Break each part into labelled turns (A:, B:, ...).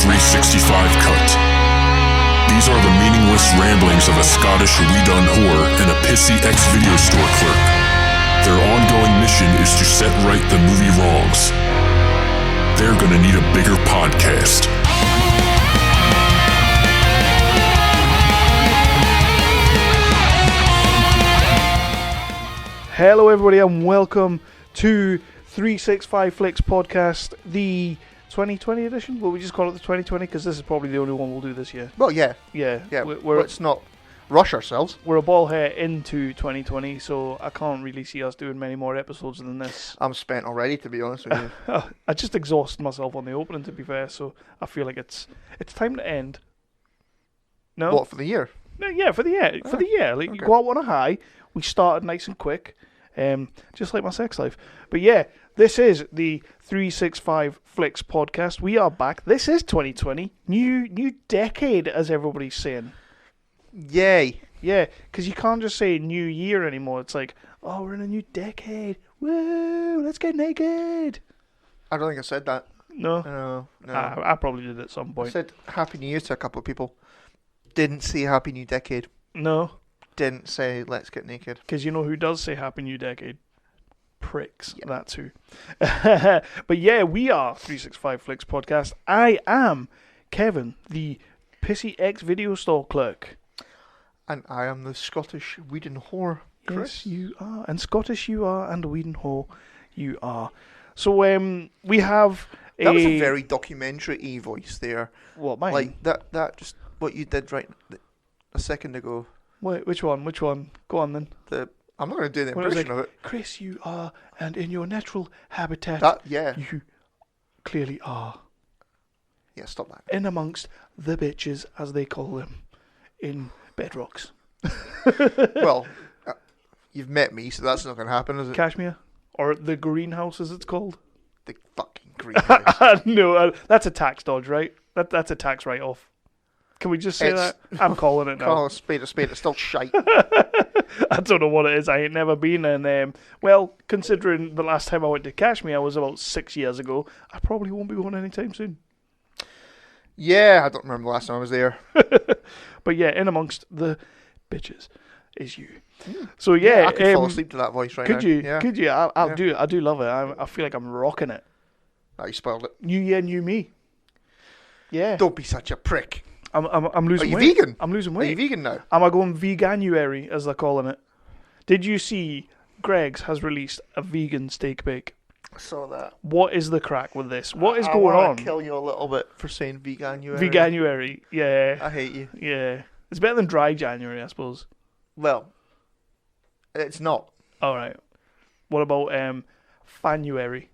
A: 365 Cut. These are the meaningless ramblings of a Scottish we-done whore and a pissy ex-video store clerk. Their ongoing mission is to set right the movie wrongs. They're gonna need a bigger podcast.
B: Hello everybody and welcome to 365 Flicks Podcast, the 2020 edition. Will we just call it the 2020? Because this is probably the only one we'll do this year.
C: Well, yeah.
B: Yeah.
C: Let's not rush ourselves.
B: We're a ball hair into 2020, so I can't really see us doing many more episodes than this.
C: I'm spent already, to be honest with you.
B: I just exhausted myself on the opening, to be fair, so I feel like it's time to end. No?
C: What, for the year?
B: No, yeah, for the year. For the year. Like,
C: okay.
B: You go out on a high. We started nice and quick. Just like my sex life. But yeah, this is the 365 Flicks Podcast. We are back. This is 2020. New decade, as everybody's saying.
C: Yay.
B: Yeah, because you can't just say new year anymore. It's like, oh, we're in a new decade. Woo, let's get naked.
C: I don't think I said that.
B: No?
C: No.
B: I probably did at some
C: I
B: point.
C: said Happy New Year to a couple of people. Didn't say Happy New Decade.
B: No?
C: Didn't say let's get naked.
B: Because you know who does say Happy New Decade? Pricks.
C: Yeah.
B: That's who. But yeah, we are 365 Flicks Podcast. I am Kevin, the pissy ex-video store clerk.
C: And I am the Scottish Whedon whore, Chris.
B: Yes, you are. And Scottish you are, and Whedon whore you are. So we have
C: That was a very documentary voice there.
B: What, mine?
C: Like, that just what you did right a second ago.
B: Wait, which one? Go on then.
C: I'm not going to do the
B: When it was
C: impression of
B: like,
C: it.
B: Chris, you are, and in your natural habitat,
C: Yeah.
B: you clearly are.
C: Yeah, stop that.
B: In amongst the bitches, as they call them, in bedrocks.
C: Well, you've met me, so that's not going to happen, is it?
B: Kashmir? Or the greenhouse, as it's called?
C: The fucking greenhouse.
B: No, that's a tax dodge, right? That's a tax write-off. Can we just say that? I'm calling it now.
C: Call a spade, it's still shite.
B: I don't know what it is. I ain't never been. And, well, considering the last time I went to Kashmir was about 6 years ago, I probably won't be going anytime soon.
C: Yeah, I don't remember the last time I was there.
B: But yeah, in amongst the bitches is you. So yeah,
C: I could fall asleep to that voice right now.
B: Could you?
C: Yeah.
B: Could you? I do love it. I feel like I'm rocking it.
C: Oh, you spoiled it.
B: New year, new me. Yeah.
C: Don't be such a prick.
B: I'm losing weight.
C: Are you vegan?
B: I'm losing weight.
C: Are you vegan now?
B: Am I going veganuary, as they're calling it? Did you see Greg's has released a vegan steak bake?
C: I saw that.
B: What is the crack with this? What is
C: I
B: going
C: wanna
B: on?
C: Kill you a little bit for saying veganuary.
B: Veganuary, yeah.
C: I hate you.
B: Yeah. It's better than dry January, I suppose.
C: Well, it's not.
B: Alright. What about Fanuary?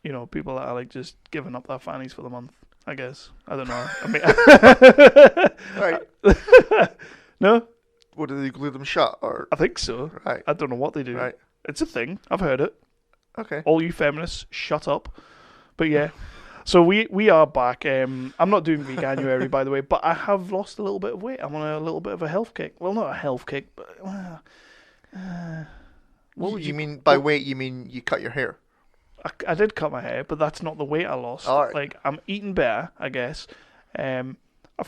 B: You know, people that are like just giving up their fannies for the month, I guess. I don't know.
C: Right.
B: No?
C: What, do they glue them shut? Or
B: I think so.
C: Right.
B: I don't know what they do.
C: Right.
B: It's a thing. I've heard it.
C: Okay.
B: All you feminists, shut up. But yeah. So we are back. I'm not doing veganuary, by the way, but I have lost a little bit of weight. I'm on a little bit of a health kick. Well, not a health kick, but
C: What would you mean by weight? You mean you cut your hair?
B: I did cut my hair, but that's not the weight I lost.
C: All right.
B: Like, I'm eating better, I guess. I've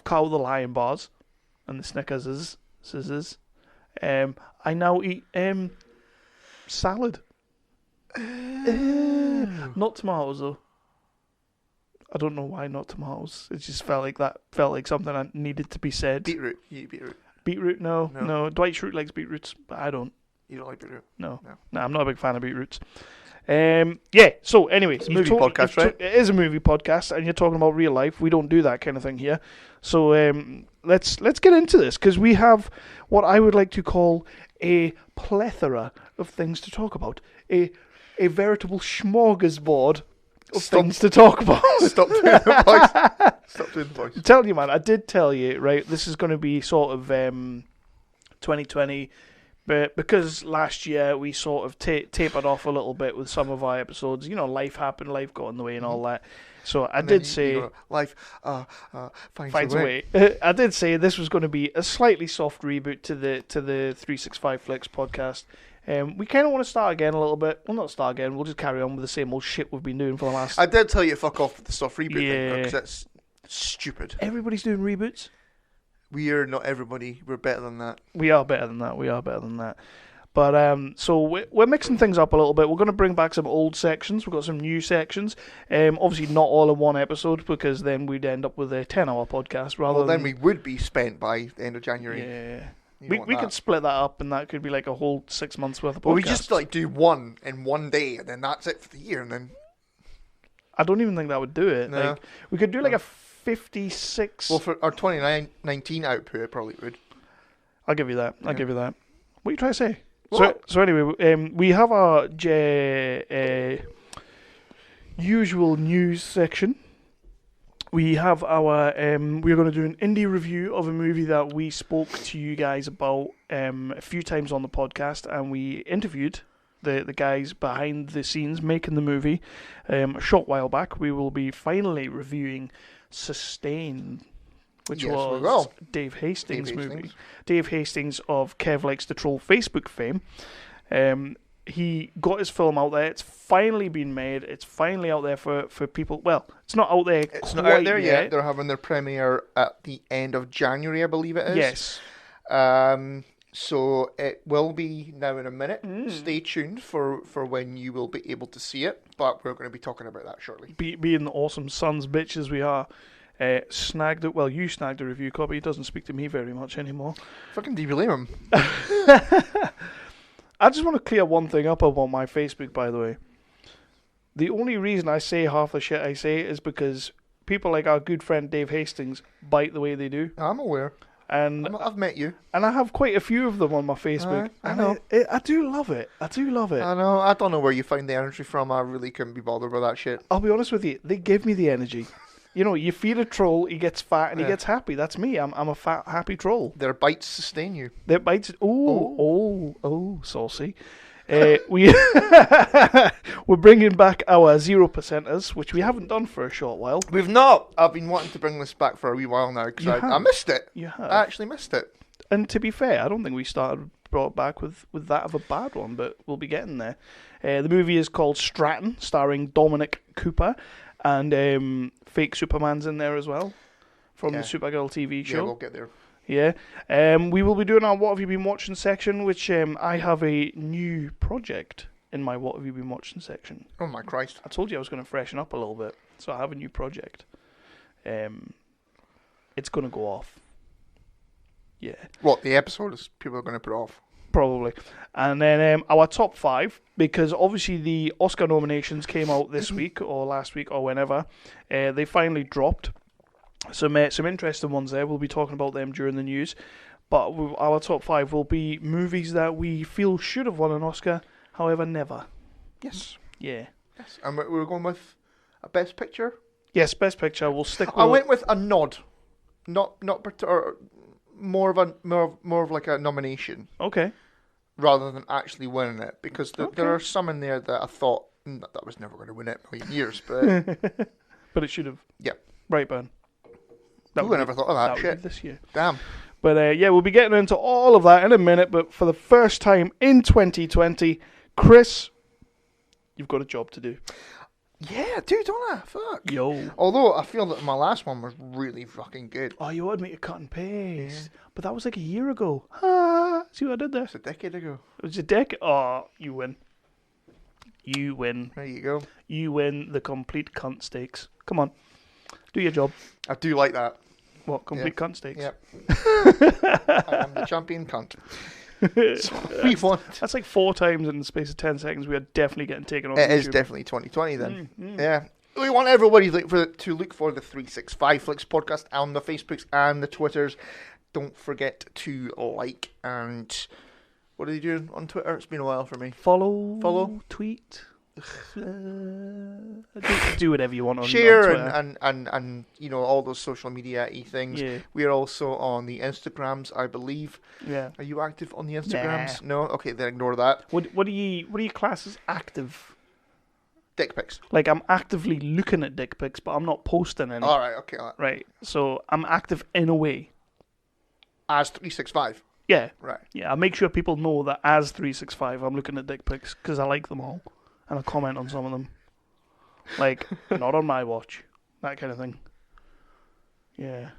B: cut out the Lion bars and the Snickers scissors. I now eat salad. Not tomatoes though. I don't know why not tomatoes. It just felt like something that needed to be said.
C: Beetroot. You eat beetroot.
B: Beetroot, no. Dwight Schrute likes beetroots, but I don't.
C: You don't like beetroot?
B: No, I'm not a big fan of beetroots. Yeah, so anyway.
C: It's a movie podcast, right?
B: It is a movie podcast, and you're talking about real life. We don't do that kind of thing here. So let's get into this, because we have what I would like to call a plethora of things to talk about. A veritable smorgasbord of things to talk about.
C: Stop doing the voice. Stop doing the voice.
B: I'm telling you, man, I did tell you, right, this is going to be sort of 2020, but because last year we sort of tapered off a little bit with some of our episodes, you know, life happened, life got in the way and all that. So I did say...
C: life finds
B: a
C: a
B: way. I did say this was going to be a slightly soft reboot to the 365 Flicks podcast. We kind of want to start again a little bit. Well, not start again. We'll just carry on with the same old shit we've been doing for the last...
C: I did tell you to fuck off with the soft reboot
B: Yeah.
C: thing, because that's stupid.
B: Everybody's doing reboots.
C: We are not everybody. We're better than that.
B: We are better than that. But so we're mixing things up a little bit. We're going to bring back some old sections. We've got some new sections. Obviously not all in one episode, because then we'd end up with a 10-hour podcast rather
C: Then
B: than...
C: we would be spent by the end of January.
B: Yeah.
C: You
B: We
C: want that.
B: could split that up, and that could be like a whole 6 months worth of podcasts.
C: Well, we just like do one in one day, and then that's it for the year, and then...
B: I don't even think that would do it.
C: No.
B: Like, we could do like a 56...
C: Well, for our 2019 output, it probably would.
B: I'll give you that. I'll give you that. What are you trying to say?
C: What?
B: So anyway, we have our usual news section. We have our... we're going to do an indie review of a movie that we spoke to you guys about a few times on the podcast, and we interviewed the guys behind the scenes making the movie a short while back. We will be finally reviewing Sustain, which
C: Yes, we
B: was
C: will.
B: Dave Hastings'
C: Dave
B: movie.
C: Hastings.
B: Dave Hastings of Kev Likes to Troll Facebook fame. He got his film out there. It's finally been made. It's finally out there for people. Well, it's not out there
C: It's
B: quite
C: not out there yet. They're having their premiere at the end of January, I believe it is.
B: Yes.
C: So it will be now in a minute. Stay tuned for when you will be able to see it, but we're going to be talking about that shortly.
B: Being the awesome sons bitches we are, snagged it. Well, you snagged a review copy. He doesn't speak to me very much anymore.
C: Fucking do you blame him?
B: I just want to clear one thing up about my Facebook, by the way. The only reason I say half the shit I say is because people like our good friend Dave Hastings bite the way they do.
C: I'm aware.
B: And
C: I've met you.
B: And I have quite a few of them on my Facebook.
C: I know.
B: I do love it. I do love it.
C: I know. I don't know where you find the energy from. I really couldn't be bothered with that shit.
B: I'll be honest with you. They give me the energy. You know, you feed a troll, he gets fat and he gets happy. That's me. I'm a fat, happy troll.
C: Their bites sustain you.
B: Their bites. Oh, saucy. We're bringing back our 0%ers, which we haven't done for a short while.
C: We've not. I've been wanting to bring this back for a wee while now because I missed it.
B: You have.
C: I actually missed it.
B: And to be fair, I don't think we brought it back with that of a bad one, but we'll be getting there. The movie is called Stratton, starring Dominic Cooper, and fake Superman's in there as well from the Supergirl TV show.
C: Yeah, we'll get there.
B: Yeah. We will be doing our What Have You Been Watching section, which I have a new project in my What Have You Been Watching section.
C: Oh my Christ.
B: I told you I was going to freshen up a little bit, so I have a new project. It's going to go off. Yeah.
C: What, the episode is people are going to put off?
B: Probably. And then our top 5, because obviously the Oscar nominations came out this week or last week or whenever. They finally dropped. Some interesting ones there. We'll be talking about them during the news. But our top 5 will be movies that we feel should have won an Oscar, however, never.
C: Yes.
B: Yeah.
C: Yes. And we're going with a Best Picture?
B: Yes, Best Picture. We'll stick with...
C: I went with a nod. More of like a nomination.
B: Okay.
C: Rather than actually winning it. Because there are some in there that I thought that was never going to win it in a million years. But
B: but it should have.
C: Yeah.
B: Brightburn.
C: Who never thought of that
B: would
C: shit?
B: be this year.
C: Damn.
B: But yeah, we'll be getting into all of that in a minute. But for the first time in 2020, Chris, you've got a job to do.
C: Yeah, dude, don't I? Fuck.
B: Yo.
C: Although I feel that my last one was really fucking good.
B: Oh, you wanted me to cut and paste. But that was like a year ago. See what I did there?
C: It's a decade ago.
B: It was a decade. Oh, you win. You win.
C: There you go.
B: You win the complete cunt stakes. Come on. Do your job.
C: I do like that.
B: What? Complete cunt stakes?
C: Yep. I am the champion cunt. So we want...
B: That's like 4 times in the space of 10 seconds. We are definitely getting taken off
C: It
B: YouTube.
C: is definitely 2020 then. Yeah. We want everybody to look for the 365 Flicks podcast on the Facebooks and the Twitters. Don't forget to like and... What are you doing on Twitter? It's been a while for me.
B: Follow. Tweet. Do whatever you want on
C: Share
B: on
C: and you know, all those social media-y things.
B: Yeah.
C: We are also on the Instagrams, I believe.
B: Yeah.
C: Are you active on the Instagrams? No? Okay, then ignore that.
B: What do you class as active?
C: Dick pics.
B: Like, I'm actively looking at dick pics, but I'm not posting any.
C: Alright, okay.
B: Right. So I'm active in a way.
C: As 365.
B: Yeah.
C: Right.
B: Yeah, I make sure people know that as 365, I'm looking at dick pics because I like them all, and I comment on some of them. Like, not on my watch, that kind of thing. Yeah.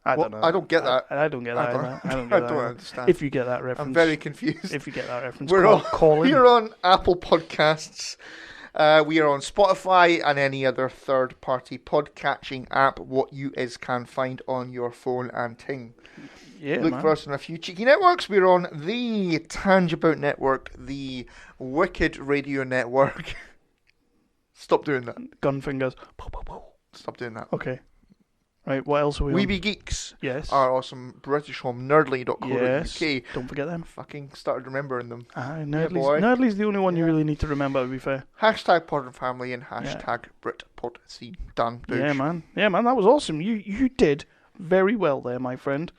B: I don't know.
C: I don't get that.
B: I don't get that. I don't get that.
C: I don't understand.
B: If you get that reference.
C: I'm very confused.
B: If you get that reference,
C: We're
B: on
C: on Apple Podcasts. We are on Spotify and any other third-party podcatching app. What you can find on your phone and ting.
B: Yeah,
C: Look for us on a few cheeky networks. We're on the Tangibout Network, the Wicked Radio Network. Stop doing that.
B: Gun fingers.
C: Stop doing that.
B: Okay. Right, what else are we on?
C: Weeby Geeks.
B: Yes.
C: Our awesome British home, nerdly.co.uk.
B: Yes. Don't forget them.
C: Fucking started remembering them.
B: Nerdly's the only one you really need to remember, to be fair.
C: Hashtag Pod and Family and hashtag BritPodScene. Done. Boosh.
B: Yeah, man, that was awesome. You did very well there, my friend.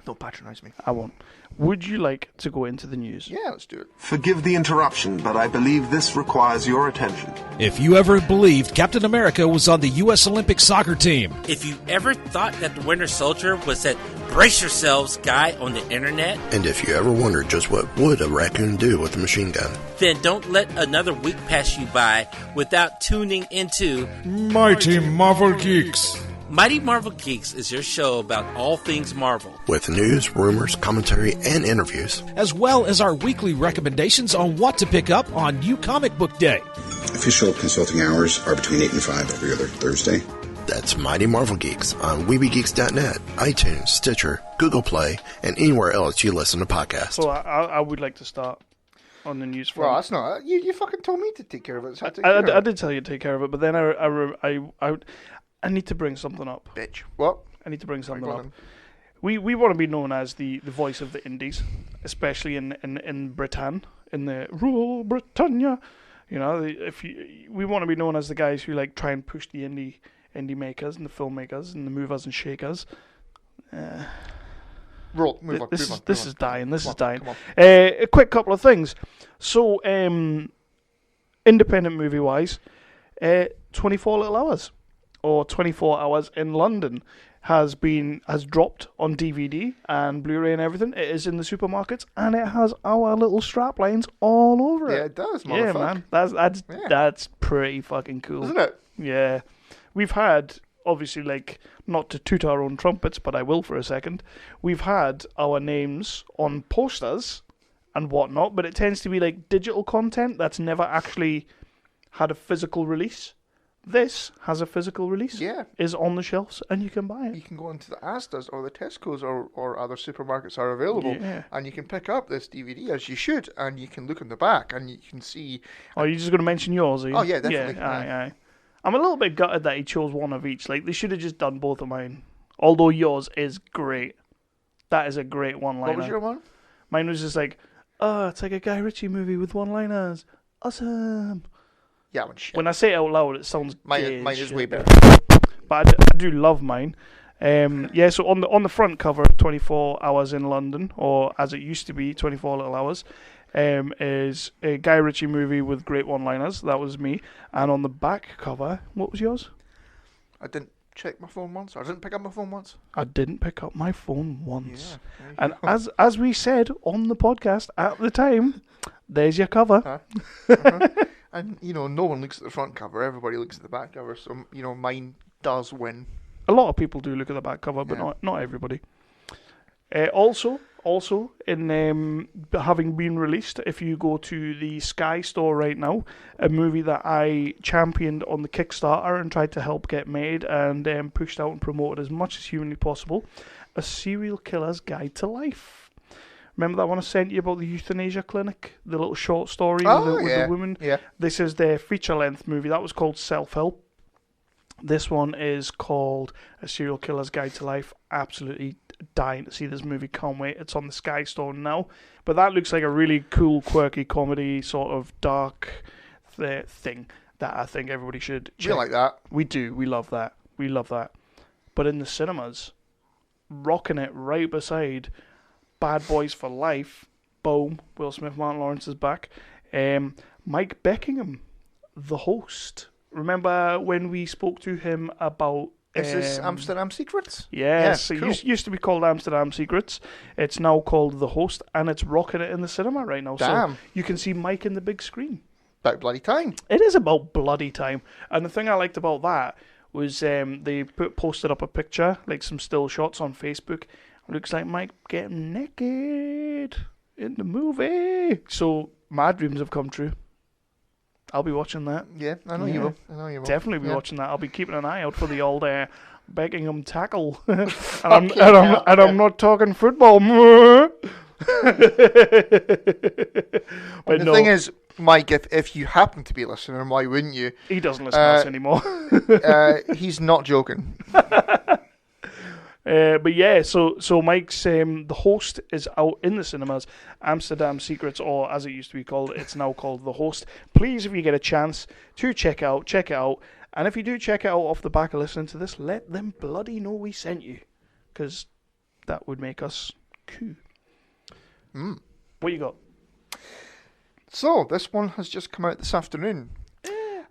C: Don't patronise me.
B: I won't. Would you like to go into the news?
C: Yeah, let's do it.
D: Forgive the interruption, but I believe this requires your attention.
E: If you ever believed Captain America was on the U.S. Olympic soccer team.
F: If you ever thought that the Winter Soldier was that brace yourselves guy on the internet.
G: And if you ever wondered just what would a raccoon do with a machine gun.
F: Then don't let another week pass you by without tuning into
H: Mighty Marvel Geeks.
F: Mighty Marvel Geeks is your show about all things Marvel.
G: With news, rumors, commentary, and interviews.
E: As well as our weekly recommendations on what to pick up on New Comic Book Day.
I: Official consulting hours are between 8 and 5 every other Thursday.
G: That's Mighty Marvel Geeks on WeebyGeeks.net, iTunes, Stitcher, Google Play, and anywhere else you listen to podcasts.
B: So I would like to start on the news front.
C: Well, that's not... You fucking told me to take care of it. So
B: I did tell you to take care of it, but then I need to bring something up.
C: Bitch. What?
B: I need to bring something up. We want to be known as the voice of the indies, especially in Britain, in the rural Britannia. You know, we want to be known as the guys who like try and push the indie makers and the filmmakers and the movers and shakers.
C: Move on.
B: This is dying. A quick couple of things. So, independent movie wise, 24 Little Hours. Or 24 Hours in London has dropped on DVD and Blu-ray and everything. It is in the supermarkets and it has our little strap lines all over it.
C: Yeah, it does, motherfucker.
B: Yeah, man. That's pretty fucking cool.
C: Isn't it?
B: Yeah. We've had, obviously, like, not to toot our own trumpets, but I will for a second. We've had our names on posters and whatnot, but it tends to be like digital content that's never actually had a physical release. This has a physical release.
C: Yeah.
B: Is on the shelves and you can buy it.
C: You can go into the Asda's or the Tesco's or other supermarkets are available.
B: Yeah.
C: And you can pick up this DVD as you should and you can look in the back and you can see...
B: Oh, you're just going to mention yours, are you?
C: Oh, yeah, definitely.
B: Yeah, aye. I'm a little bit gutted that he chose one of each. Like, they should have just done both of mine. Although yours is great. That is a great one-liner.
C: What was your one?
B: Mine was just like, it's like a Guy Ritchie movie with one-liners. Awesome.
C: Yeah, shit.
B: When I say it out loud, it sounds
C: mine is way better.
B: But I do love mine. So on the front cover, 24 Hours in London, or as it used to be, 24 Little Hours, is a Guy Ritchie movie with great one-liners. That was me. And on the back cover, what was yours?
C: I didn't check my phone once. I didn't pick up my phone once.
B: I didn't pick up my phone once.
C: Yeah,
B: and as we said on the podcast at the time, there's your cover.
C: And, no one looks at the front cover. Everybody looks at the back cover. So, mine does win.
B: A lot of people do look at the back cover, but not everybody. Also, in having been released, if you go to the Sky store right now, a movie that I championed on the Kickstarter and tried to help get made and pushed out and promoted as much as humanly possible, A Serial Killer's Guide to Life. Remember that one I sent you about the euthanasia clinic? The little short story with the woman?
C: Yeah.
B: This is their feature-length movie. That was called Self-Help. This one is called A Serial Killer's Guide to Life. Absolutely dying to see this movie. Can't wait. It's on the Sky Store now. But that looks like a really cool, quirky comedy, sort of dark thing that I think everybody should check.
C: We like that.
B: We do. We love that. But in the cinemas, rocking it right beside Bad Boys for Life, boom, Will Smith, Martin Lawrence is back. Mike Beckingham, the host. Remember when we spoke to him about
C: Is this Amsterdam Secrets?
B: Yes,
C: Yeah,
B: it
C: cool.
B: used to be called Amsterdam Secrets. It's now called The Host, and it's rocking it in the cinema right now.
C: Damn.
B: So you can see Mike in the big screen.
C: About bloody time.
B: It is about bloody time. And the thing I liked about that was they posted up a picture, like some still shots on Facebook. It looks like Mike getting naked in the movie. So my dreams have come true. I'll be watching that.
C: Yeah, I know you will. I know you will.
B: Definitely be watching that. I'll be keeping an eye out for the old Beckingham tackle. I'm not talking football. But
C: the thing is, Mike, if you happen to be listening, why wouldn't you?
B: He doesn't listen to us anymore.
C: He's not joking.
B: But yeah, so Mike's The Host is out in the cinemas. Amsterdam Secrets, or as it used to be called, it's now called The Host. Please, if you get a chance to check it out. And if you do check it out off the back of listening to this, let them bloody know we sent you, because that would make us cool. What you got?
C: So this one has just come out this afternoon.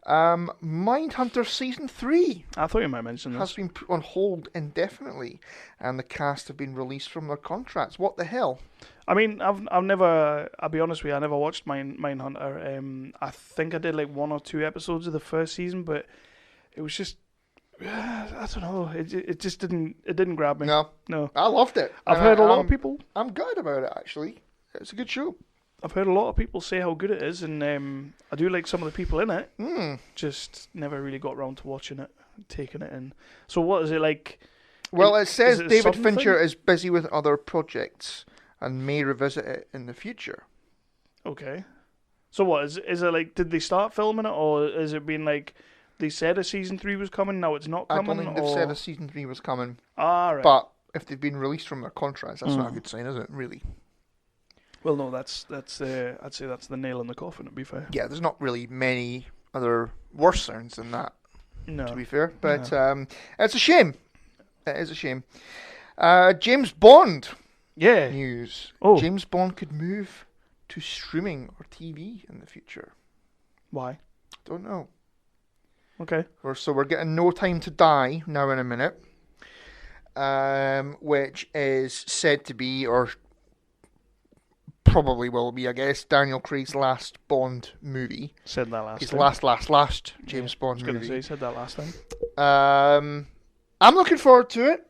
C: Mindunter Season 3
B: I thought you might mention this.
C: has been put on hold indefinitely, and the cast have been released from their contracts. What the hell?
B: I mean, I've never. I'll be honest with you. I never watched Mindhunter. I think I did like 1 or 2 episodes of the first season, but it was just. I don't know. It just didn't. It didn't grab me. No.
C: I loved it.
B: I've heard a lot of people.
C: I'm good about it actually. It's a good show.
B: I've heard a lot of people say how good it is, and I do like some of the people in it. Just never really got around to watching it, taking it in. So what is it like?
C: Well, it says
B: it a
C: David
B: sudden
C: Fincher
B: thing?
C: is busy with other projects and may revisit it in the future.
B: Okay. So what is it like? Did they start filming it, or is it been like they said a season 3 was coming? Now it's not coming.
C: I don't think they've said a season 3 was coming.
B: Right.
C: But if they've been released from their contracts, that's not a good sign, is it? Really?
B: Well, no, that's I'd say that's the nail in the coffin, to be fair.
C: Yeah, there's not really many other worse sounds than that, to be fair. But it's a shame. It is a shame. James Bond news.
B: Oh.
C: James Bond could move to streaming or TV in the future.
B: Why?
C: Don't know.
B: Okay.
C: So we're getting No Time to Die now in a minute, which is said to be, or probably will be, I guess, Daniel Craig's last Bond movie.
B: Said that last
C: His
B: time.
C: last James Bond movie.
B: I was going to say, he said that last time.
C: I'm looking forward to it.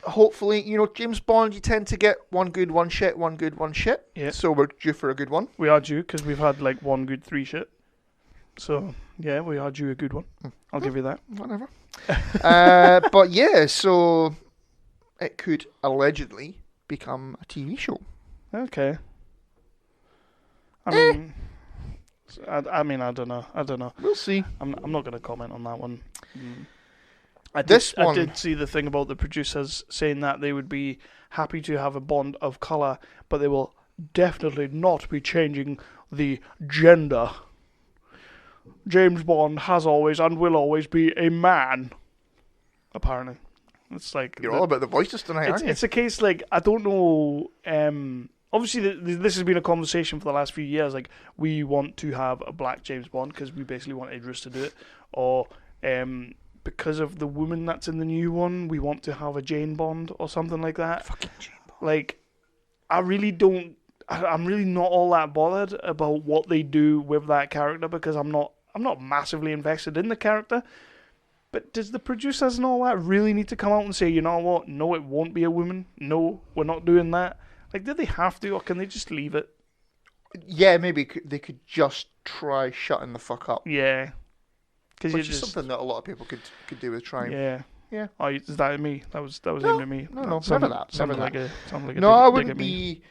C: Hopefully, James Bond, you tend to get one good, one shit, one good, one shit.
B: Yeah.
C: So we're due for a good one.
B: We are due, because we've had like 1 good, 3 shit. So, yeah, we are due a good one. I'll give you that.
C: Whatever. But yeah, so it could allegedly become a TV show.
B: Okay. I mean, I don't know.
C: We'll see.
B: I'm not going to comment on that one. I did see the thing about the producers saying that they would be happy to have a Bond of colour, but they will definitely not be changing the gender. James Bond has always and will always be a man. Apparently. It's like...
C: You're all about the voices tonight, aren't you?
B: It's a case, like, I don't know... obviously, this has been a conversation for the last few years. Like, we want to have a black James Bond because we basically want Idris to do it. Or... because of the woman that's in the new one, we want to have a Jane Bond or something like that.
C: Fucking Jane Bond.
B: Like, I really don't... I'm really not all that bothered about what they do with that character because I'm not massively invested in the character. But does the producers and all that really need to come out and say, you know what? No, it won't be a woman. No, we're not doing that. Like, do they have to, or can they just leave it?
C: Yeah, maybe they could just try shutting the fuck up.
B: Yeah.
C: Which is something that a lot of people could do with trying.
B: Yeah. Oh, is that me? That was aimed at me.
C: No, never that.
B: No,
C: I wouldn't be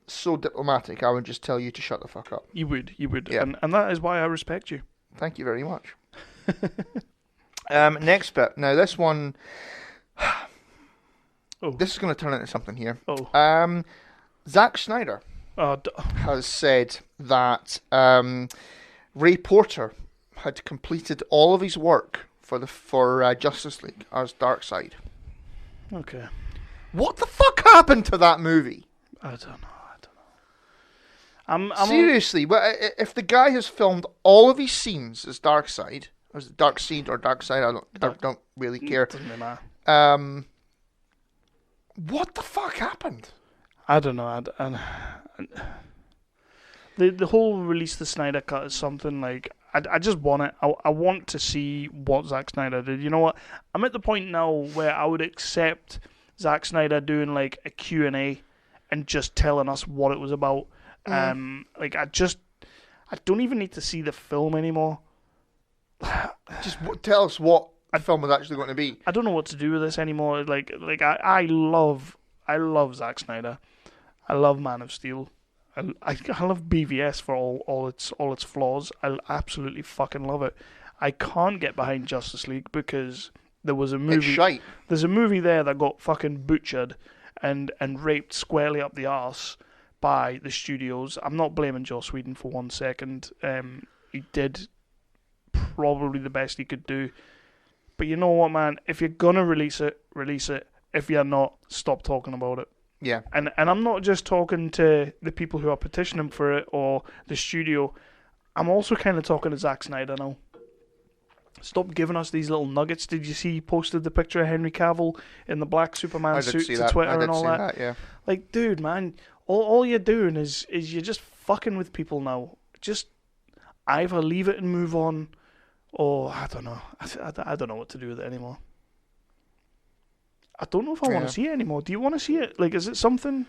C: so diplomatic. I would just tell you to shut the fuck up.
B: You would.
C: Yeah.
B: And that is why I respect you.
C: Thank you very much. Next bit. Now, this one... This is going to turn into something here. Zack Snyder has said that Ray Porter had completed all of his work for Justice League as Darkseid.
B: Okay.
C: What the fuck happened to that movie?
B: I don't know. I'm
C: Seriously, if the guy has filmed all of his scenes as Darkseid, Or is it Dark Seed or Dark Side? I don't really care.
B: Doesn't really matter.
C: What the fuck happened?
B: I don't know. The whole release of the Snyder Cut is something like I just want it. I want to see what Zack Snyder did. You know what? I'm at the point now where I would accept Zack Snyder doing like a Q&A and just telling us what it was about. Like I don't even need to see the film anymore.
C: Just tell us what a film was actually going to be.
B: I don't know what to do with this anymore. Like I love Zack Snyder. I love Man of Steel. I love BVS for all its flaws. I absolutely fucking love it. I can't get behind Justice League because there was a movie.
C: It's shite.
B: There's a movie there that got fucking butchered and raped squarely up the arse by the studios. I'm not blaming Joss Whedon for 1 second. He did probably the best he could do. But you know what, man? If you're gonna release it, release it. If you're not, stop talking about it.
C: Yeah.
B: And I'm not just talking to the people who are petitioning for it or the studio. I'm also kind of talking to Zack Snyder now. Stop giving us these little nuggets. Did you see he posted the picture of Henry Cavill in the black Superman suit to Twitter and all that?
C: Yeah.
B: Like, dude, man, all you're doing is you're just fucking with people now. Just either leave it and move on, or I don't know. I don't know what to do with it anymore. I don't know if I want to see it anymore. Do you want to see it? Like, is it something?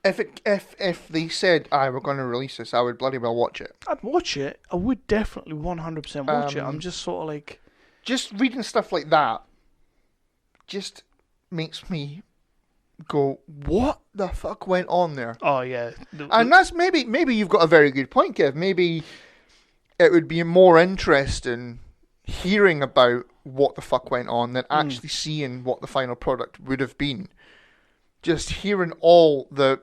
C: If they said, we're going to release this, I would bloody well watch it.
B: I'd watch it. I would definitely 100% watch it. I'm just sort of like...
C: Just reading stuff like that just makes me go, what the fuck went on there?
B: Oh, yeah.
C: And that's maybe you've got a very good point, Kev. Maybe it would be more interesting hearing about what the fuck went on than actually seeing what the final product would have been. Just hearing all the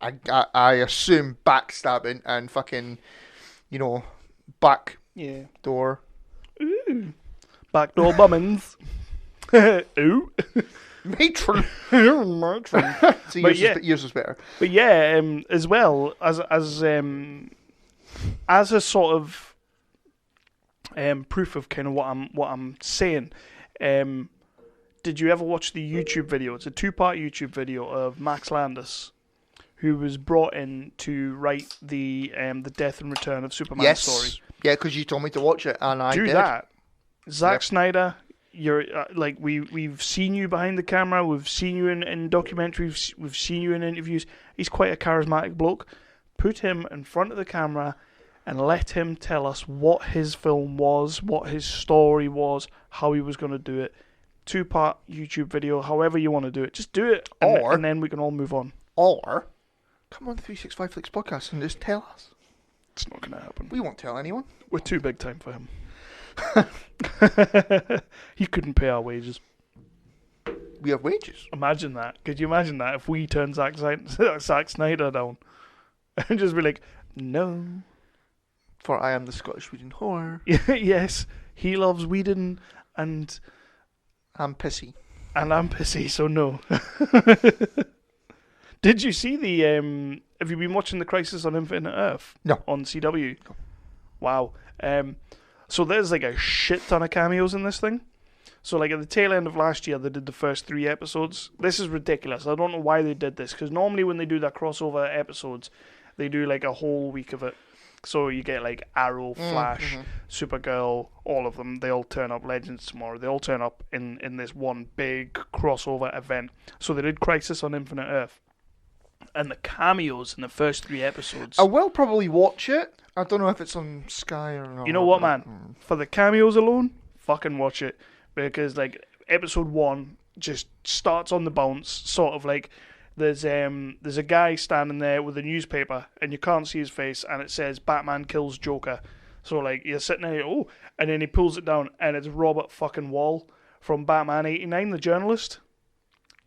C: I assume backstabbing and fucking, back door.
B: Ooh. Backdoor bummins. Ooh.
C: Matron.
B: Matron.
C: So yours was better.
B: But yeah, as well as a sort of proof of kind of what I'm saying. Did you ever watch the YouTube video? It's a 2-part YouTube video of Max Landis, who was brought in to write the Death and Return of Superman story.
C: Yeah, because you told me to watch it, and I did.
B: Do that. Zack Snyder, you're like we've seen you behind the camera. We've seen you in documentaries. We've seen you in interviews. He's quite a charismatic bloke. Put him in front of the camera and let him tell us what his film was, what his story was, how he was going to do it. 2-part YouTube video, however you want to do it. Just do it, and then we can all move on.
C: Or come on the 365 Flicks podcast and just tell us.
B: It's not going to happen.
C: We won't tell anyone.
B: We're too big time for him. He couldn't pay our wages.
C: We have wages.
B: Imagine that. Could you imagine that if we turned Zack Snyder down and just be like, no.
C: For I am the Scottish Whedon whore.
B: Yes, he loves Whedon and
C: I'm pissy.
B: And I'm pissy, so no. Did you see the have you been watching the Crisis on Infinite Earth?
C: No.
B: On CW?
C: No.
B: Wow. So there's like a shit ton of cameos in this thing. So like at the tail end of last year, they did the first 3 episodes. This is ridiculous. I don't know why they did this, because normally when they do their crossover episodes, they do like a whole week of it. So you get like Arrow, Flash, Supergirl, all of them. They all turn up. Legends tomorrow. They all turn up in this one big crossover event. So they did Crisis on Infinite Earth. And the cameos in the first 3 episodes.
C: I will probably watch it. I don't know if it's on Sky or not.
B: You know what, man? For the cameos alone, fucking watch it. Because like episode 1 just starts on the bounce, sort of like there's a guy standing there with a newspaper and you can't see his face and it says Batman kills Joker. So like you're sitting there, and then he pulls it down and it's Robert fucking Wall from Batman 89, the journalist.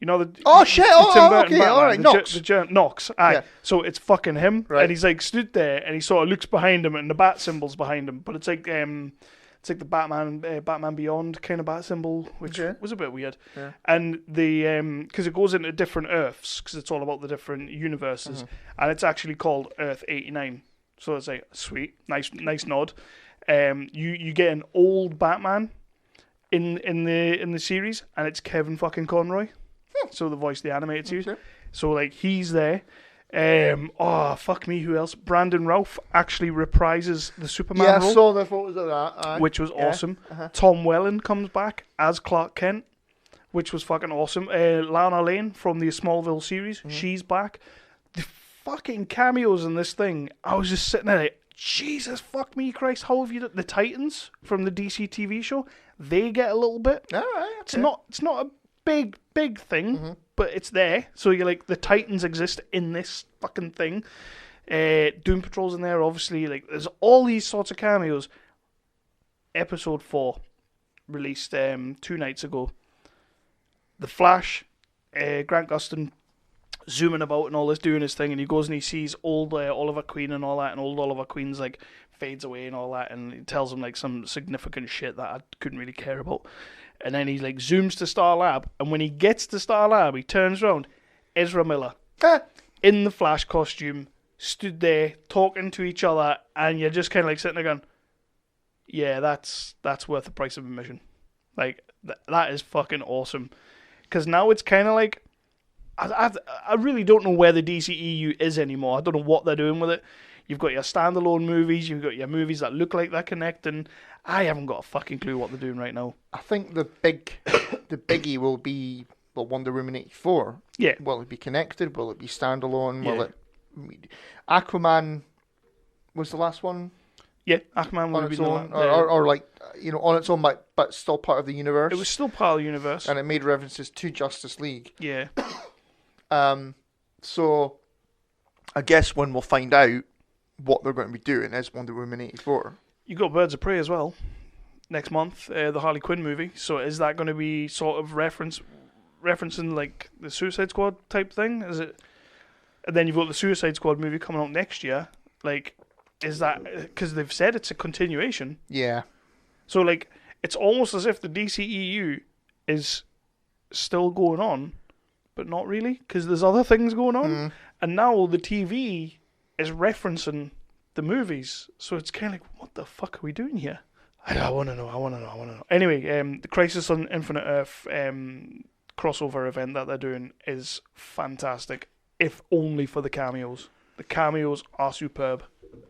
B: You know the Tim Burton Batman,
C: all right, Knox.
B: Knox, aye.
C: Yeah.
B: So it's fucking him,
C: right.
B: And he's like stood there and he sort of looks behind him and the bat symbol's behind him, but it's like the Batman Beyond kind of bat symbol, which was a bit weird. Yeah. And the because it goes into different Earths, because it's all about the different universes, and it's actually called Earth 89. So it's like sweet, nice nod. You get an old Batman in the series, and it's Kevin fucking Conroy. So the voice of the animated series.
C: Okay.
B: So like he's there. Fuck me, who else? Brandon Routh actually reprises the Superman
C: Yeah,
B: role,
C: I saw the photos of that. Aye.
B: which was
C: Yeah.
B: awesome. Tom Welling comes back as Clark Kent, which was fucking awesome. Lana Lane from the Smallville series, she's back. The fucking cameos in this thing, I was just sitting there like, Jesus fuck me Christ, how have you done? The Titans from the DC TV show, they get a little bit.
C: All right,
B: It's not a big thing, but it's there. So you're like, the Titans exist in this fucking thing. Doom Patrol's in there, obviously. Like, there's all these sorts of cameos. Episode 4 released 2 nights ago. The Flash, Grant Gustin zooming about and all this, doing his thing, and he goes and he sees old Oliver Queen and all that, and old Oliver Queen's like fades away and all that, and he tells him like some significant shit that I couldn't really care about. And then he like zooms to Star Lab, and when he gets to Star Lab, he turns around, Ezra Miller in the Flash costume, stood there talking to each other, and you're just kind of like sitting there going, yeah, that's worth the price of admission. Like that is fucking awesome, because now it's kind of like, I really don't know where the DCEU is anymore. I don't know what they're doing with it. You've got your standalone movies, you've got your movies that look like they're connecting. I haven't got a fucking clue what they're doing right now.
C: I think the biggie will be Wonder Woman 84.
B: Yeah.
C: Will it be connected? Will it be standalone?
B: Yeah.
C: Will it? Aquaman was the last one
B: Yeah, Aquaman would
C: on
B: be
C: its
B: the
C: own,
B: one.
C: or like on its own, but still part of the universe.
B: It was still part of the universe.
C: and it made references to Justice League.
B: Yeah.
C: So I guess when we'll find out what they're going to be doing is Wonder Woman 84.
B: You got Birds of Prey as well next month, the Harley Quinn movie. So is that going to be sort of referencing like the Suicide Squad type thing? Is it? And then you've got the Suicide Squad movie coming out next year. Like, is that because they've said it's a continuation?
C: Yeah.
B: So like, it's almost as if the DCEU is still going on, but not really, because there's other things going on, and now the TV is referencing the movies. So it's kind of like, what the fuck are we doing here? I want to know. Anyway, the Crisis on Infinite Earth crossover event that they're doing is fantastic, if only for the cameos. The cameos are superb,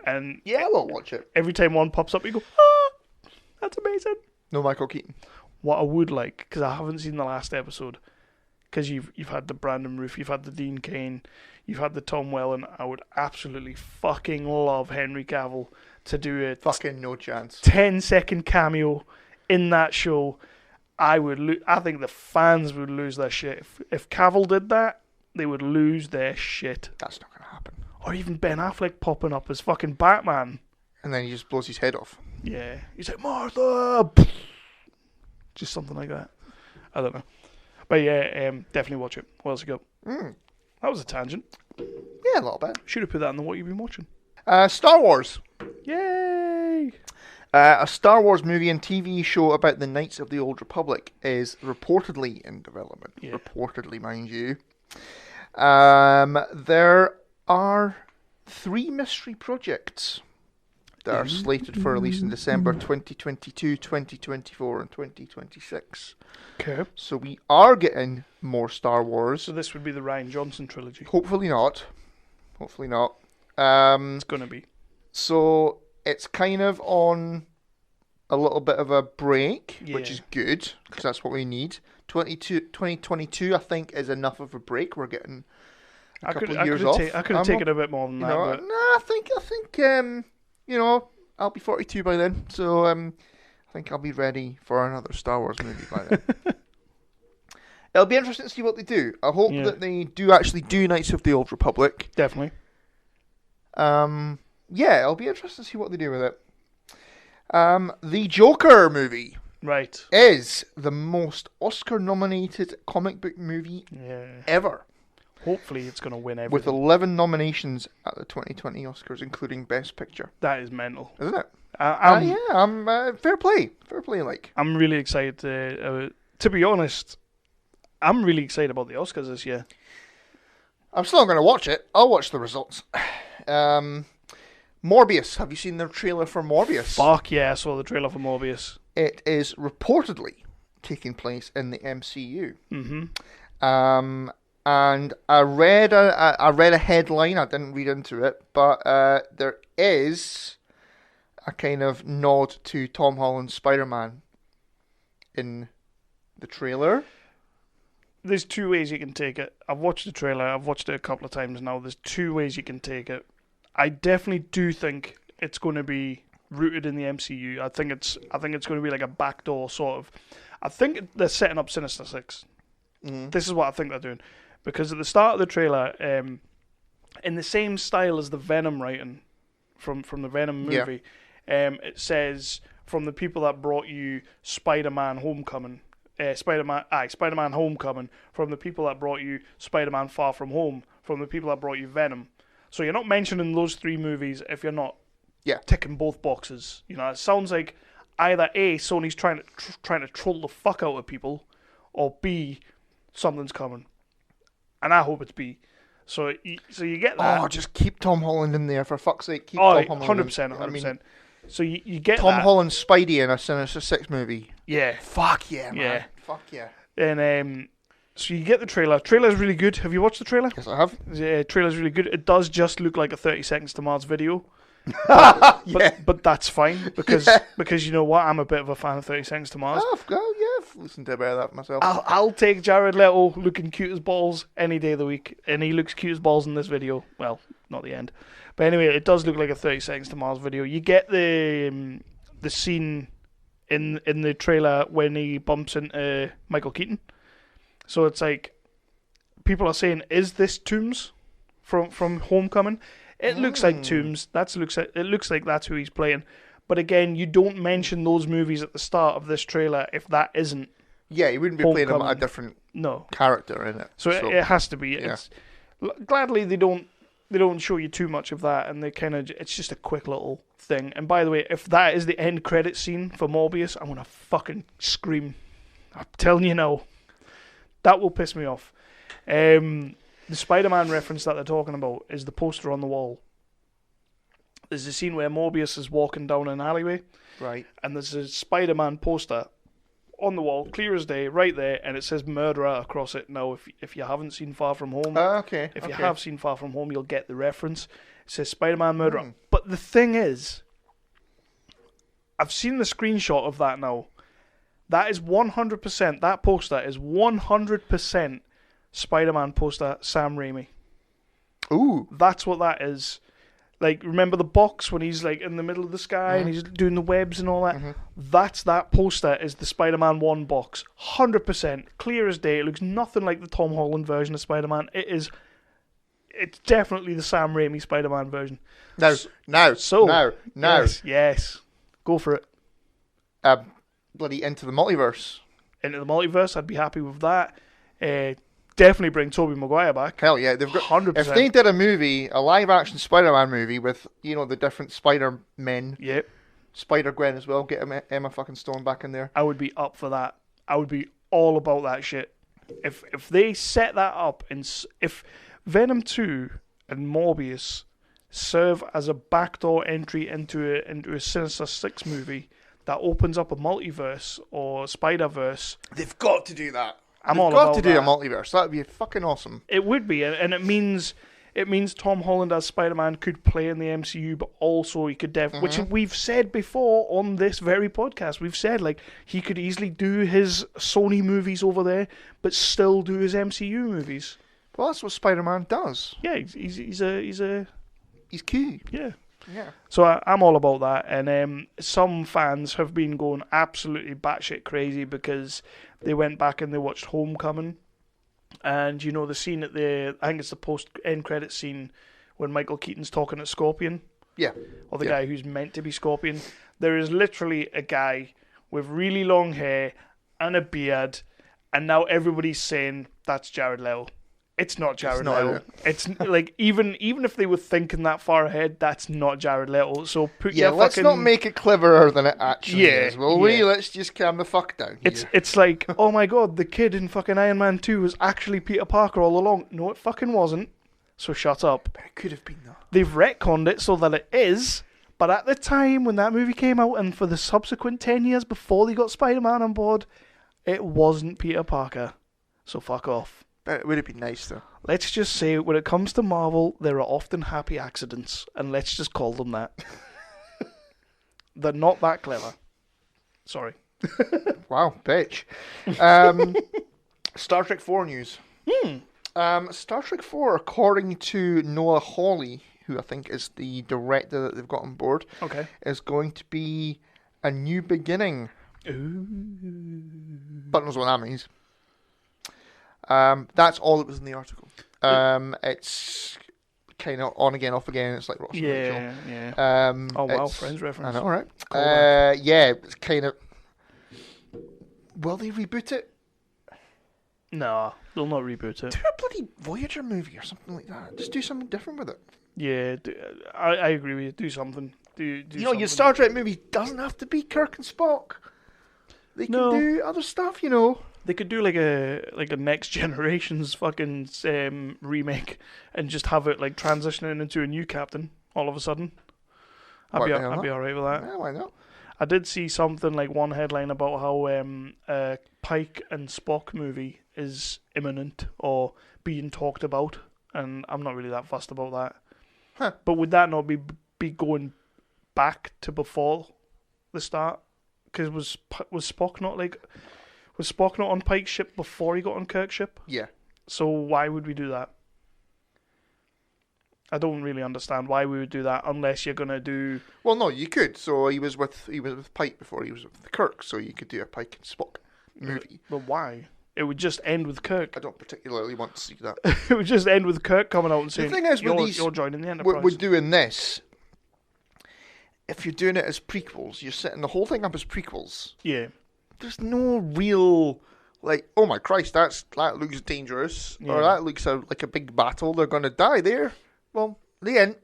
B: and
C: Yeah, we'll watch it.
B: every time one pops up, you go, ah, that's amazing.
C: No Michael Keaton.
B: What I would like, because I haven't seen the last episode, because you've had the Brandon Routh, you've had the Dean Cain, you've had the Tom Welling. I would absolutely fucking love Henry Cavill to do a
C: Fucking no chance.
B: 10-second cameo in that show. I think the fans would lose their shit. If Cavill did that, they would lose their shit.
C: That's not going to happen.
B: Or even Ben Affleck popping up as fucking Batman.
C: And then he just blows his head off.
B: Yeah. He's like, Martha! Just something like that. I don't know. But yeah, definitely watch it. What else you got? That was a tangent.
C: Yeah, a little bit.
B: Should have put that in the what you've been watching.
C: Star Wars.
B: Yay!
C: A Star Wars movie and TV show about the Knights of the Old Republic is reportedly in development.
B: Yeah.
C: Reportedly, mind you. There are 3 mystery projects that are slated for release in December 2022, 2024, and 2026.
B: Okay.
C: So we are getting more Star Wars.
B: So this would be the Rian Johnson trilogy.
C: Hopefully not. Hopefully not.
B: It's going to be.
C: So it's kind of on a little bit of a break, which
B: Yeah.
C: is good, because that's what we need. 2022, I think, is enough of a break. We're getting a couple of years off.
B: I could have taken a bit more than that.
C: No,
B: But
C: I think, I'll be 42 by then, so I think I'll be ready for another Star Wars movie by then. It'll be interesting to see what they do. I hope that they do actually do Knights of the Old Republic.
B: definitely.
C: Yeah, it'll be interesting to see what they do with it. The Joker movie
B: Right.
C: is the most Oscar-nominated comic book movie
B: Yeah.
C: ever,
B: Hopefully it's going to win
C: with
B: everything.
C: 11 nominations at the 2020 Oscars, including Best Picture.
B: That is mental.
C: Isn't it?
B: I'm
C: fair play. Fair play, like.
B: I'm really excited to be honest, I'm really excited about the Oscars this year.
C: I'm still not going to watch it. I'll watch the results. Morbius. Have you seen the trailer for Morbius?
B: Fuck yeah, I saw the trailer for Morbius.
C: It is reportedly taking place in the MCU.
B: Mm-hmm.
C: And I read a headline. I didn't read into it, but there is a kind of nod to Tom Holland's Spider-Man in the trailer.
B: There's two ways you can take it. I've watched the trailer. I've watched it a couple of times now. There's two ways you can take it. I definitely do think it's going to be rooted in the MCU. I think it's going to be like a backdoor sort of. I think they're setting up Sinister Six. This is what I think they're doing, because at the start of the trailer, in the same style as the Venom writing from the Venom movie, it says, from the people that brought you Spider-Man Homecoming. Spider-Man Homecoming, from the people that brought you Spider-Man Far From Home, from the people that brought you Venom. So you're not mentioning those three movies if you're not ticking both boxes. You know, it sounds like either A, Sony's trying to troll the fuck out of people, or B, something's coming. And I hope it's B. So you get that.
C: Oh, just keep Tom Holland in there, for fuck's sake. Keep Tom Holland
B: 100%, 100%. So you get
C: Tom
B: that.
C: Holland's Spidey in a Sinister Six movie.
B: Yeah.
C: Fuck yeah, man.
B: Yeah.
C: Fuck yeah.
B: And so you get the trailer. Trailer's really good. Have you watched the trailer?
C: Yes, I have.
B: Yeah, trailer's really good. It does just look like a 30 Seconds to Mars video. But that's fine, because you know what? I'm a bit of a fan of 30 Seconds to Mars.
C: I've listened to a bit of that myself.
B: I'll take Jared Leto looking cute as balls any day of the week, and he looks cute as balls in this video. Well, not the end. But anyway, it does look like a 30 Seconds to Mars video. You get the scene in the trailer when he bumps into Michael Keaton. So it's like, people are saying, is this Toomes from Homecoming? It looks like Toomes. It looks like that's who he's playing. But again, you don't mention those movies at the start of this trailer if that isn't.
C: Yeah, you wouldn't be playing him at a different character in it.
B: So it has to be. Yeah. Gladly they don't show you too much of that, and it's just a quick little thing. And by the way, if that is the end credit scene for Morbius, I'm gonna fucking scream. I'm telling you now. That will piss me off. The Spider-Man reference that they're talking about is the poster on the wall. There's a scene where Morbius is walking down an alleyway.
C: Right.
B: And there's a Spider-Man poster on the wall, clear as day, right there, and it says murderer across it. Now, if you haven't seen Far From Home, if you have seen Far From Home, you'll get the reference. It says Spider-Man murderer. But the thing is, I've seen the screenshot of that now. That is 100%, that poster is 100% Spider-Man poster Sam Raimi.
C: Ooh.
B: That's what that is. Like, remember the box when he's like in the middle of the sky and he's doing the webs and all that? That's that poster is the Spider-Man 1 box. 100%. Clear as day. It looks nothing like the Tom Holland version of Spider-Man. It's definitely the Sam Raimi Spider-Man version.
C: No.
B: Yes. Go for it.
C: Bloody Into the Multiverse.
B: Into the Multiverse, I'd be happy with that. Definitely bring Tobey Maguire back.
C: Hell yeah, they've got
B: 100%.
C: If they did a movie, a live-action Spider-Man movie with, you know, the different Spider-Men.
B: Yep.
C: Spider-Gwen as well. Get Emma fucking Stone back in there.
B: I would be up for that. I would be all about that shit. If they set that up, and if Venom 2 and Morbius serve as a backdoor entry into a Sinister Six movie that opens up a multiverse or Spider-Verse,
C: they've got to do that.
B: I'm all about
C: that. They've got to do a multiverse. That would be fucking awesome.
B: It would be, and it means Tom Holland as Spider-Man could play in the MCU, but also he could which we've said before on this very podcast. We've said like he could easily do his Sony movies over there, but still do his MCU movies.
C: Well, that's what Spider-Man does.
B: Yeah, he's
C: key.
B: Yeah.
C: Yeah.
B: So I'm all about that, and some fans have been going absolutely batshit crazy because they went back and they watched Homecoming, and you know the scene at I think it's the post-end credit scene when Michael Keaton's talking to Scorpion.
C: Yeah.
B: Or the guy who's meant to be Scorpion. There is literally a guy with really long hair and a beard, and now everybody's saying that's Jared Leto. It's not Jared Leto. It's like even if they were thinking that far ahead, that's not Jared Leto. So
C: let's not make it cleverer than it actually is, will we? Let's just calm the fuck down.
B: It's like, oh my god, the kid in fucking Iron Man 2 was actually Peter Parker all along. No, it fucking wasn't. So shut up.
C: But it could have been though.
B: They've retconned it so that it is, but at the time when that movie came out and for the subsequent 10 years before they got Spider-Man on board, it wasn't Peter Parker. So fuck off.
C: But it would have been nice though.
B: Let's just say, when it comes to Marvel, there are often happy accidents, and let's just call them that. They're not that clever. Sorry.
C: Wow, bitch. Star Trek 4 news. Star Trek 4, according to Noah Hawley, who I think is the director that they've got on board, is going to be a new beginning.
B: Ooh.
C: But knows what that means. That's all that was in the article. It's kind of on again, off again. It's like Ross and Rachel.
B: Yeah. Oh wow, Friends reference.
C: I know, right? Yeah, it's kind of. Will they reboot it?
B: No, they'll not reboot it.
C: Do a bloody Voyager movie or something like that. Just do something different with it.
B: Yeah, I agree with you. Do something. Do
C: you know,
B: something.
C: your Star Trek movie doesn't have to be Kirk and Spock. They can do other stuff, you know.
B: They could do like a Next Generations fucking remake and just have it like transitioning into a new captain all of a sudden. I'd be alright with that.
C: Yeah, why not?
B: I did see something like one headline about how a Pike and Spock movie is imminent or being talked about, and I'm not really that fussed about that.
C: Huh.
B: But would that not be going back to before the start? Because was Spock not on Pike's ship before he got on Kirk's ship?
C: Yeah.
B: So why would we do that? I don't really understand why we would do that unless you're gonna do.
C: Well, no, you could. So he was with Pike before he was with Kirk, so you could do a Pike and Spock movie.
B: But why? It would just end with Kirk.
C: I don't particularly want to see that.
B: It would just end with Kirk coming out and saying,
C: "The thing is,
B: you're joining the Enterprise."
C: We're doing this. If you're doing it as prequels, you're setting the whole thing up as prequels.
B: Yeah.
C: There's no real, like, oh my Christ, that looks dangerous, or that looks like a big battle. They're going to die there. Well, the end.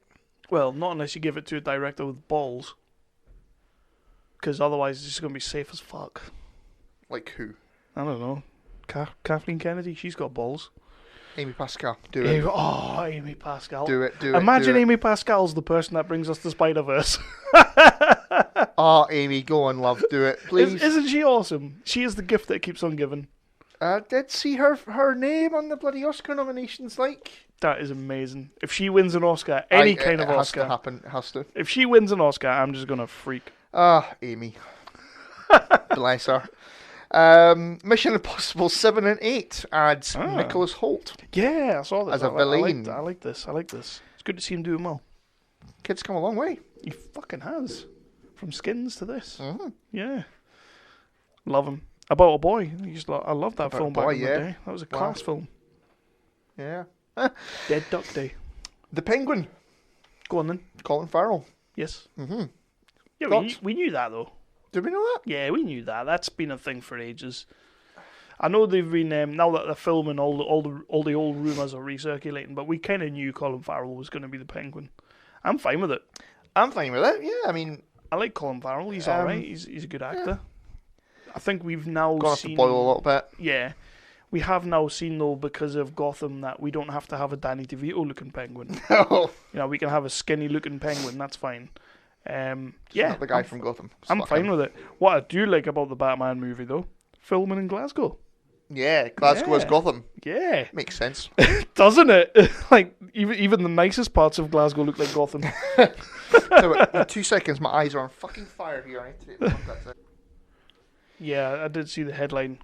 B: Well, not unless you give it to a director with balls. Because otherwise it's just going to be safe as fuck.
C: Like who?
B: I don't know. Kathleen Kennedy, she's got balls.
C: Amy Pascal, do it.
B: Amy Pascal.
C: Do it.
B: Imagine Amy Pascal's the person that brings us the Spider-Verse.
C: Amy, go on, love, do it, please.
B: Isn't she awesome? She is the gift that keeps on giving.
C: I did see her name on the bloody Oscar nominations, like.
B: That is amazing. If she wins an Oscar, any kind of Oscar.
C: It has to happen. It has to.
B: If she wins an Oscar, I'm just going to freak.
C: Amy. Bless her. Mission Impossible 7 and 8 adds Nicolas Holt.
B: Yeah, I saw this.
C: As a villain.
B: I like this. It's good to see him doing well.
C: Kid's come a long way.
B: He fucking has. From Skins to this.
C: Mm-hmm.
B: Yeah. Love him. About a Boy. I love that film back in the day. That was a class film.
C: Yeah.
B: Dead Duck Day.
C: The Penguin.
B: Go on then.
C: Colin Farrell.
B: Yes.
C: Mm-hmm.
B: Yeah, we knew that though.
C: Did we know that?
B: Yeah, we knew that. That's been a thing for ages. I know they've been now that they're filming, all the old rumours are recirculating, but we kind of knew Colin Farrell was going to be the Penguin. I'm fine with it.
C: I'm fine with it. Yeah, I mean,
B: I like Colin Farrell. He's all right. He's a good actor. Yeah. I think we've now seen.
C: To boil a little bit.
B: Yeah, we have now seen though, because of Gotham, that we don't have to have a Danny DeVito looking Penguin.
C: No.
B: You know, we can have a skinny looking Penguin. That's fine.
C: Not the guy from Gotham.
B: I'm fine with it. What I do like about the Batman movie though, filming in Glasgow.
C: Yeah, Glasgow is Gotham.
B: Yeah,
C: makes sense,
B: doesn't it? Like even the nicest parts of Glasgow look like Gotham.
C: In 2 seconds, my eyes are on fucking fire here. I need to take the contacts out.
B: Yeah, I did see the headline,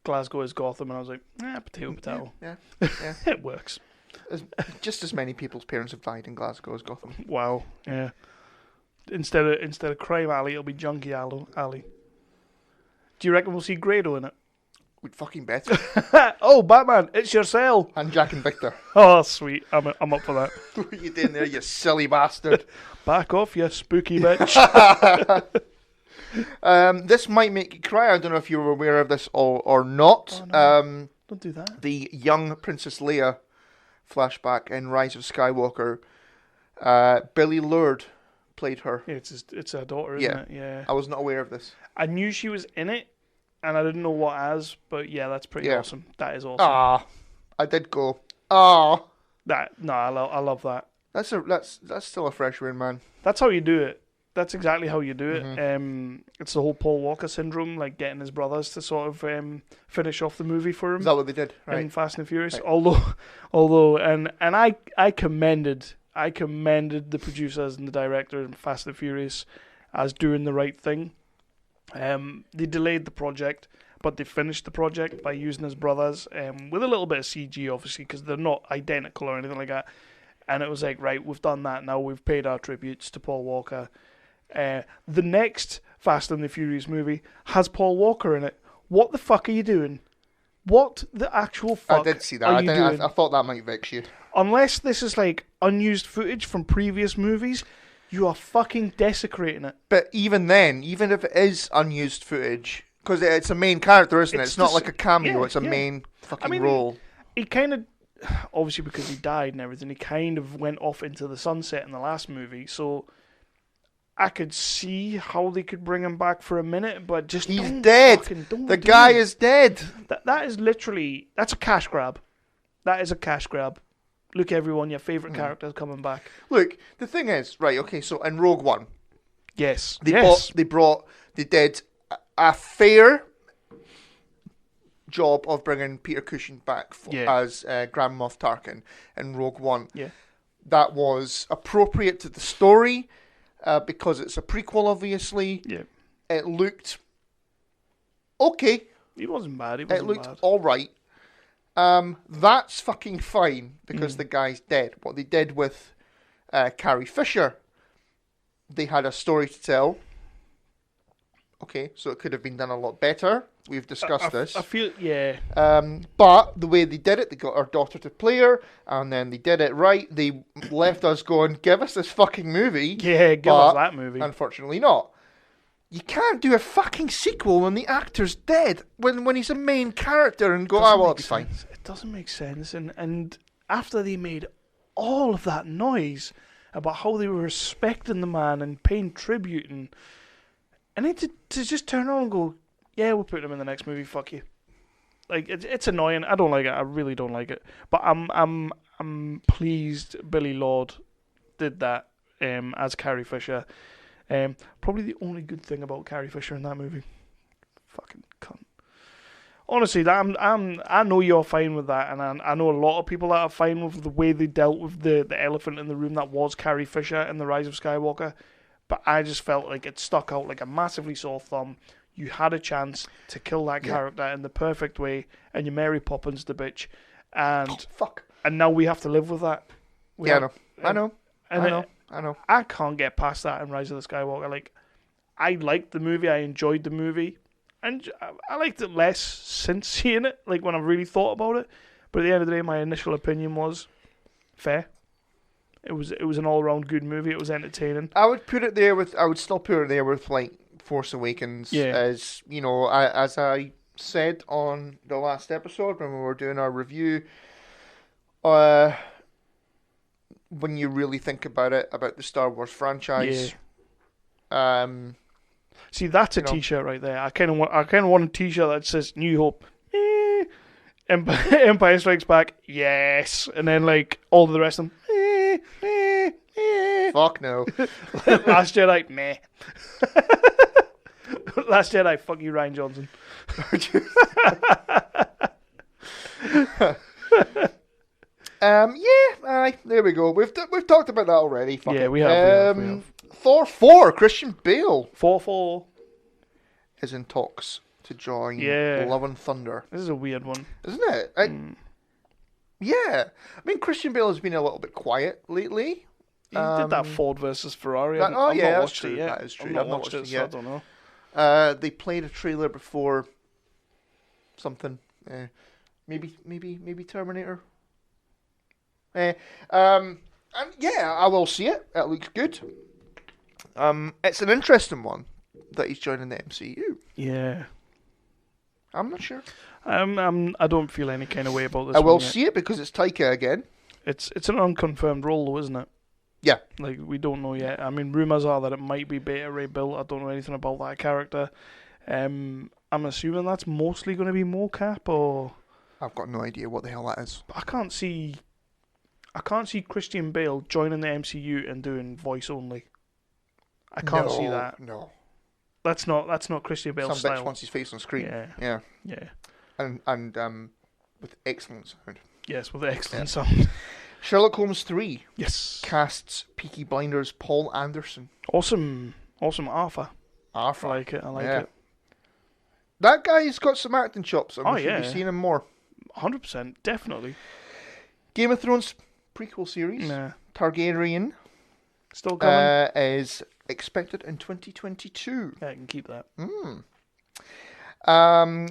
B: Glasgow is Gotham, and I was like, potato.
C: Yeah.
B: It works.
C: Just as many people's parents have died in Glasgow as Gotham.
B: Wow. Yeah. Instead of Crime Alley, it'll be Junkie Alley. Do you reckon we'll see Grado in it?
C: We'd fucking bet.
B: Oh, Batman, it's your cell.
C: And Jack and Victor.
B: Oh, sweet. I'm up for that.
C: What are you doing there, you silly bastard?
B: Back off, you spooky bitch.
C: This might make you cry. I don't know if you were aware of this or not.
B: Oh, no. Don't do that.
C: The young Princess Leia flashback in Rise of Skywalker. Billy Lourd played her.
B: Yeah, it's her daughter, isn't it? Yeah.
C: I was not aware of this.
B: I knew she was in it, and I didn't know what as, but yeah, that's pretty awesome. That is awesome.
C: I did go,
B: I love that.
C: That's still a fresh win, man.
B: That's how you do it. That's exactly how you do it. It's the whole Paul Walker syndrome, like getting his brothers to sort of finish off the movie for him.
C: Is that what they did?
B: In
C: Right.
B: Fast and Furious.
C: Right.
B: Although, and I commended the producers and the director in Fast and Furious as doing the right thing. They delayed the project, but they finished the project by using his brothers, with a little bit of CG, obviously, because they're not identical or anything like that. And it was like, right, we've done that now. We've paid our tributes to Paul Walker. The next Fast and the Furious movie has Paul Walker in it. What the fuck are you doing? What the actual fuck
C: I did see that.
B: are you doing?
C: I thought that might vex you.
B: Unless this is like unused footage from previous movies, you are fucking desecrating it.
C: But even then, even if it is unused footage, because it's a main character, isn't it? It's not like a cameo. It's a main fucking role.
B: He kind of, obviously because he died and everything, he kind of went off into the sunset in the last movie. So I could see how they could bring him back for a minute, but just
C: he's dead. The guy is dead.
B: That is literally, that's a cash grab. That is a cash grab. Look, everyone, your favourite character's coming back.
C: Look, the thing is, right, okay, so in Rogue One, they did a fair job of bringing Peter Cushing back as Grand Moff Tarkin in Rogue One.
B: Yeah.
C: That was appropriate to the story, because it's a prequel, obviously.
B: Yeah.
C: It looked okay.
B: It wasn't bad. It
C: looked all right. That's fucking fine because the guy's dead. What they did with Carrie Fisher, they had a story to tell. Okay, so it could have been done a lot better. We've discussed this.
B: I feel, yeah.
C: But the way they did it, they got our daughter to play her, and then they did it right. They left us going, give us this fucking movie.
B: Yeah, give us that movie.
C: Unfortunately not. You can't do a fucking sequel when the actor's dead, when he's a main character, and go, it'll be fine.
B: It doesn't make sense. And after they made all of that noise about how they were respecting the man and paying tribute, and then to just turn around and go, yeah, we'll put him in the next movie, fuck you. Like, it's annoying. I don't like it. I really don't like it. But I'm pleased Billy Lord did that as Carrie Fisher. Probably the only good thing about Carrie Fisher in that movie. Fucking cunt. Honestly, I know you're fine with that, and I know a lot of people that are fine with the way they dealt with the elephant in the room that was Carrie Fisher in The Rise of Skywalker. But I just felt like it stuck out like a massively sore thumb. You had a chance to kill that character in the perfect way, and you Mary Poppins the bitch, and
C: fuck.
B: And now we have to live with that.
C: I know.
B: I can't get past that in Rise of the Skywalker. Like, I liked the movie, I enjoyed the movie, and I liked it less since seeing it, like when I really thought about it. But at the end of the day, my initial opinion was fair. It was an all round good movie. It was entertaining.
C: I would still put it there with like Force Awakens, as you know, as I said on the last episode when we were doing our review. When you really think about it, about the Star Wars franchise,
B: see, that's a T-shirt right there. I kind of want a T-shirt that says New Hope, Empire Strikes Back, yes, and then like all the rest of them.
C: Fuck no.
B: Last Jedi, meh. Last Jedi, fuck you, Rian Johnson.
C: There we go. We've talked about that already. Fuck it.
B: We have.
C: Thor 4, Christian Bale.
B: 4
C: is in talks to join Love and Thunder.
B: This is a weird one,
C: isn't it? Yeah. I mean, Christian Bale has been a little bit quiet lately.
B: He did that Ford versus Ferrari.
C: I've not
B: watched
C: true.
B: it yet.
C: That is true.
B: I've not watched it, so I don't
C: know. They played a trailer before something. Maybe Terminator. And yeah, I will see it. It looks good. It's an interesting one that he's joining the MCU.
B: Yeah.
C: I'm not sure.
B: I don't feel any kind of way about this.
C: I will see it because it's Taika again.
B: It's an unconfirmed role though, isn't it?
C: Yeah.
B: Like, we don't know yet. I mean, rumours are that it might be Beta Ray Bill. I don't know anything about that character. I'm assuming that's mostly going to be mocap, or...
C: I've got no idea what the hell that is.
B: I can't see I can't see Christian Bale joining the MCU and doing voice only. I can't see that.
C: No.
B: That's not Christian Bale's
C: Some bitch
B: style.
C: wants his face on screen.
B: Yeah.
C: And with excellent sound.
B: Yes, with excellent sound.
C: Sherlock Holmes 3.
B: Yes.
C: Casts Peaky Blinders Paul Anderson.
B: Awesome Arthur. I like it.
C: That guy's got some acting chops. I'm
B: yeah.
C: be seeing him more.
B: 100%, definitely.
C: Game of Thrones prequel series.
B: Nah.
C: Targaryen.
B: Still coming.
C: Is expected in 2022.
B: Yeah, I can keep that.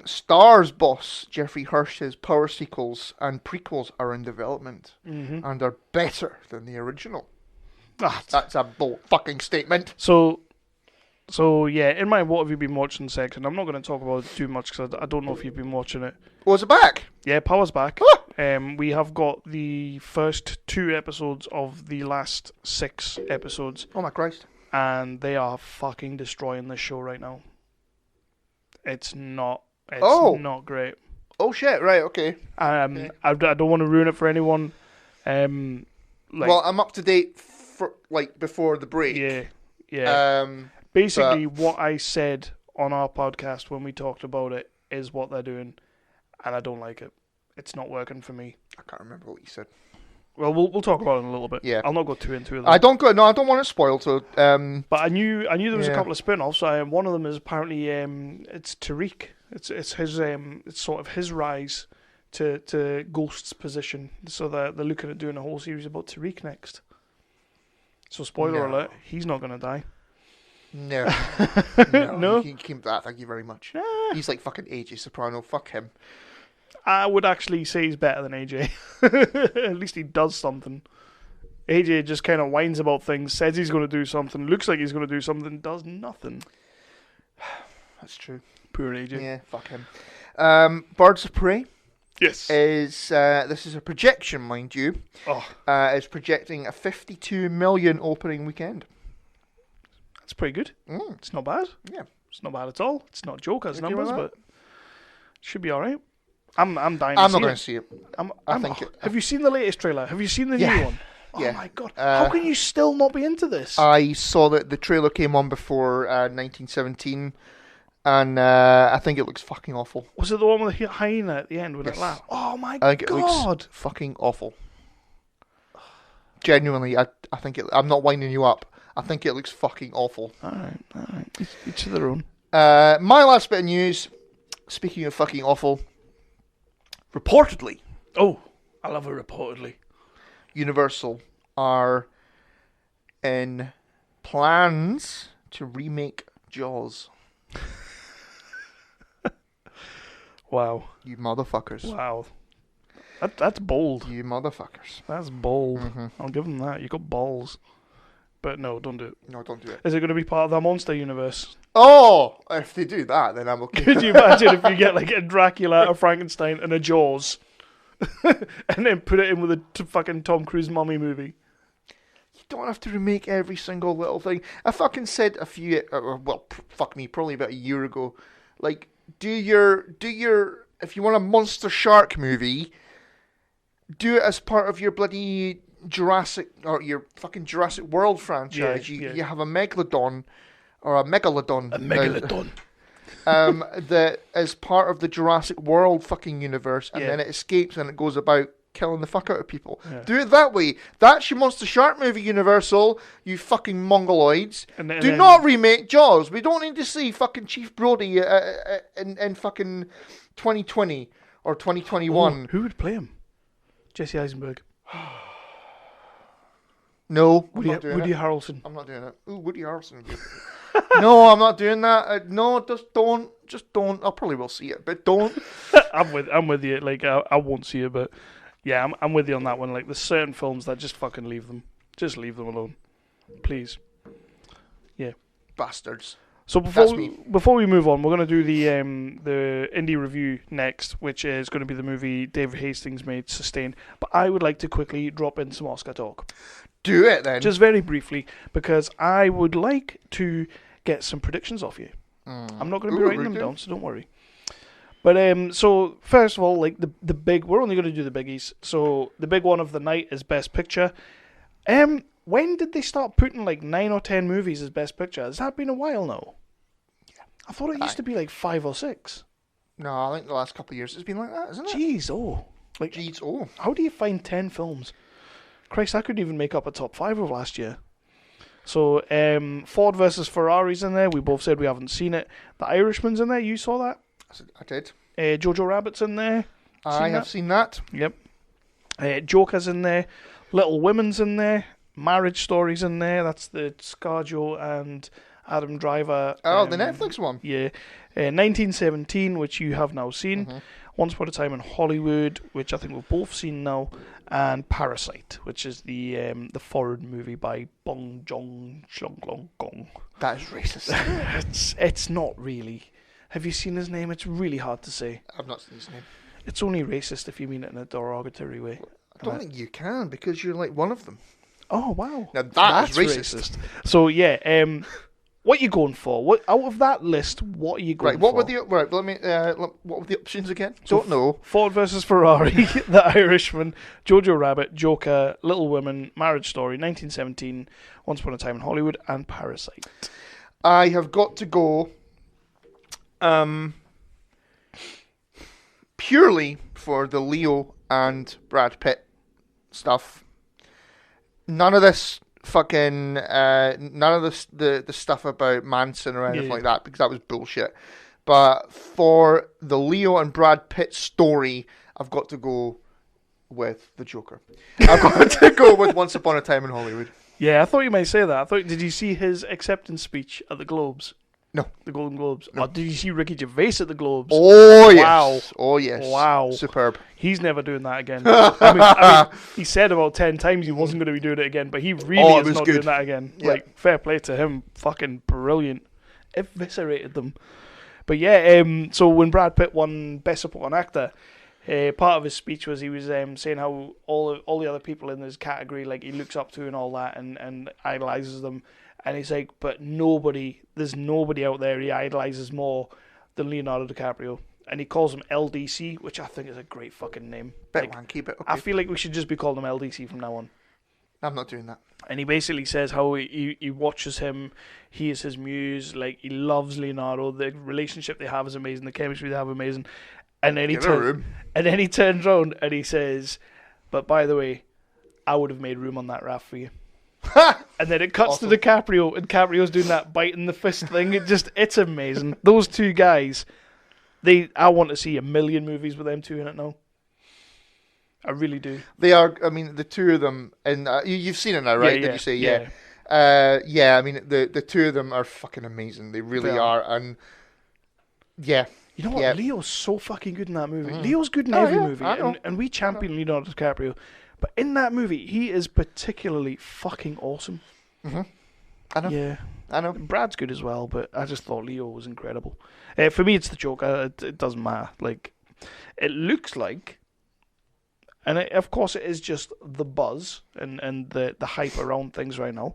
C: Star's boss Jeffrey Hirsch's Power sequels and prequels are in development and are better than the original. That's a bold fucking statement.
B: So yeah, in my what have you been watching section, I'm not going to talk about it too much because I don't know if you've been watching it.
C: Was it back?
B: Yeah, Power's back. We have got the first 2 episodes of the last 6 episodes.
C: Oh my Christ.
B: And they are fucking destroying this show right now. It's not great.
C: Oh shit, right, okay.
B: I don't want to ruin it for anyone.
C: Well, I'm up to date for before the break.
B: Yeah. Basically, what I said on our podcast when we talked about it is what they're doing, and I don't like it. It's not working for me.
C: I can't remember what you said.
B: Well, we'll talk about it in a little bit.
C: Yeah.
B: I'll not go too into it.
C: I don't want it spoiled. So,
B: but I knew there was a couple of spin-offs. One of them is apparently it's Tariq. It's his it's sort of his rise to Ghost's position. So they're looking at doing a whole series about Tariq next. So spoiler alert, he's not going to die.
C: No.
B: No.
C: You can keep that. Thank you very much. He's like fucking AJ Soprano. Fuck him.
B: I would actually say he's better than AJ. At least he does something. AJ just kind of whines about things, says he's going to do something, looks like he's going to do something, does nothing.
C: That's true.
B: Poor AJ.
C: Yeah, fuck him. Birds of Prey.
B: Yes.
C: This is a projection, mind you. Is projecting a 52 million opening weekend.
B: That's pretty good. It's not bad.
C: Yeah.
B: It's not bad at all. It's not Joker's numbers, but should be alright. I'm dying
C: I'm
B: to see it.
C: not going to see it.
B: Have you seen the latest trailer? Have you seen the new one?
C: Yeah.
B: Oh my god. How can you still not be into this?
C: I saw that the trailer came on before 1917, and I think it looks fucking awful.
B: Was it the one with the hyena at the end when it laughed? Oh my god.
C: I think it looks fucking awful. Genuinely, I think I'm not winding you up. I think it looks fucking awful.
B: Alright. Each to their own.
C: My last bit of news, speaking of fucking awful, reportedly.
B: Oh, I love it reportedly.
C: Universal are in plans to remake Jaws.
B: Wow.
C: You motherfuckers.
B: Wow. That's bold.
C: You motherfuckers.
B: That's bold. I'll give them that. You got balls. But no, don't do it.
C: No, don't do it.
B: Is it going to be part of the monster universe?
C: Oh, if they do that, then I'm okay.
B: Could you imagine if you get like a Dracula, a Frankenstein, and a Jaws, and then put it in with a fucking Tom Cruise mummy movie?
C: You don't have to remake every single little thing. I fucking said probably about a year ago, like, do your if you want a monster shark movie, do it as part of your bloody Jurassic or your fucking Jurassic World franchise. You have a megalodon or a megalodon. That is part of the Jurassic World fucking universe, and then it escapes and it goes about killing the fuck out of people. Do it that way. That's your monster shark movie, Universal. You fucking mongoloids. Do not remake Jaws. We don't need to see fucking Chief Brody in fucking 2020 or 2021.
B: Who would play him? Jesse Eisenberg.
C: No,
B: Woody Harrelson.
C: I'm not doing it. Ooh, Woody Harrelson. No, I'm not doing that. No, just don't. I probably will see it, but don't.
B: I'm with you. Like I won't see it, but yeah, I'm with you on that one. Like there's certain films that just fucking leave them. Just leave them alone, please. Yeah,
C: bastards.
B: So before we move on, we're going to do the indie review next, which is going to be the movie Dave Hastings made, Sustained. But I would like to quickly drop in some Oscar talk.
C: Do it then.
B: Just very briefly, because I would like to get some predictions off you. I'm not going to be writing them down, so don't worry. But so first of all, like the big, we're only going to do the biggies. So the big one of the night is Best Picture. When did they start putting like 9 or 10 movies as Best Picture? Has that been a while now? Yeah. I thought it used to be like 5 or 6.
C: No, I think the last couple of years it's been like that, isn't it?
B: Jeez, how do you find 10 films? Christ, I couldn't even make up a top 5 of last year. So, Ford versus Ferrari's in there. We both said we haven't seen it. The Irishman's in there. You saw that?
C: I did.
B: Jojo Rabbit's in there.
C: I have seen that.
B: Yep. Joker's in there. Little Women's in there. Marriage Story's in there. That's the ScarJo and Adam Driver.
C: Oh, the Netflix one.
B: Yeah. 1917, which you have now seen.
C: Mm-hmm.
B: Once Upon a Time in Hollywood, which I think we've both seen now. And Parasite, which is the foreign movie by Bong Joon-ho.
C: That is racist.
B: It's not really. Have you seen his name? It's really hard to say.
C: I've not seen his name.
B: It's only racist if you mean it in a derogatory way.
C: I don't think you can, because you're like one of them.
B: Oh, wow.
C: Now that's racist.
B: So, yeah, what are you going for? What out of that list, what are you going for?
C: What were the options again? Don't know.
B: Ford versus Ferrari, The Irishman, Jojo Rabbit, Joker, Little Women, Marriage Story, 1917, Once Upon a Time in Hollywood, and Parasite.
C: I have got to go purely for the Leo and Brad Pitt stuff. None of this fucking none of this the stuff about Manson or anything like that, because that was bullshit. But for the Leo and Brad Pitt story, I've got to go with the Joker. I've got to go with Once Upon a Time in Hollywood.
B: Yeah, I thought you might say that. Did you see his acceptance speech at the Globes?
C: No.
B: The Golden Globes. No. Oh, did you see Ricky Gervais at the Globes?
C: Oh, yes.
B: Wow.
C: Oh, yes.
B: Wow.
C: Superb.
B: He's never doing that again. I mean, he said about 10 times he wasn't going to be doing it again, but he really is not doing that again.
C: Yeah.
B: Like, fair play to him. Fucking brilliant. Eviscerated them. But yeah, so when Brad Pitt won Best Supporting Actor, part of his speech was he was saying how all the other people in his category, like, he looks up to and all that and idolizes them. And he's like, but there's nobody out there he idolizes more than Leonardo DiCaprio. And he calls him LDC, which I think is a great fucking name.
C: Bit wanky, but okay.
B: I feel like we should just be calling him LDC from now on.
C: I'm not doing that.
B: And he basically says how he watches him, he is his muse, like, he loves Leonardo, the relationship they have is amazing, the chemistry they have is amazing. And then he turns around and he says, but by the way, I would have made room on that raft for you. And then it cuts to DiCaprio, and DiCaprio's doing that biting the fist thing. It's amazing. Those two guys, I want to see 1 million movies with them two in it now. I really do.
C: They are. I mean, the two of them, and you've seen it now, right? Did you say yeah? I mean, the two of them are fucking amazing. They really are, and yeah.
B: You know what? Yeah. Leo's so fucking good in that movie. Leo's good in every movie, and we champion Leonardo DiCaprio. But in that movie, he is particularly fucking awesome.
C: Mm-hmm. I know.
B: Yeah.
C: I know.
B: Brad's good as well, but I just thought Leo was incredible. For me, it's the Joker. It doesn't matter. Like, it looks like, and of course it is just the buzz and the hype around things right now,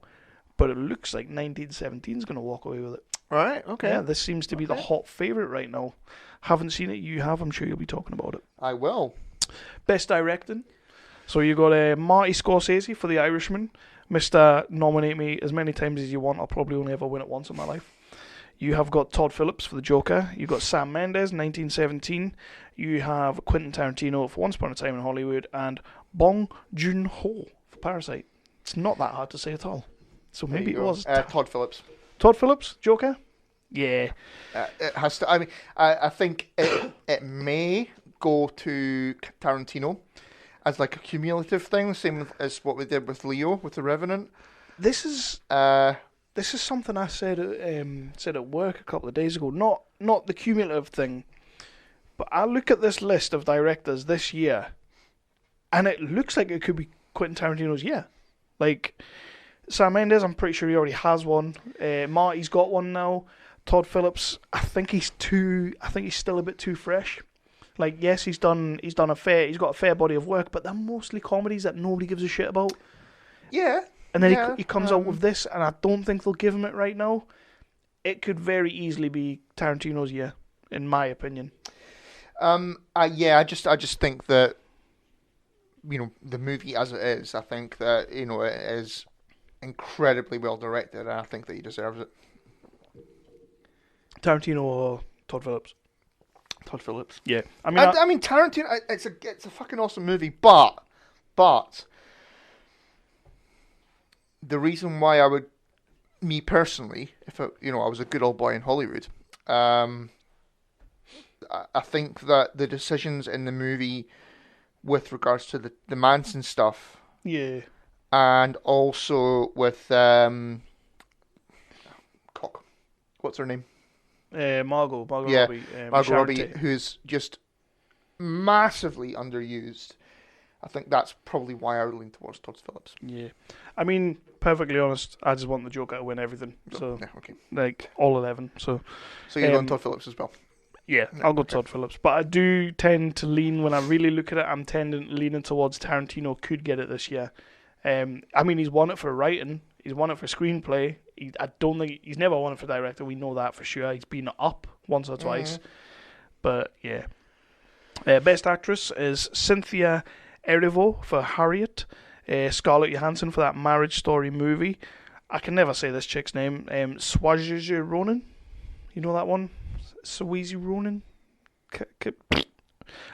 B: but it looks like 1917 is going to walk away with it.
C: Right, okay.
B: Yeah, this seems to be the hot favourite right now. Haven't seen it, you have, I'm sure you'll be talking about it.
C: I will.
B: Best Directing. So you got Marty Scorsese for The Irishman. Mr. Nominate me as many times as you want. I'll probably only ever win it once in my life. You have got Todd Phillips for The Joker. You've got Sam Mendes, 1917. You have Quentin Tarantino for Once Upon a Time in Hollywood. And Bong Joon-ho for Parasite. It's not that hard to say at all. So maybe it was.
C: Todd Phillips.
B: Todd Phillips, Joker? Yeah.
C: It has to. I mean, I think it may go to Tarantino as like a cumulative thing, same as what we did with Leo with The Revenant.
B: This is something I said at work a couple of days ago. Not the cumulative thing, but I look at this list of directors this year, and it looks like it could be Quentin Tarantino's year. Like Sam Mendes, I'm pretty sure he already has one. Marty's got one now. Todd Phillips, I think he's still a bit too fresh. Like, yes, he's got a fair body of work, but they're mostly comedies that nobody gives a shit about.
C: Yeah.
B: And then he comes out with this, and I don't think they'll give him it right now. It could very easily be Tarantino's year, in my opinion.
C: I just think that, the movie as it is, I think that, it is incredibly well directed, and I think that he deserves it.
B: Tarantino or Todd Phillips?
C: Todd Phillips.
B: Yeah.
C: I mean, Tarantino, it's a fucking awesome movie, but the reason why I would, me personally, if I was a good old boy in Hollywood, I think that the decisions in the movie with regards to the Manson stuff,
B: yeah,
C: and also with what's her name?
B: Margot
C: yeah,
B: Robbie.
C: Margot Robbie, who's just massively underused. I think that's probably why I would lean towards Todd Phillips.
B: Yeah. I mean, perfectly honest, I just want the Joker to win everything. So,
C: yeah, okay.
B: Like, all 11. So
C: you're going Todd Phillips as well?
B: Yeah, I'll go Todd Phillips. But I do tend to lean, when I really look at it, I'm leaning towards Tarantino could get it this year. I mean, he's won it for writing. He's won it for screenplay. I don't think he's never won it for director. We know that for sure. He's been up once or twice. But, yeah. Best actress is Cynthia Erivo for Harriet, Scarlett Johansson for that Marriage Story movie. I can never say this chick's name. Saoirse Ronan, you know that one? Saoirse Ronan,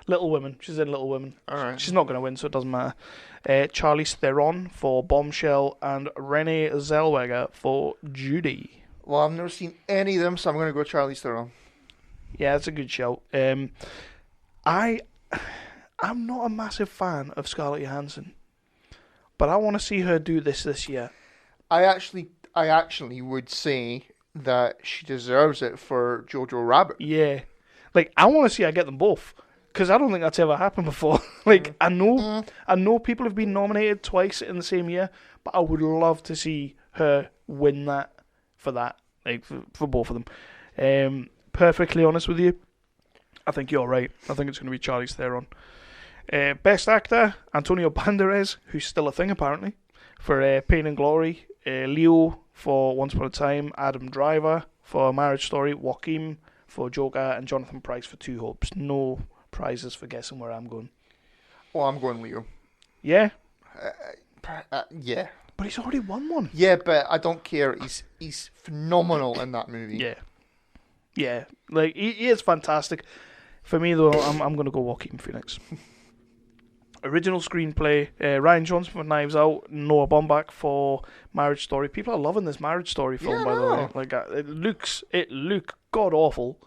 B: Little Women. She's in Little Women.
C: All right.
B: She's not going to win, so it doesn't matter. Charlize Theron for Bombshell and Renee Zellweger for Judy.
C: Well, I've never seen any of them, so I'm going to go Charlize Theron.
B: Yeah, that's a good shout. I'm not a massive fan of Scarlett Johansson, but I want to see her do this year.
C: I actually would say that she deserves it for Jojo Rabbit.
B: Yeah, like I want to see her get them both, because I don't think that's ever happened before. Like I know people have been nominated twice in the same year, but I would love to see her win that, like for both of them. Perfectly honest with you, I think you're right. I think it's going to be Charlize Theron. Best actor, Antonio Banderas, who's still a thing apparently, for Pain and Glory. Leo for Once Upon a Time. Adam Driver for Marriage Story. Joaquin for Joker. And Jonathan Pryce for Two Hopes. No prizes for guessing where I'm going.
C: Well, I'm going Leo.
B: Yeah?
C: Yeah.
B: But he's already won one.
C: Yeah, but I don't care. He's phenomenal in that movie.
B: Yeah. Yeah. Like, he is fantastic. For me, though, I'm going to go Joaquin Phoenix. Original screenplay, Ryan Johnson for Knives Out, Noah Baumbach for Marriage Story. People are loving this Marriage Story film, by the way. Like, it looks god awful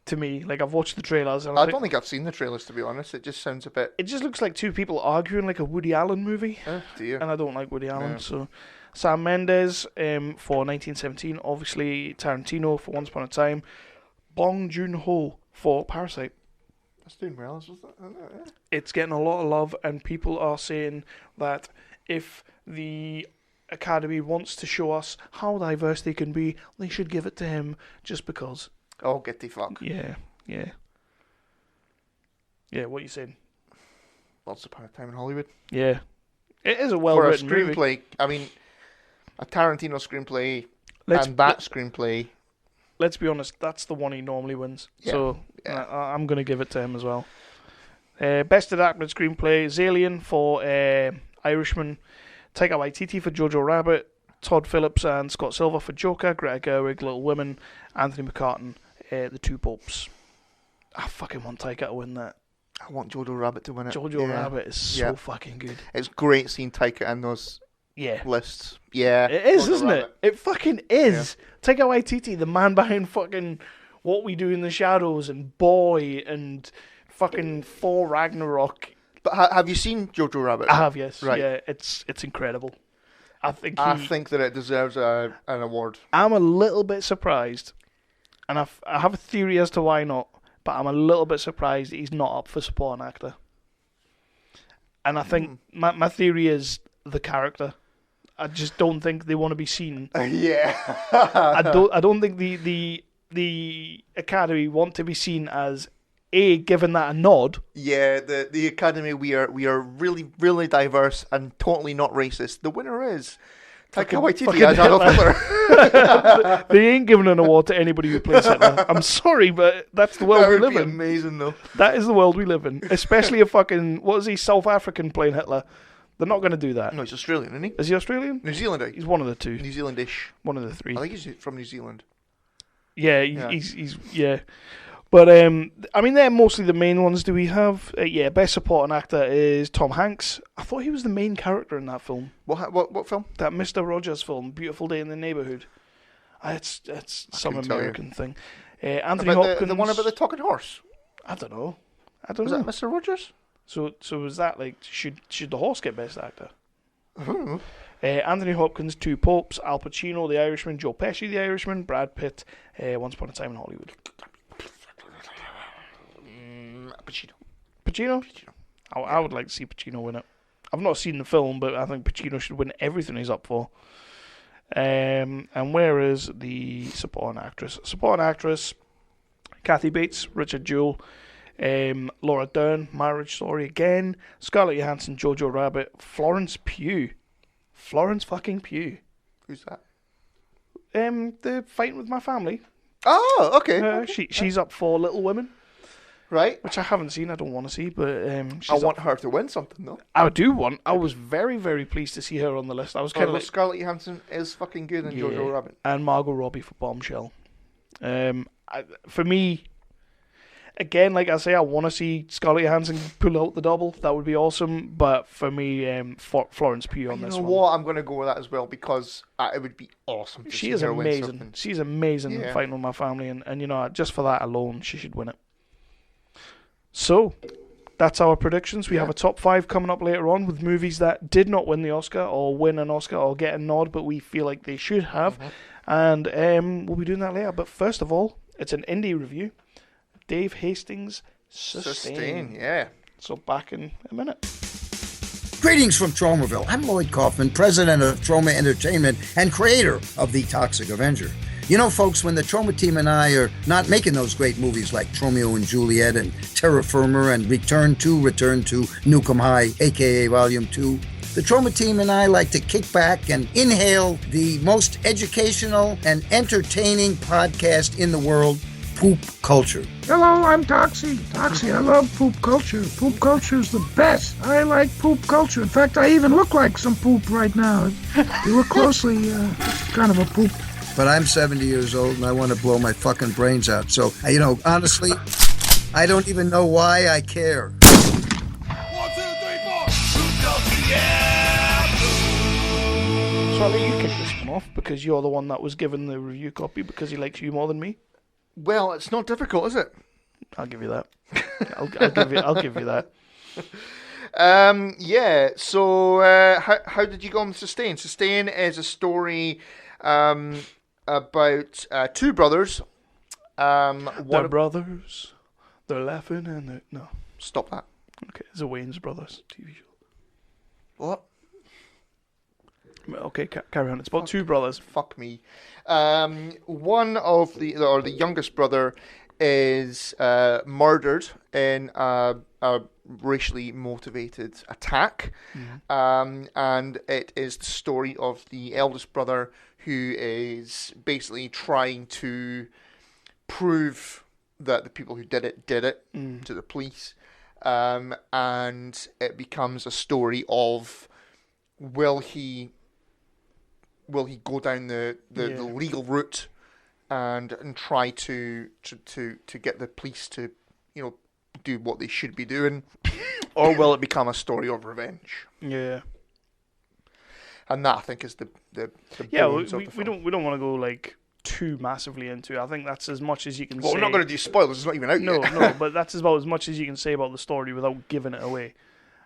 B: to me. Like, I've watched the trailers. And
C: I don't think I've seen the trailers, to be honest. It just sounds a bit.
B: It just looks like two people arguing, like a Woody Allen movie.
C: Oh dear.
B: And I don't like Woody Allen, so Sam Mendes for 1917, obviously Tarantino for Once Upon a Time, Bong Joon-ho for Parasite.
C: That's doing well, isn't it?
B: It's getting a lot of love, and people are saying that if the Academy wants to show us how diverse they can be, they should give it to him just because.
C: Oh, get the fuck.
B: Yeah. Yeah, what are you saying?
C: Once Upon a Time in Hollywood.
B: Yeah. It is a well-written
C: movie. For a screenplay,
B: movie.
C: I mean, a Tarantino screenplay screenplay.
B: Let's be honest, that's the one he normally wins.
C: Yeah.
B: So I'm going to give it to him as well. Best Adapted Screenplay, Zalian for Irishman, Taika Waititi for Jojo Rabbit, Todd Phillips and Scott Silver for Joker, Greta Gerwig, Little Women, Anthony McCartan, The Two Popes. I fucking want Taika to win that.
C: I want Jojo Rabbit to win it.
B: Jojo Rabbit is so fucking good.
C: It's great seeing Taika in those lists. Yeah.
B: It is,
C: Jojo
B: isn't
C: Rabbit.
B: it? It fucking is. Yeah. Taika Waititi, the man behind fucking What We Do in the Shadows and Boy and fucking Thor Ragnarok.
C: But have you seen Jojo Rabbit?
B: I have, yes.
C: Right.
B: Yeah, it's incredible. I think
C: that it deserves an award.
B: I'm a little bit surprised, and I have a theory as to why not, but I'm a little bit surprised that he's not up for supporting actor. And I think my theory is the character. I just don't think they want to be seen.
C: Yeah.
B: I don't think the Academy want to be seen as given that a nod.
C: Yeah, the Academy, we are really, really diverse and totally not racist. The winner is Taika Waititi as Adolf Hitler.
B: They ain't giving an award to anybody who plays Hitler. I'm sorry, but that's the world we live in.
C: Amazing, though.
B: That is the world we live in. Especially a fucking, what is he, South African playing Hitler. They're not going to do that.
C: No, he's Australian, isn't he?
B: Is he Australian?
C: New Zealander.
B: He's one of the two.
C: New Zealandish.
B: One of the three.
C: I think he's from New Zealand.
B: Yeah, he's yeah. But, I mean, they're mostly the main ones. Do we have... best supporting actor is Tom Hanks. I thought he was the main character in that film.
C: What film?
B: That Mr. Rogers film, Beautiful Day in the Neighborhood. It's some American thing. Anthony Hopkins...
C: The one about the talking horse?
B: I don't know.
C: Was that Mr. Rogers?
B: So was that, like, should the horse get best actor? Anthony Hopkins, Two Popes, Al Pacino, The Irishman, Joe Pesci, The Irishman, Brad Pitt, Once Upon a Time in Hollywood. Pacino? I would like to see Pacino win it. I've not seen the film, but I think Pacino should win everything he's up for. And where is the supporting actress? Supporting actress, Kathy Bates, Richard Jewell, Laura Dern, Marriage Story again, Scarlett Johansson, Jojo Rabbit, Florence Pugh. Florence fucking Pugh.
C: Who's that?
B: The Fighting with My Family.
C: Oh, okay.
B: She's up for Little Women.
C: Right.
B: Which I haven't seen, I don't want to see, but
C: I want her to win something, though.
B: I was very, very pleased to see her on the list. I was kind of like...
C: Scarlett Johansson is fucking good in Jojo Rabbit.
B: And Margot Robbie for Bombshell. For me, again, like I say, I want to see Scarlett Johansson pull out the double. That would be awesome. But for me, Florence Pugh on this one.
C: You know what? I'm going to go with that as well because it would be awesome to see her win something.
B: She's amazing in Fighting with My Family. And, you know, just for that alone, she should win it. So, that's our predictions. We have a top 5 coming up later on with movies that did not win the Oscar or win an Oscar or get a nod, but we feel like they should have. And we'll be doing that later. But first of all, it's an indie review. Dave Hastings, Sustain.
C: Yeah.
B: So back in a minute.
J: Greetings from Tromaville. I'm Lloyd Kaufman, president of Troma Entertainment and creator of The Toxic Avenger. You know, folks, when the Troma team and I are not making those great movies like Tromeo and Juliet and Terra Firma and Return to Nukem High, a.k.a. Volume 2, the Troma team and I like to kick back and inhale the most educational and entertaining podcast in the world, Poop Culture.
H: Hello, I'm Toxie. Toxie, I love poop culture. Poop culture is the best. I like poop culture. In fact, I even look like some poop right now. If you look closely, kind of a poop.
J: But I'm 70 years old and I want to blow my fucking brains out. So, you know, honestly, I don't even know why I care.
K: 1, 2, 3, 4.
B: So I'll let you kick this one off because you're the one that was given the review copy because he likes you more than me.
C: Well, it's not difficult, is it?
B: I'll give you that. I'll give you that.
C: So how did you go on Sustain? Sustain is a story about two brothers.
B: They're brothers. They're laughing and they're... No.
C: Stop that.
B: Okay, it's a Wayne's Brothers TV show.
C: What?
B: Okay, carry on. It's about two brothers.
C: Fuck me. One of the youngest brother is murdered in a racially motivated attack. And it is the story of the eldest brother who is basically trying to prove that the people who did it to the police. And it becomes a story of will he go down the legal route and try to get the police to, you know, do what they should be doing, or will it become a story of revenge?
B: Yeah.
C: And that, I think, is the bones of the film.
B: We don't want to go like too massively into it. I think that's as much as you can say.
C: Well, we're not going to do spoilers. It's not even out yet.
B: No, but that's about as much as you can say about the story without giving it away.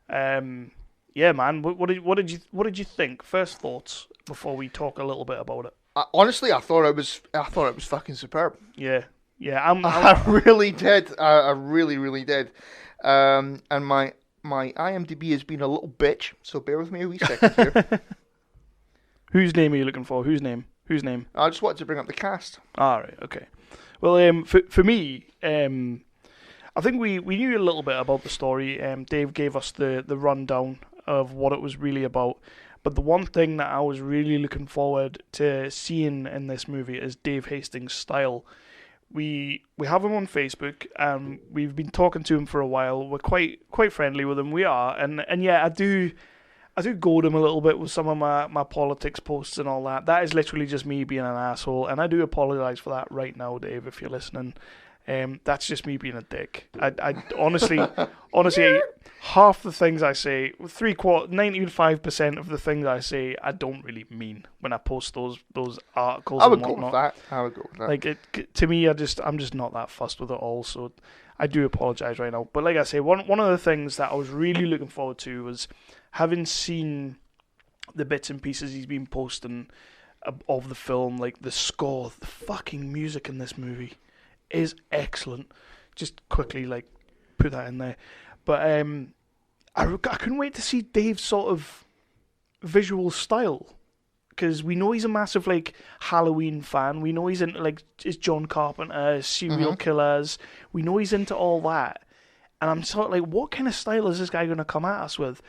B: Yeah, man. What did you think? First thoughts before we talk a little bit about it.
C: Honestly, I thought it was fucking superb.
B: Yeah.
C: I really did. I really did. And my IMDb has been a little bitch, so bear with me a wee second here.
B: Whose name are you looking for? Whose name?
C: I just wanted to bring up the cast.
B: All right. Okay. Well, for me, I think we knew a little bit about the story. Dave gave us the rundown of what it was really about. But the one thing that I was really looking forward to seeing in this movie is Dave Hastings' style. We have him on Facebook, and we've been talking to him for a while. We're quite friendly with him. We are, and yeah, I do goad him a little bit with some of my politics posts and all that. That is literally just me being an asshole, and I do apologise for that right now, Dave, if you're listening. That's just me being a dick. I honestly, half the things I say, 95% of the things I say, I don't really mean when I post those articles.
C: I would go with that.
B: Like to me, I'm just not that fussed with it all. So I do apologise right now. But like I say, one of the things that I was really looking forward to was having seen the bits and pieces he's been posting of the film, like the score, the fucking music in this movie is excellent. Just quickly, like, put that in there. But I couldn't wait to see Dave's sort of visual style, because we know he's a massive, like, Halloween fan. We know he's into, like, his John Carpenter, serial killers. We know he's into all that. And I'm sort of like, what kind of style is this guy going to come at us with?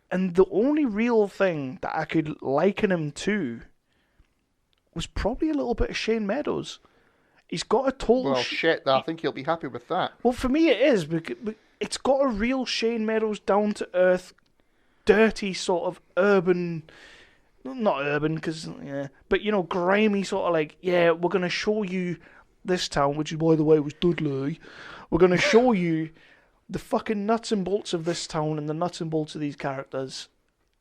B: And the only real thing that I could liken him to was probably a little bit of Shane Meadows. He's got a total...
C: Well, shit, I think he'll be happy with that.
B: Well, for me it is, because it's got a real Shane Meadows down-to-earth, dirty sort of urban... Not urban, because, yeah, but, you know, grimy sort of like, yeah, we're going to show you this town, which, by the way, was Dudley. We're going to show you the fucking nuts and bolts of this town and the nuts and bolts of these characters.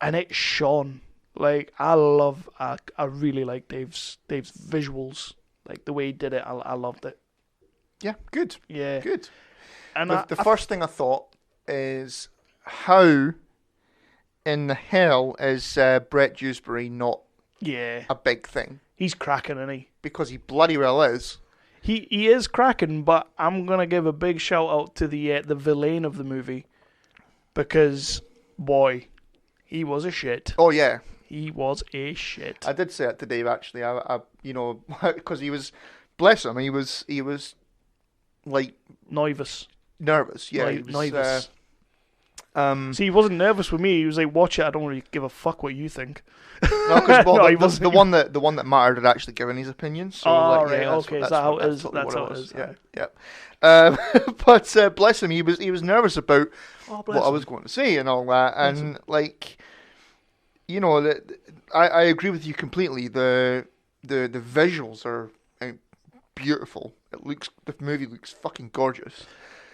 B: And it shone. Like, I really like Dave's visuals. Like, the way he did it, I loved it.
C: Yeah, good.
B: Yeah.
C: Good.
B: And
C: the first thing I thought is, how in the hell is Brett Dewsbury not a big thing?
B: He's cracking, isn't he?
C: Because he bloody well is.
B: He is cracking, but I'm going to give a big shout out to the villain of the movie. Because, boy, he was a shit.
C: Oh, yeah.
B: He was a shit.
C: I did say it to Dave, actually. I you know, because he was, bless him, he was like
B: nervous.
C: Yeah,
B: nervous. See, he wasn't nervous with me. He was like, "Watch it. I don't really give a fuck what you think."
C: No, because the one that mattered had actually given his opinion. So,
B: right, okay, that's how it is. That's how it is.
C: Yeah. But bless him, he was nervous about what I was going to say and all that, and like. You know, I agree with you completely. The visuals are beautiful. The movie looks fucking gorgeous.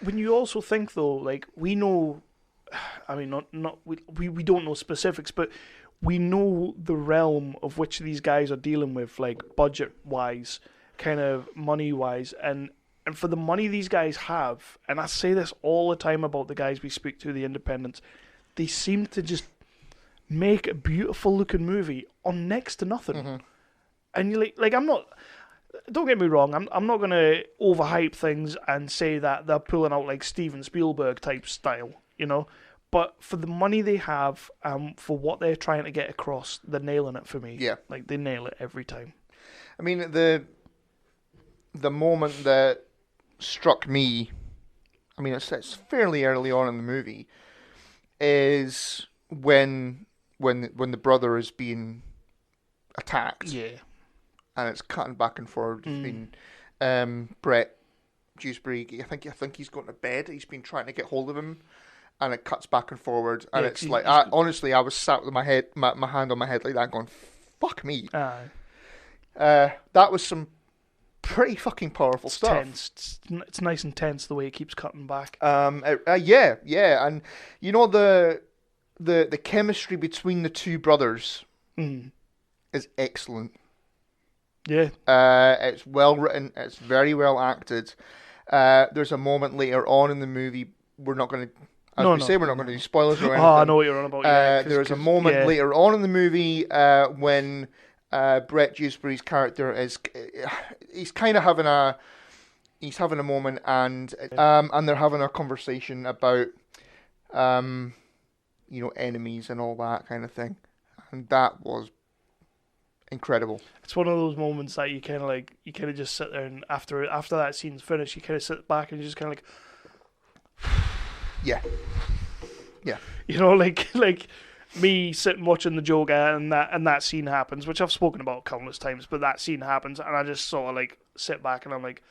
B: When you also think though, like, we know, I mean, we don't know specifics, but we know the realm of which these guys are dealing with, like budget wise, kind of money wise, and for the money these guys have, and I say this all the time about the guys we speak to, the independents, they seem to just make a beautiful looking movie on next to nothing. Mm-hmm. And you're like, I'm not, don't get me wrong, I'm not going to overhype things and say that they're pulling out like Steven Spielberg type style, you know, but for the money they have, for what they're trying to get across, they're nailing it for me.
C: Yeah.
B: Like, they nail it every time.
C: I mean, the moment that struck me, I mean, it's fairly early on in the movie, is when the brother is being attacked, and it's cutting back and forward between Brett Dewsbury. I think he's going to bed. He's been trying to get hold of him, and it cuts back and forward. And it's like, honestly, I was sat with my hand on my head like that, going, "Fuck me." That was some pretty fucking powerful stuff.
B: Tense. It's nice and tense the way it keeps cutting back.
C: Yeah, and you know the chemistry between the two brothers is excellent.
B: Yeah.
C: It's well written. It's very well acted. There's a moment later on in the movie. We're not going to, we're not going to do spoilers or anything.
B: Oh, I know what you're on about.
C: There's a moment later on in the movie when Brett Dewsbury's character he's kind of having a moment, and they're having a conversation about enemies and all that kind of thing, and that was incredible.
B: It's one of those moments that you kind of just sit there, and after that scene's finished, you kind of sit back and you just kind of like,
C: yeah,
B: you know, like, me sitting watching the Joker and that scene happens, which I've spoken about countless times, but that scene happens and I just sort of like sit back and I'm like,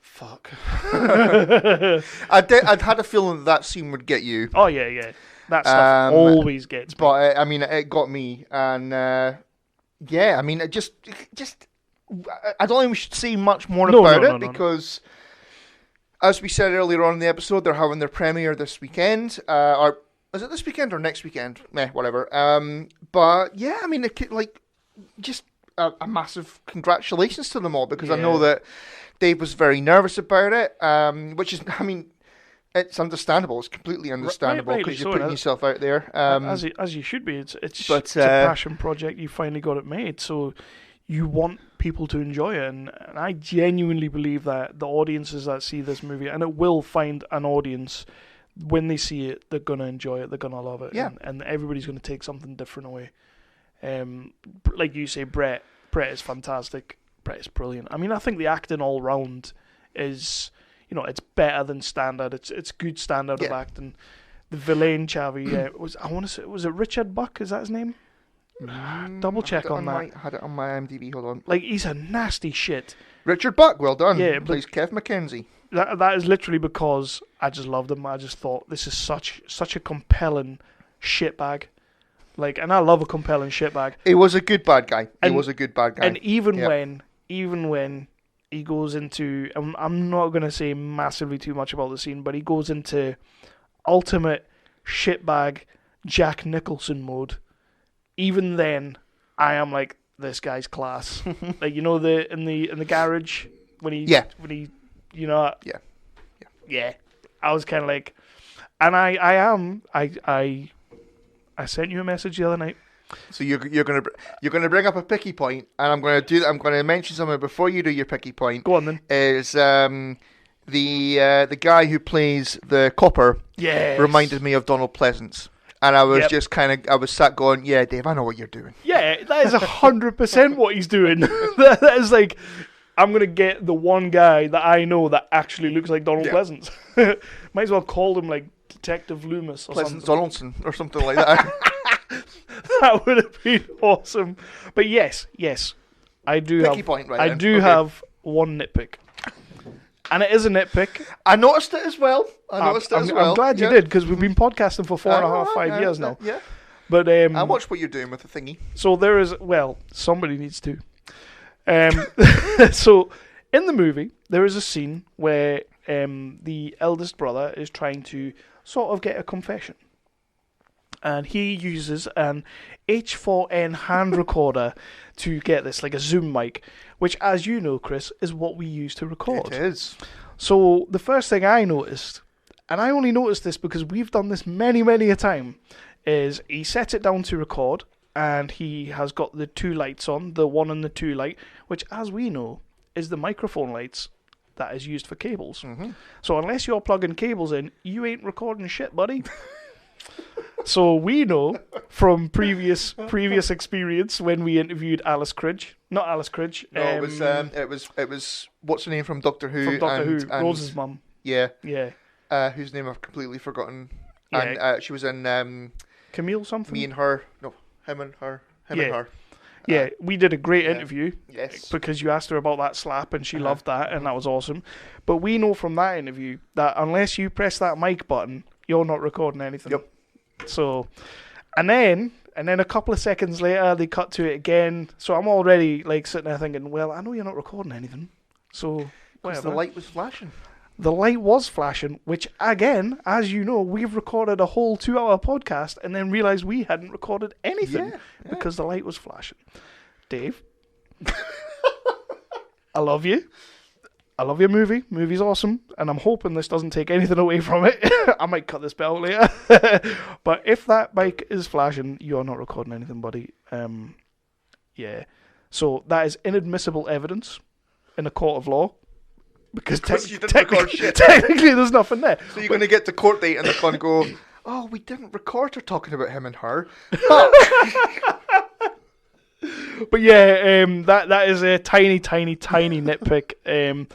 B: fuck.
C: I'd had a feeling that scene would get you.
B: Oh yeah. That stuff always gets me.
C: But I mean, it got me, and yeah, I mean, it just I don't think we should say much more about it because, as we said earlier on in the episode, they're having their premiere this weekend. Or is it this weekend or next weekend? Whatever. But yeah, I mean, it could, like, just a massive congratulations to them all because I know that Dave was very nervous about it, which is, I mean, it's understandable. It's completely understandable because you're putting yourself out there.
B: As you should be. It's a passion project. You finally got it made, so you want people to enjoy it. And I genuinely believe that the audiences that see this movie, and it will find an audience, when they see it, they're going to enjoy it. They're going to love it.
C: Yeah.
B: And everybody's going to take something different away. Like you say, Brett is fantastic. Brett is brilliant. I mean, I think the acting all round is... it's better than standard. It's good standard of acting. The villain Chavi was it Richard Buck? Is that his name? Double check on that.
C: I had it on my IMDb. Hold on.
B: Like, he's a nasty shit.
C: Richard Buck, well done.
B: Yeah,
C: plays Kev McKenzie.
B: That is literally because I just loved him. I just thought this is such a compelling shitbag. Like, and I love a compelling shitbag.
C: He was a good bad guy.
B: And
C: even
B: when he goes into, I'm not going to say massively too much about the scene, but he goes into ultimate shitbag Jack Nicholson mode. Even then, I am like, this guy's class. Like, in the garage when he I was kind of like, and I sent you a message the other night.
C: So you're gonna bring up a picky point, and I'm gonna mention something before you do your picky point.
B: Go on then.
C: Is the guy who plays the copper?
B: Yes.
C: Reminded me of Donald Pleasance, and I was I was sat going, yeah, Dave, I know what you're doing.
B: Yeah, that is 100% what he's doing. That is like, I'm gonna get the one guy that I know that actually looks like Donald Pleasance. Might as well call him like Detective Loomis or
C: Pleasance
B: something.
C: Donaldson or something like that.
B: That would have been awesome. But yes, I do
C: Picky
B: have
C: point, right
B: I
C: then.
B: do have one nitpick. And it is a nitpick.
C: I noticed it as well. I'm
B: glad you did, because we've been podcasting for 5 years now.
C: Yeah.
B: But
C: I watch what you're doing with the thingy.
B: So there is, somebody needs to. So in the movie, there is a scene where the eldest brother is trying to sort of get a confession. And he uses an H4n hand recorder to get this, like a Zoom mic, which, as you know, Chris, is what we use to record.
C: It is.
B: So the first thing I noticed, and I only noticed this because we've done this many, many a time, is he sets it down to record, and he has got the two lights on, the 1 and the 2 light, which, as we know, is the microphone lights that is used for cables. Mm-hmm. So unless you're plugging cables in, you ain't recording shit, buddy. So we know from previous experience when we interviewed Alice Cridge. Not Alice Cridge.
C: No, it was what's her name from Doctor Who?
B: From Doctor Who, Rose's mum.
C: Yeah.
B: Yeah.
C: Whose name I've completely forgotten.
B: Yeah.
C: And she was in
B: Camille something?
C: Me and Her. No, Him and Her. Him and Her.
B: Yeah, we did a great interview.
C: Yes.
B: Because you asked her about that slap and she loved that, and that was awesome. But we know from that interview that unless you press that mic button, you're not recording anything.
C: Yep.
B: So, and then a couple of seconds later, they cut to it again. So I'm already like sitting there thinking, well, I know you're not recording anything. So, whatever.
C: The light was flashing.
B: The light was flashing, which again, as you know, we've recorded a whole 2-hour podcast and then realised we hadn't recorded anything because the light was flashing. Dave, I love you. I love your movie. Movie's awesome, and I'm hoping this doesn't take anything away from it. I might cut this bit out later. But if that mic is flashing, you're not recording anything, buddy. Yeah. So that is inadmissible evidence in a court of law. Because
C: you didn't record shit.
B: Technically, there's nothing there.
C: So you're going to get to court date and they're going to go, oh, we didn't record her talking about him and her.
B: But yeah, that is a tiny nitpick.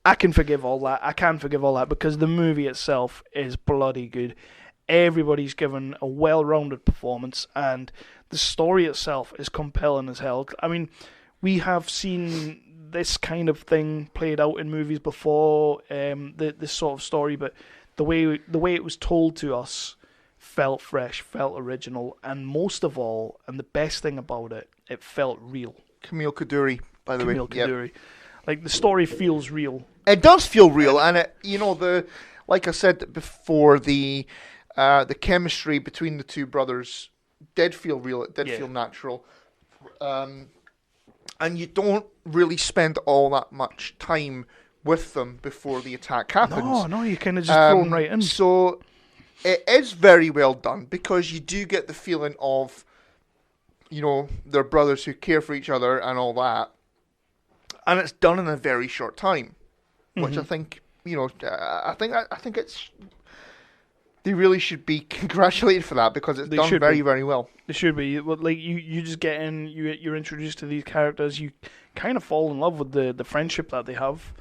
B: I can forgive all that. I can forgive all that because the movie itself is bloody good. everybody's given a well-rounded performance, and the story itself is compelling as hell. I mean, we have seen this kind of thing played out in movies before, this sort of story, but the way it was told to us felt fresh, felt original, and most of all, and the best thing about it, it felt real.
C: Camille Kaduri, by the way.
B: Camille Kaduri. Like, the story feels real.
C: It does feel real, and it, like I said before, the chemistry between the two brothers did feel real. It did feel natural. And you don't really spend all that much time with them before the attack happens.
B: No, you kind of just thrown right in.
C: So it is very well done, because you do get the feeling of, they're brothers who care for each other and all that. And it's done in a very short time, which I think, I think it's, they really should be congratulated for that, because it's done very, very well.
B: It should be. Like, you just get in, you're introduced to these characters, you kind of fall in love with the friendship that they have.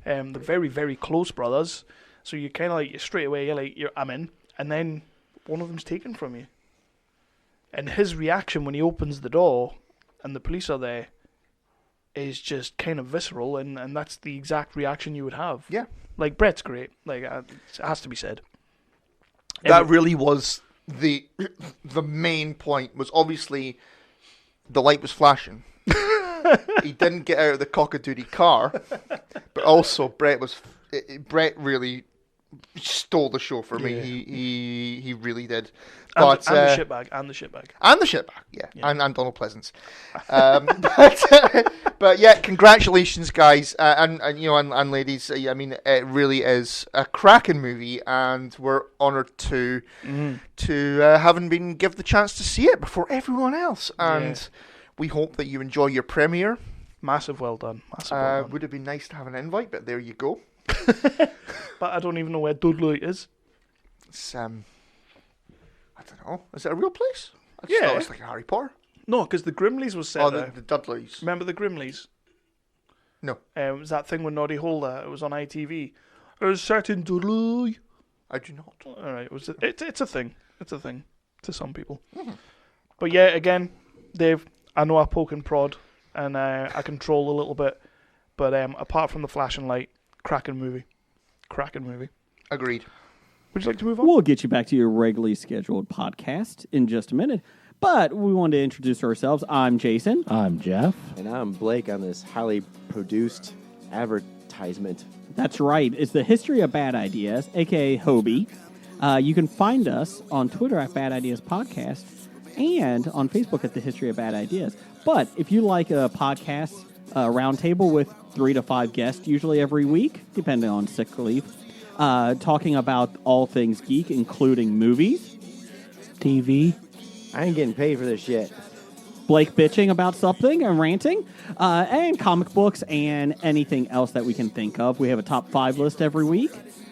B: They're very, very close brothers, so you kind of like, straight away, I'm in, and then one of them's taken from you. And his reaction when he opens the door and the police are there is just kind of visceral, and that's the exact reaction you would have.
C: Yeah.
B: Like, Brett's great. Like, it has to be said.
C: That really was the main point, was obviously the light was flashing. He didn't get out of the cockadoodie car, but also Brett really stole the show for me. He really did. But,
B: and the shitbag.
C: And the shitbag, yeah. And Donald Pleasance. But yeah, congratulations, guys, and ladies. I mean, it really is a cracking movie, and we're honoured to having been given the chance to see it before everyone else. And we hope that you enjoy your premiere.
B: Massive well done. Well done.
C: Would have been nice to have an invite, but there you go.
B: But I don't even know where Dudley is.
C: It's I don't know. Is it a real place? It's like Harry Potter.
B: No, because the Grimleys was set there.
C: The Dudleys.
B: Remember the Grimleys?
C: No.
B: It was that thing with Noddy Holder. It was on ITV. It was set in Dudley.
C: I do not.
B: All right. It's a thing. It's a thing to some people. Mm-hmm. But yeah, again, Dave, I know I poke and prod, and I control a little bit. But apart from the flashing light, cracking movie.
C: Agreed.
B: Would you like to move on?
K: We'll get you back to your regularly scheduled podcast in just a minute. But we wanted to introduce ourselves. I'm Jason.
L: I'm Jeff.
M: And I'm Blake on this highly produced advertisement.
K: That's right. It's the History of Bad Ideas, a.k.a. HOBI. You can find us on Twitter at Bad Ideas Podcast and on Facebook at the History of Bad Ideas. But if you like a podcast roundtable with 3 to 5 guests, usually every week, depending on sick leave, talking about all things geek, including movies, TV.
M: I ain't getting paid for this shit.
K: Blake bitching about something and ranting, and comic books and anything else that we can think of. We have a top 5 list every week,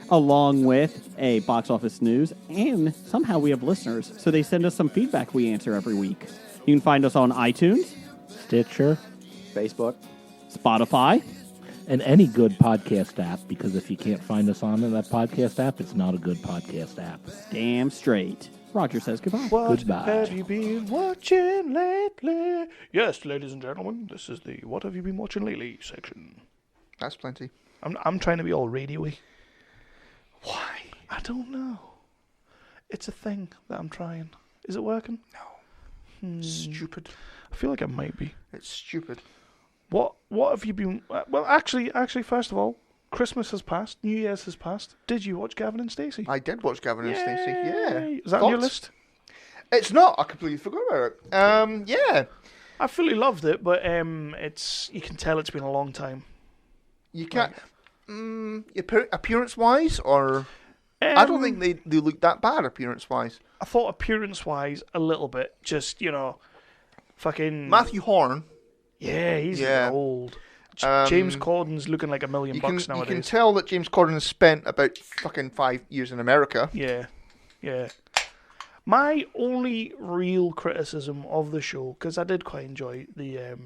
K: along with a box office news, and somehow we have listeners, so they send us some feedback we answer every week. You can find us on iTunes,
L: Stitcher,
M: Facebook,
K: Spotify,
L: and any good podcast app, because if you can't find us on that podcast app, it's not a good podcast app.
K: Damn straight. Roger says goodbye.
B: What have you been watching lately? Yes, ladies and gentlemen, this is the What Have You Been Watching Lately section.
C: That's plenty.
B: I'm trying to be all radio-y.
C: Why?
B: I don't know. It's a thing that I'm trying. Is it working?
C: No. Stupid.
B: I feel like it might be.
C: It's stupid.
B: What have you been... Well, actually, first of all, Christmas has passed. New Year's has passed. Did you watch Gavin and Stacey?
C: I did watch Gavin and Stacey, yeah.
B: Is that on your list?
C: It's not. I completely forgot about it. Yeah.
B: I fully loved it, but it's you can tell it's been a long time.
C: You can't... appearance-wise, or... I don't think they look that bad, appearance-wise.
B: I thought appearance-wise, a little bit. Just, fucking...
C: Matthew Horn.
B: Yeah, he's old. James Corden's looking like $1 million nowadays.
C: You can tell that James Corden has spent about fucking 5 years in America.
B: Yeah. My only real criticism of the show, because I did quite enjoy the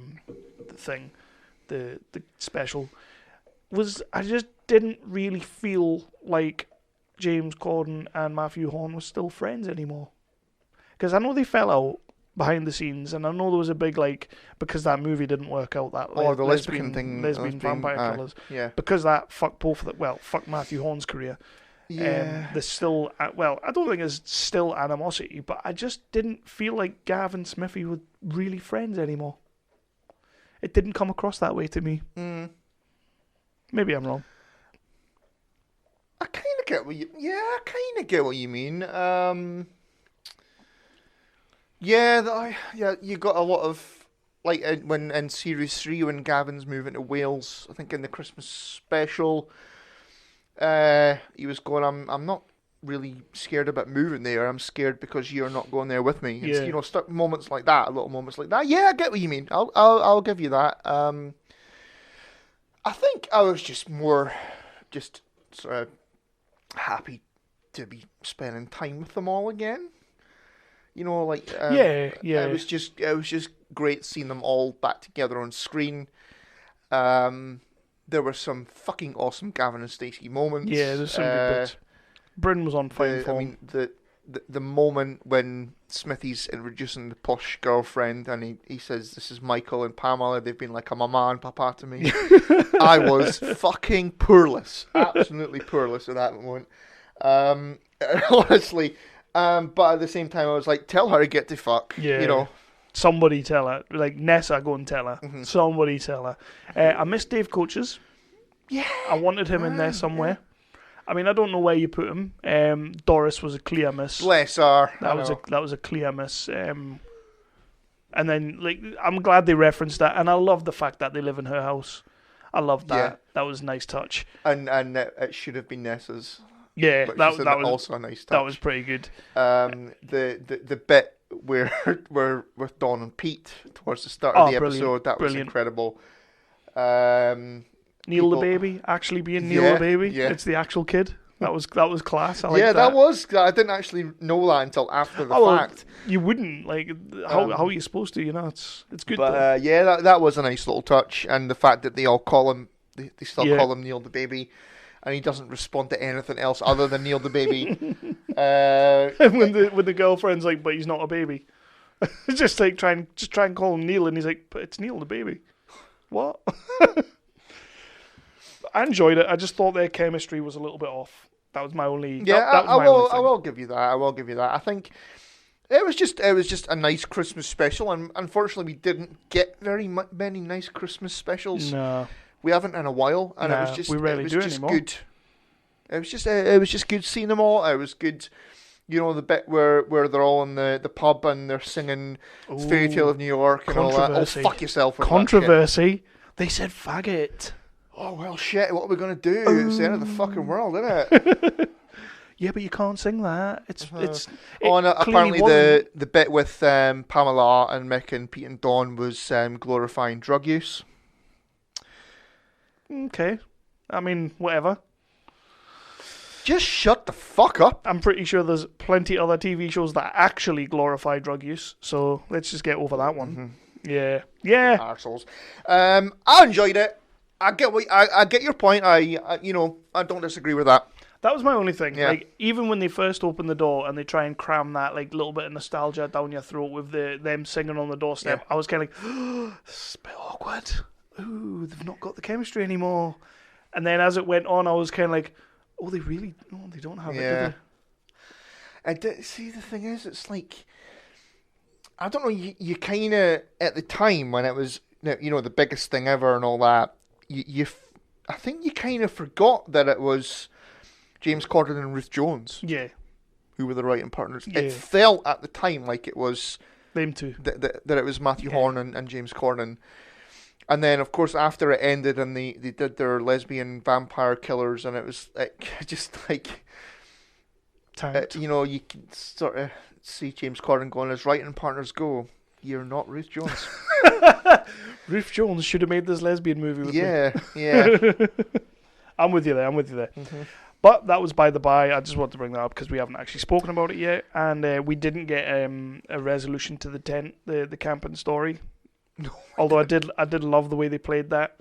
B: special, was I just didn't really feel like James Corden and Matthew Horn were still friends anymore. Because I know they fell out behind the scenes, and I know there was a big, because that movie didn't work out, that
C: the lesbian thing.
B: Lesbian vampire killers.
C: Yeah.
B: Because that fucked both of them. Well, fuck Matthew Horn's career.
C: Yeah.
B: There's still, I don't think there's still animosity, but I just didn't feel like Gav and Smithy were really friends anymore. It didn't come across that way to me. Maybe I'm wrong.
C: I kind of get what you mean. You got a lot of when in series 3 when Gavin's moving to Wales. I think in the Christmas special, he was going, I'm not really scared about moving there. I'm scared because you're not going there with me.
B: Yeah.
C: It's, stuck moments like that, little moments like that. Yeah, I get what you mean. I'll give you that. I think I was just sort of happy to be spending time with them all again. It was just great seeing them all back together on screen. There were some fucking awesome Gavin and Stacey moments.
B: Yeah, there's some good bits. Bryn was on fine form.
C: I mean, the moment when Smithy's introducing the posh girlfriend and he says, "This is Michael and Pamela. They've been like a mama and papa to me." I was fucking poorless. Absolutely poorless at that moment. Honestly. But at the same time, I was like, tell her to get the fuck.
B: Yeah. Somebody tell her. Like, Nessa, go and tell her.
C: Mm-hmm.
B: Somebody tell her. I missed Dave Coaches.
C: Yeah.
B: I wanted him in there somewhere. Yeah. I mean, I don't know where you put him. Doris was a clear miss.
C: Bless her.
B: That was a clear miss. And then, I'm glad they referenced that. And I love the fact that they live in her house. I love that. Yeah. That was a nice touch.
C: And it should have been Nessa's.
B: Yeah, that was
C: also a nice touch.
B: That was pretty good.
C: The bit where with Dawn and Pete towards the start of the episode, that was incredible.
B: Neil the baby actually being Neil the baby. Yeah. It's the actual kid. That was class. I liked
C: that was. I didn't actually know that until after the fact.
B: You wouldn't how are you supposed to? It's good.
C: But that was a nice little touch, and the fact that they all call him, they still call him Neil the baby. And he doesn't respond to anything else other than Neil the baby.
B: And when the girlfriend's like, but he's not a baby. just try and call him Neil, and he's like, but it's Neil the baby. What? I enjoyed it. I just thought their chemistry was a little bit off. That was my only.
C: I will give you that. I think it was just a nice Christmas special, and unfortunately, we didn't get very many nice Christmas specials.
B: No.
C: We haven't in a while, and it was just
B: anymore.
C: Good. It was just good seeing them all. It was good, the bit where they're all in the pub and they're singing Fairy Tale of New York and all that. Oh, fuck yourself.
B: Controversy. They said faggot.
C: Oh well, shit. What are we gonna do? It's the end of the fucking world, isn't it?
B: Yeah, but you can't sing that.
C: Apparently the bit with Pamela and Mick and Pete and Dawn was glorifying drug use.
B: Okay. I mean, whatever.
C: Just shut the fuck up.
B: I'm pretty sure there's plenty other TV shows that actually glorify drug use, so let's just get over that one. Mm-hmm. Yeah.
C: Arseholes. I enjoyed it. I get your point. I don't disagree with that.
B: That was my only thing. Yeah. Even when they first open the door and they try and cram that little bit of nostalgia down your throat with them singing on the doorstep, I was kind of like, this is a bit awkward. Ooh, they've not got the chemistry anymore. And then as it went on, I was kind of like, oh, they don't have it, do they?
C: See, the thing is, it's like, I don't know, you kind of, at the time when it was, the biggest thing ever and all that, I think you kind of forgot that it was James Corden and Ruth Jones.
B: Yeah.
C: Who were the writing partners. Yeah. It felt at the time like it was...
B: them two.
C: That it was Matthew Horn and James Corden. And then, of course, after it ended and they did their lesbian vampire killers, and it was just like... you can sort of see James Corden going, as writing partners go, you're not Ruth Jones.
B: Ruth Jones should have made this lesbian movie with me.
C: Yeah.
B: I'm with you there.
C: Mm-hmm.
B: But that was by the by. I just want to bring that up because we haven't actually spoken about it yet, and we didn't get a resolution to the tent, the camping story.
C: No.
B: Although I did love the way they played that.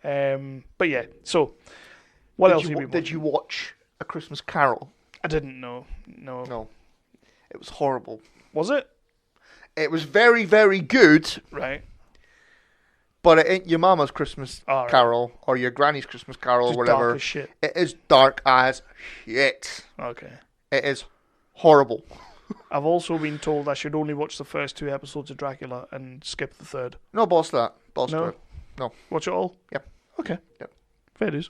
B: But yeah. So, what else
C: did you watch A Christmas Carol?
B: I didn't know. No.
C: No. It was horrible.
B: Was it?
C: It was very, very good.
B: Right.
C: But it ain't your mama's Christmas
B: right.
C: Carol or your granny's Christmas Carol
B: Just
C: or whatever.
B: dark as shit.
C: It is dark as shit.
B: Okay.
C: It is horrible.
B: I've also been told I should only watch the first 2 episodes of Dracula and skip the third.
C: No, boss that. Boss
B: No?
C: it. No.
B: Watch it all?
C: Yep.
B: Okay.
C: Yep.
B: Fair dues.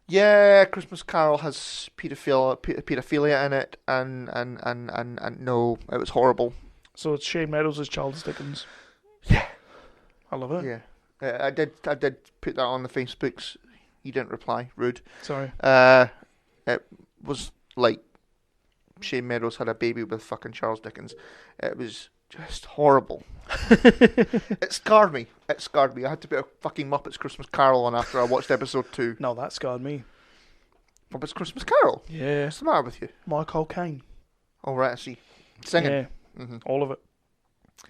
C: Yeah, Christmas Carol has pedophilia in it, and no, it was horrible.
B: So it's Shane Meadows as Charles Dickens.
C: Yeah.
B: I love it.
C: Yeah. I did put that on the Facebooks. You didn't reply. Rude.
B: Sorry.
C: It was like Shane Meadows had a baby with fucking Charles Dickens. It was just horrible. It scarred me. I had to put a fucking Muppets Christmas Carol on after I watched episode 2.
B: No, that scarred me.
C: Muppets Christmas Carol?
B: Yeah.
C: What's the matter with you?
B: Michael Caine.
C: Oh, right, I see. Singing.
B: Yeah.
C: Mm-hmm.
B: All of it.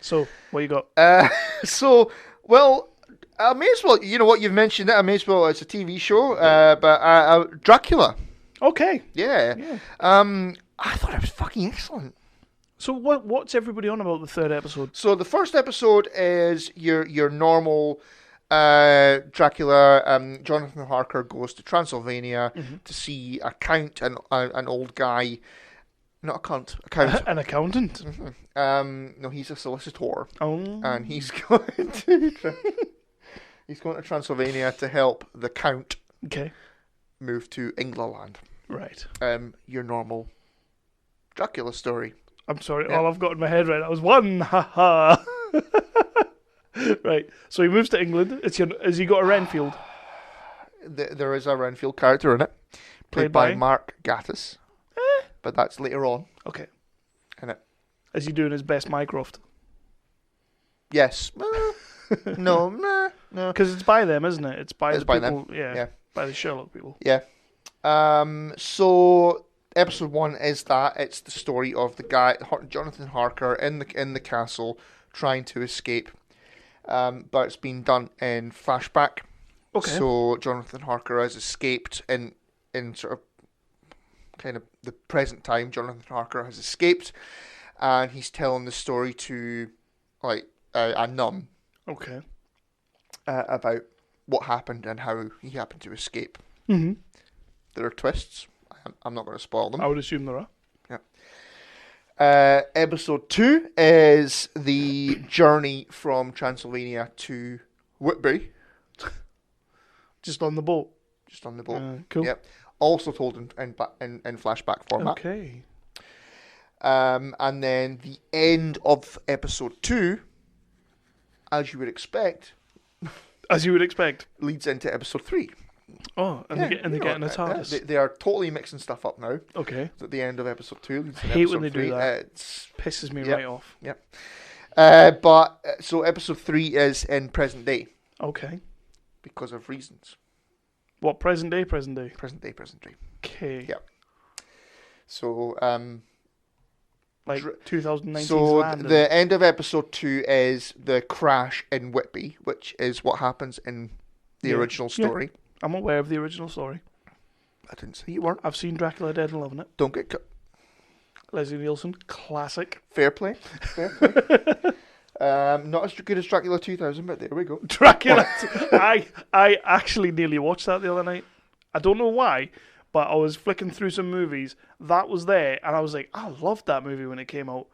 B: So, what you got?
C: Well, I may as well, you know what, you've mentioned it, I may as well, it's a TV show, but Dracula.
B: Okay.
C: Yeah. I thought it was fucking excellent.
B: So what's everybody on about the third episode?
C: So the first episode is your normal Dracula. Jonathan Harker goes to Transylvania to see a count, an old guy, not a cunt, a count.
B: An accountant?
C: No, he's a solicitor.
B: Oh.
C: And he's going to Transylvania to help the count move to England.
B: Right.
C: Your normal Dracula story.
B: I'm sorry,
C: Yeah.
B: all I've got in my head right now is one. Ha ha. Right. So he moves to England. Has he got a Renfield?
C: There is a Renfield character in it, played by Mark Gatiss. But that's later on.
B: Okay.
C: In it.
B: Is he doing his best Mycroft?
C: Yes. No.
B: Because it's by them, isn't it? It's by
C: It's
B: the
C: by
B: people.
C: them.
B: Yeah.
C: Yeah.
B: By the Sherlock people.
C: Yeah. So episode 1 is that it's the story of the guy Jonathan Harker in the castle trying to escape, but it's been done in flashback.
B: Okay.
C: So Jonathan Harker has escaped in sort of kind of the present time. Jonathan Harker has escaped, and he's telling the story to like a nun.
B: Okay.
C: About what happened and how he happened to escape.
B: Mm-hmm.
C: There are twists. I'm not going to spoil them.
B: I would assume there are.
C: Yeah. Episode 2 is the journey from Transylvania to Whitby.
B: Just on the boat.
C: Just on the boat.
B: Cool.
C: Yep. Also told in flashback format.
B: Okay.
C: And then the end of episode 2, as you would expect. Leads into episode 3.
B: Oh, and they get in the TARDIS.
C: They are totally mixing stuff up now.
B: Okay.
C: At the end of episode 2. Leads into
B: hate when
C: episode
B: they
C: 3.
B: do that. Pisses me right off.
C: Yep. So episode 3 is in present day.
B: Okay.
C: Because of reasons.
B: What, present day? Present day. Okay.
C: Yep. So,
B: like 2019's
C: So
B: Landon.
C: the end of episode 2 is the crash in Whitby, which is what happens in the original story.
B: Yeah. I'm aware of the original story.
C: I didn't say you weren't.
B: I've seen Dracula Dead and loving it.
C: Don't get cut.
B: Leslie Nielsen, classic.
C: Fair play. Not as good as Dracula 2000, but there we go.
B: Dracula. I actually nearly watched that the other night. I don't know why, but I was flicking through some movies. That was there, and I was like, I loved that movie when it came out.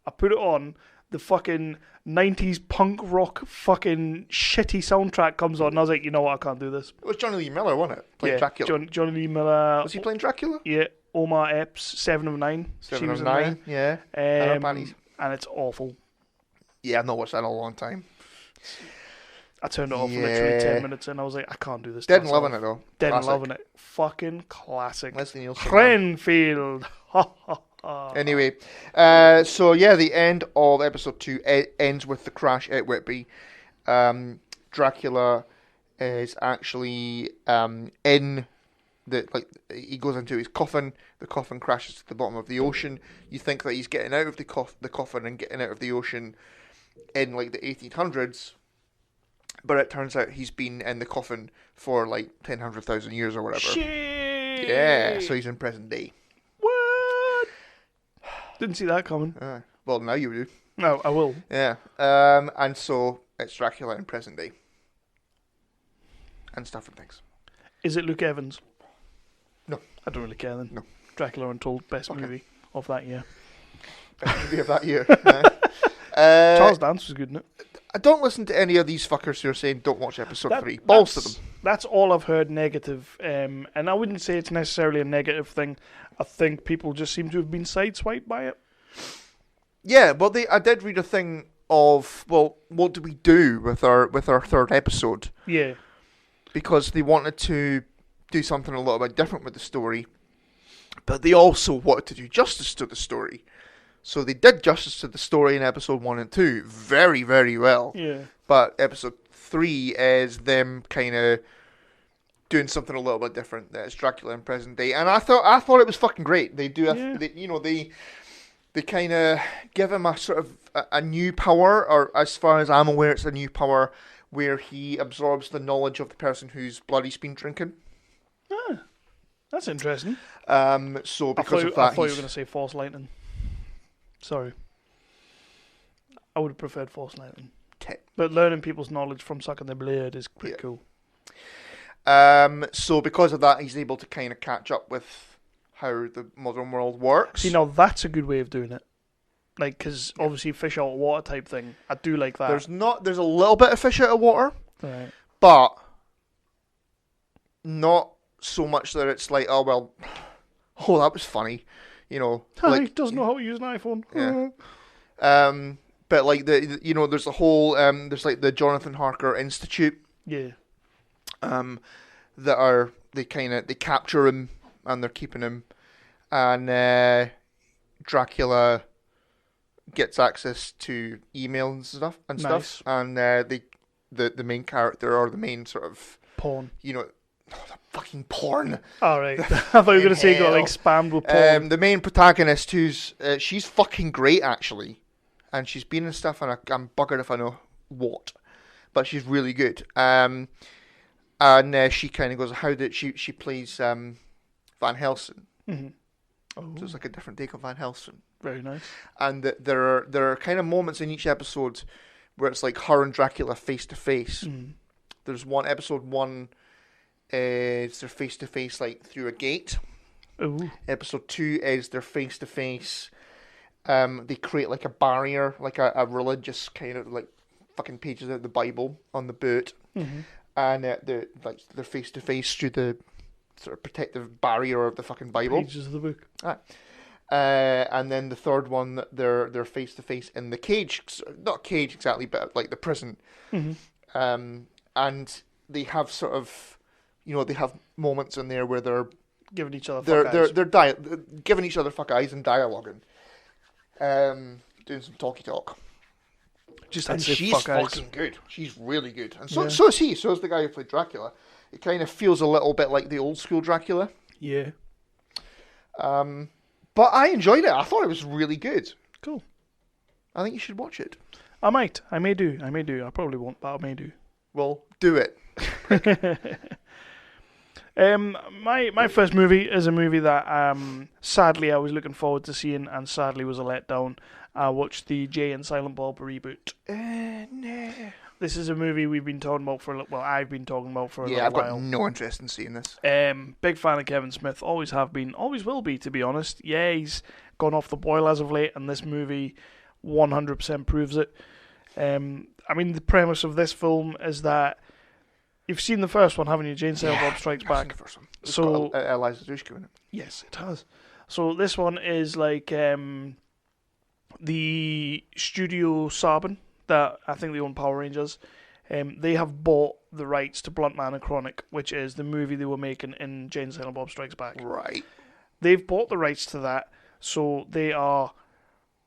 B: I put it on. The fucking 90s punk rock fucking shitty soundtrack comes on, and I was like, you know what, I can't do this.
C: It was Johnny Lee Miller, wasn't it? Playing Dracula.
B: Johnny Lee Miller.
C: Was he playing Dracula?
B: Yeah. Omar Epps, 7 of 9.
C: 7 of 9, yeah.
B: And it's awful.
C: Yeah, I've not watched that in a long time.
B: I turned it off literally 10 minutes in. I was like, I can't do this.
C: Dead and loving it, though.
B: Dead
C: Classic.
B: and loving it. Fucking classic.
C: Leslie Nielsen.
B: Renfield.
C: Anyway, so yeah, the end of episode 2 ends with the crash at Whitby. Dracula is actually in he goes into his coffin. The coffin crashes to the bottom of the ocean. You think that he's getting out of the coffin and getting out of the ocean in like the 1800s, but it turns out he's been in the coffin for like 100,000 years or whatever.
B: Shit. Hey!
C: Yeah, so he's in present day.
B: What? Didn't see that coming.
C: Well, now you do.
B: No, I will.
C: Yeah. And so it's Dracula in present day. And stuff and things.
B: Is it Luke Evans?
C: No.
B: I don't really care then.
C: No.
B: Dracula Untold, best movie of that year.
C: Best movie of that year.
B: Charles Dance was good, isn't it?
C: I don't listen to any of these fuckers who are saying don't watch episode 3. Balls to them.
B: That's all I've heard negative. And I wouldn't say it's necessarily a negative thing. I think people just seem to have been sideswiped by it.
C: Yeah, well, I did read a thing of, well, what do we do with our third episode?
B: Yeah.
C: Because they wanted to do something a little bit different with the story, but they also wanted to do justice to the story. So they did justice to the story in episode 1 and 2 very, very well.
B: Yeah.
C: But episode 3 is them kind of doing something a little bit different. It's Dracula in present day, and I thought it was fucking great. They do, they kind of give him a sort of a new power, or as far as I'm aware, it's a new power where he absorbs the knowledge of the person whose blood he's been drinking.
B: Ah, that's interesting.
C: So because of that,
B: I thought you were going to say Force Lightning. Sorry. I would have preferred Force Lightning. But learning people's knowledge from sucking their blood is pretty cool.
C: So because of that, he's able to kind of catch up with how the modern world works.
B: See, now that's a good way of doing it. Like, because obviously fish out of water type thing. I do like that.
C: There's a little bit of fish out of water,
B: right,
C: but not so much that it's like, oh well, oh that was funny, you know.
B: He doesn't know how to use an iPhone.
C: Yeah. But like there's a whole there's like the Jonathan Harker Institute.
B: Yeah.
C: That they capture him and they're keeping him, and Dracula gets access to email and stuff,
B: Nice.
C: and the main character, or the main sort of
B: porn,
C: the fucking porn.
B: All right, I thought you were gonna say he got like spammed with porn.
C: The main protagonist, who's she's fucking great actually, and she's been in stuff, and I'm buggered if I know what, but she's really good. And she kind of goes, how did she plays Van Helsing.
B: Mm-hmm.
C: So it's like a different take on Van Helsing.
B: Very nice.
C: And there are kind of moments in each episode where it's like her and Dracula face to face. There's episode 1 is they're face to face like through a gate.
B: Ooh.
C: Episode 2 is they're face to face. They create like a barrier, like a religious kind of like fucking pages of the Bible on the boat.
B: Mm-hmm.
C: And they're face to face through the sort of protective barrier of the fucking Bible.
B: Pages of the book.
C: And then the third one, they're face to face in the cage, not cage exactly, but like the prison.
B: Mm-hmm.
C: And they have sort of, they have moments in there where they're
B: giving each other
C: they're giving each other fuck eyes and dialoguing, doing some talky talk. And she's fucking good. She's really good, and so is he. So is the guy who played Dracula. It kind of feels a little bit like the old school Dracula.
B: Yeah.
C: But I enjoyed it. I thought it was really good.
B: Cool.
C: I think you should watch it.
B: I might. I may do. I probably won't, but I may do.
C: Well, do it.
B: My first movie is a movie that sadly I was looking forward to seeing, and sadly was a letdown. I watched the Jay and Silent Bob reboot.
C: No.
B: This is a movie we've been talking about for a little. Well, I've been talking about for a little
C: I've
B: while.
C: got no interest in seeing this.
B: Big fan of Kevin Smith. Always have been. Always will be, to be honest. Yeah, he's gone off the boil as of late, and this movie 100% proves it. I mean, the premise of this film is that you've seen the first one, haven't you? Jane Silent Bob Strikes Back.
C: The first one. It's
B: So
C: got Eliza Dushku in it.
B: Yes, it has. So this one is like the Studio Saban that I think they own Power Rangers. They have bought the rights to Blunt Man and Chronic, which is the movie they were making in Jane Silent Bob Strikes Back.
C: Right.
B: They've bought the rights to that, so they are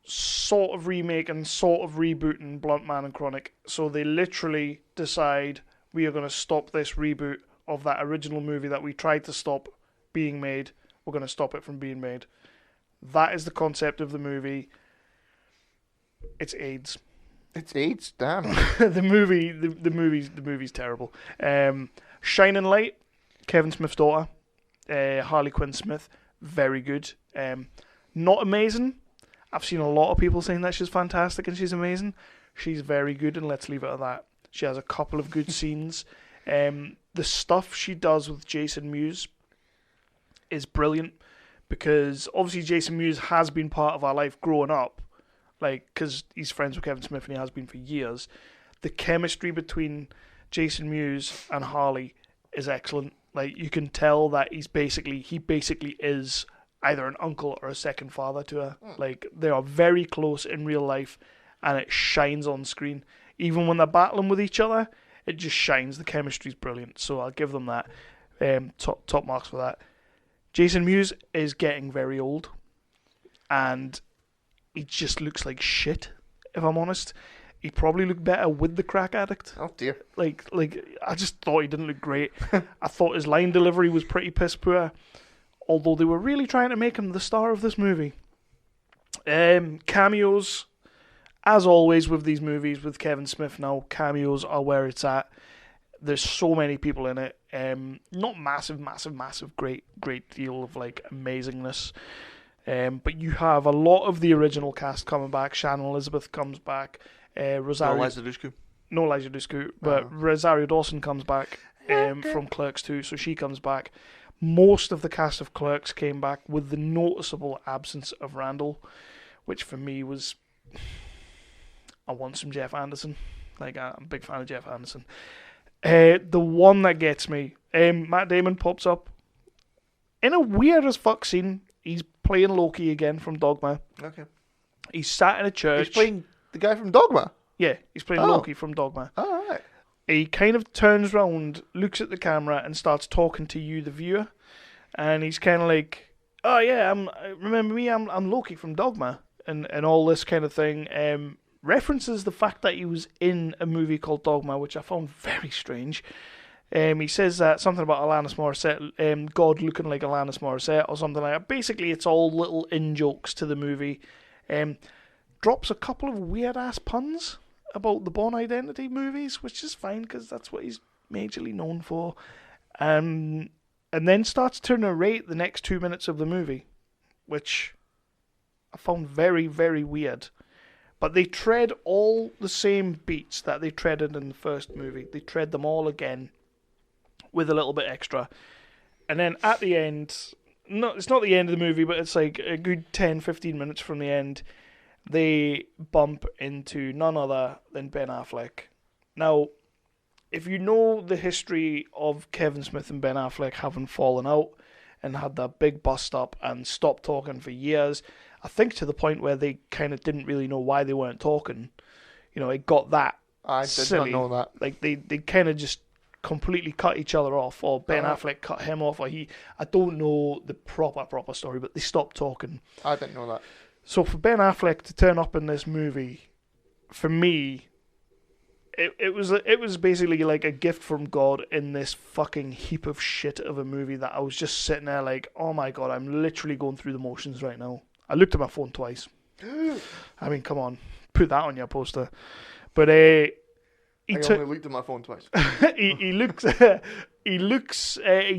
B: sort of remaking, sort of rebooting Blunt Man and Chronic. So they literally decide, we are going to stop this reboot of that original movie that we tried to stop being made. We're going to stop it from being made. That is the concept of the movie. It's AIDS.
C: It's AIDS, damn.
B: the movie's terrible. Shining Light, Kevin Smith's daughter. Harley Quinn Smith, very good. Not amazing. I've seen a lot of people saying that she's fantastic and she's amazing. She's very good, and let's leave it at that. She has a couple of good scenes. The stuff she does with Jason Mewes is brilliant, because obviously Jason Mewes has been part of our life growing up, because he's friends with Kevin Smith and he has been for years. The chemistry between Jason Mewes and Harley is excellent. You can tell that he basically is either an uncle or a second father to her. They are very close in real life, and it shines on screen. Even when they're battling with each other, it just shines. The chemistry's brilliant, so I'll give them that. Top marks for that. Jason Mewes is getting very old, and he just looks like shit, if I'm honest. He probably looked better with the crack addict.
C: Oh dear.
B: I just thought he didn't look great. I thought his line delivery was pretty piss poor, although they were really trying to make him the star of this movie. Cameos, as always with these movies with Kevin Smith now, cameos are where it's at. There's so many people in it. Not massive, great deal of amazingness. But you have a lot of the original cast coming back. Shannon Elizabeth comes back. Rosario. No Eliza Dushku. But Rosario Dawson comes back from Clerks 2, so she comes back. Most of the cast of Clerks came back, with the noticeable absence of Randall, which for me was... I want some Jeff Anderson. I'm a big fan of Jeff Anderson. The one that gets me, Matt Damon pops up in a weird as fuck scene. He's playing Loki again from Dogma.
C: Okay.
B: He's sat in a church.
C: He's playing the guy from Dogma?
B: Yeah, he's playing Loki from Dogma.
C: Oh, right.
B: He kind of turns around, looks at the camera, and starts talking to you, the viewer. And he's kind of like, oh yeah, remember me, I'm Loki from Dogma. And all this kind of thing. References the fact that he was in a movie called Dogma, which I found very strange. He says that something about Alanis Morissette, God looking like Alanis Morissette or something like that. Basically, it's all little in-jokes to the movie. Drops a couple of weird-ass puns about the Bourne Identity movies, which is fine because that's what he's majorly known for. And then starts to narrate the next 2 minutes of the movie, which I found very, very weird. But they tread all the same beats that they treaded in the first movie. They tread them all again with a little bit extra. And then at the end, it's not the end of the movie, but it's a good 10, 15 minutes from the end, they bump into none other than Ben Affleck. Now, if you know the history of Kevin Smith and Ben Affleck having fallen out and had that big bust up and stopped talking for years, I think to the point where they kind of didn't really know why they weren't talking. It got that silly.
C: Did not know that.
B: They kind of just completely cut each other off, or Ben Affleck cut him off, or I don't know the proper story, but they stopped talking.
C: I didn't know that.
B: So for Ben Affleck to turn up in this movie, for me, it was basically like a gift from God in this fucking heap of shit of a movie that I was just sitting there like, oh my God, I'm literally going through the motions right now. I looked at my phone twice. I mean, come on, put that on your poster. But
C: I only looked at my phone twice.
B: He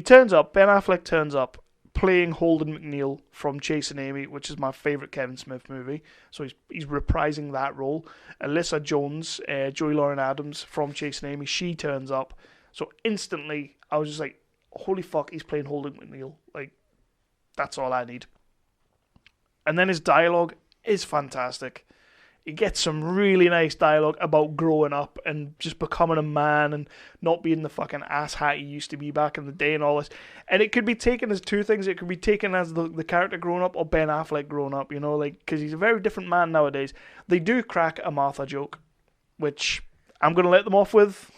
B: turns up. Ben Affleck turns up playing Holden McNeil from Chasing Amy, which is my favourite Kevin Smith movie. So he's reprising that role. Alyssa Jones, Joey Lauren Adams from Chasing Amy, she turns up. So instantly, I was just like, holy fuck, he's playing Holden McNeil. That's all I need. And then his dialogue is fantastic. He gets some really nice dialogue about growing up and just becoming a man and not being the fucking asshat he used to be back in the day and all this. And it could be taken as two things. It could be taken as the character growing up or Ben Affleck growing up, because he's a very different man nowadays. They do crack a Martha joke, which I'm going to let them off with.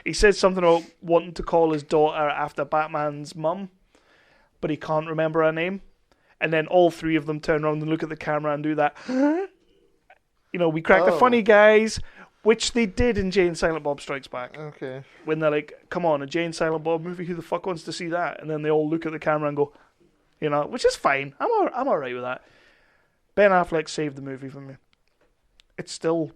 B: He says something about wanting to call his daughter after Batman's mum, but he can't remember her name. And then all three of them turn around and look at the camera and do that. We crack the funny guys, which they did in Jay and Silent Bob Strikes Back.
C: Okay.
B: When they're like, come on, a Jay and Silent Bob movie, who the fuck wants to see that? And then they all look at the camera and go, which is fine. I'm all right with that. Ben Affleck saved the movie for me. It's still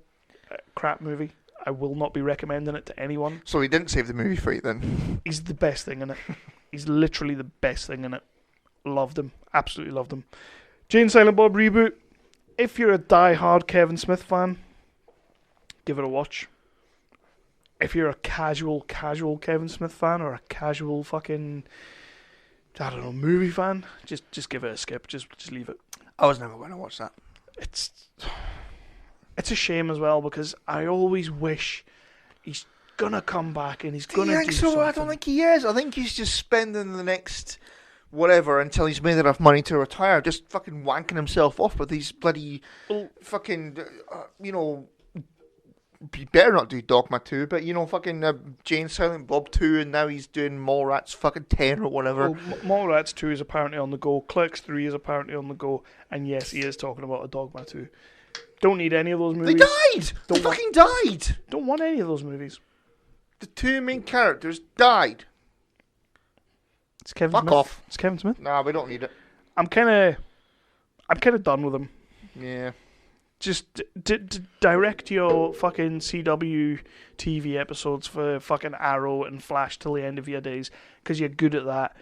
B: a crap movie. I will not be recommending it to anyone.
C: So he didn't save the movie for you then?
B: He's the best thing in it. He's literally the best thing in it. Loved him. Absolutely loved him. Jane Silent Bob Reboot. If you're a die-hard Kevin Smith fan, give it a watch. If you're a casual Kevin Smith fan, or a casual fucking, I don't know, movie fan, just give it a skip. Just leave it.
C: I was never going to watch that.
B: It's a shame as well, because I always wish he's gonna come back and he's gonna do something.
C: I don't think he is. I think he's just spending the next whatever until he's made enough money to retire, just fucking wanking himself off with these bloody fucking, he better not do Dogma 2, but fucking Jane Silent Bob 2, and now he's doing Mallrats fucking 10 or whatever.
B: Well, Mallrats 2 is apparently on the go, Clerks 3 is apparently on the go, and yes, he is talking about a Dogma 2. Don't need any of those movies.
C: They died! They fucking died!
B: Don't want any of those movies.
C: The two main characters died.
B: It's Kevin
C: Fuck
B: Smith.
C: off.
B: It's Kevin Smith.
C: Nah, we don't need it.
B: I'm kind of done with him.
C: Yeah.
B: Just direct your fucking CW TV episodes for fucking Arrow and Flash till the end of your days, because you're good at that.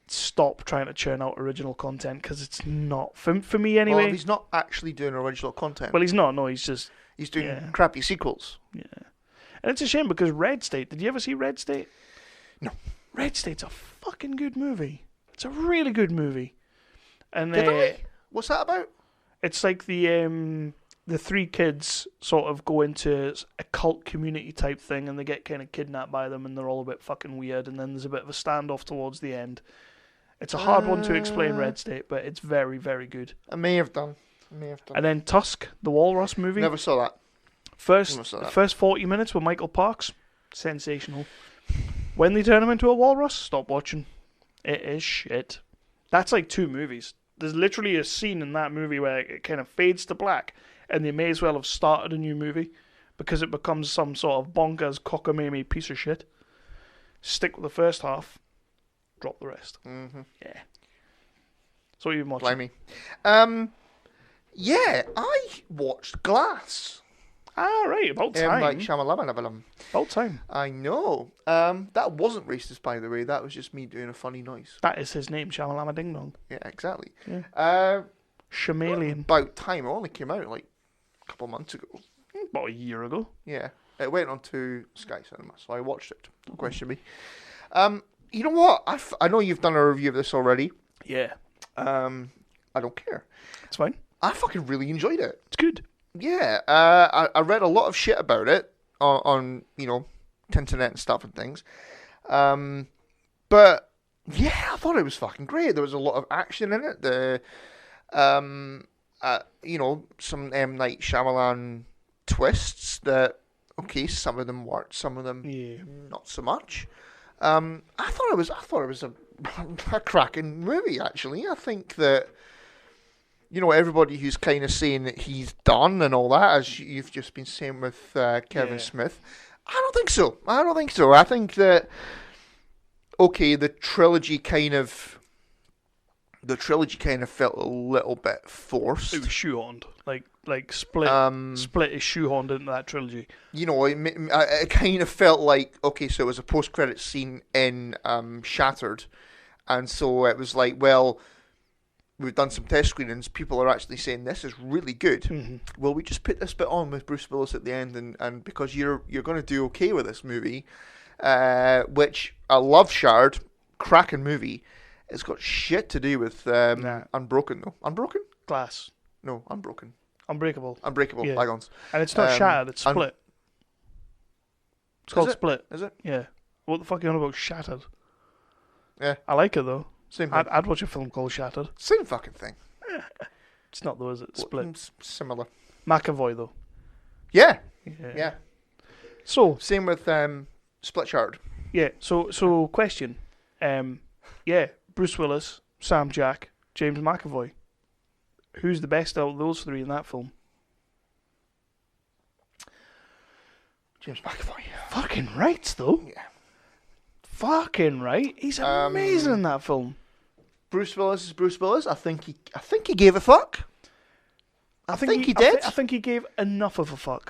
B: Stop trying to churn out original content, because it's not for me anyway.
C: Well, he's not actually doing original content.
B: Well, he's not. No, he's
C: doing crappy sequels.
B: Yeah, and it's a shame, because Red State. Did you ever see Red State?
C: No.
B: Red State's a fucking good movie. It's a really good movie. And
C: Did I? What's that about?
B: It's like the three kids sort of go into a cult community type thing, and they get kind of kidnapped by them, and they're all a bit fucking weird, and then there's a bit of a standoff towards the end. It's a hard one to explain, Red State, but it's very, very good.
C: I may have done.
B: And then Tusk, the Walrus movie.
C: Never saw that.
B: First 40 minutes with Michael Parks, sensational. When they turn him into a walrus, stop watching. It is shit. That's like 2 movies. There's literally a scene in that movie where it kind of fades to black, and they may as well have started a new movie, because it becomes some sort of bonkers, cockamamie piece of shit. Stick with the first half, drop the rest.
C: Mm-hmm.
B: Yeah. So you've been watching?
C: Blimey. Yeah, I watched Glass.
B: Ah, right, about time.
C: Like Shyamalan.
B: About time.
C: I know. That wasn't racist, by the way. That was just me doing a funny noise.
B: That is his name, Shamalama Ding Dong.
C: Yeah, exactly.
B: Yeah. Shamalian.
C: About time. It only came out like a couple of months ago.
B: About a year ago.
C: Yeah. It went on to Sky Cinema, so I watched it. Don't question me. You know what? I know you've done a review of this already.
B: Yeah.
C: I don't care.
B: It's fine.
C: I fucking really enjoyed it.
B: It's good.
C: Yeah, I read a lot of shit about it on Tinternet and stuff and things. But yeah, I thought it was fucking great. There was a lot of action in it. Some M. Night Shyamalan twists that, okay, some of them worked, some of them not so much. I thought it was a cracking movie, actually. I think that, everybody who's kind of saying that he's done and all that, as you've just been saying with Kevin Smith, I don't think so. I think that, okay, the trilogy kind of felt a little bit forced.
B: It was shoehorned. Like Split is shoehorned into that trilogy.
C: It kind of felt like, okay, so it was a post-credit scene in Shattered, and so it was like, well, we've done some test screenings, people are actually saying this is really good. Mm-hmm. Well, we just put this bit on with Bruce Willis at the end, and because you're going to do okay with this movie, which I love Shattered, cracking movie. It's got shit to do with Unbroken, though. Unbroken?
B: Glass.
C: No, Unbroken.
B: Unbreakable.
C: Yeah. Bygones.
B: And it's not Shattered, it's Split. It's called Split.
C: Is it?
B: Yeah. What the fuck are you on about Shattered?
C: Yeah.
B: I like it, though.
C: Same thing.
B: I'd watch a film called Shattered.
C: Same fucking thing.
B: It's not, though, is it? Split.
C: Similar.
B: McAvoy, though.
C: Yeah.
B: So.
C: Same with Split Shattered.
B: Yeah. So question. Bruce Willis, Sam Jack, James McAvoy. Who's the best out of those three in that film?
C: James McAvoy.
B: Fucking right, though.
C: Yeah.
B: Fucking right. He's amazing in that film.
C: Bruce Willis is Bruce Willis. I think he gave a fuck. I think he did.
B: I think he gave enough of a fuck.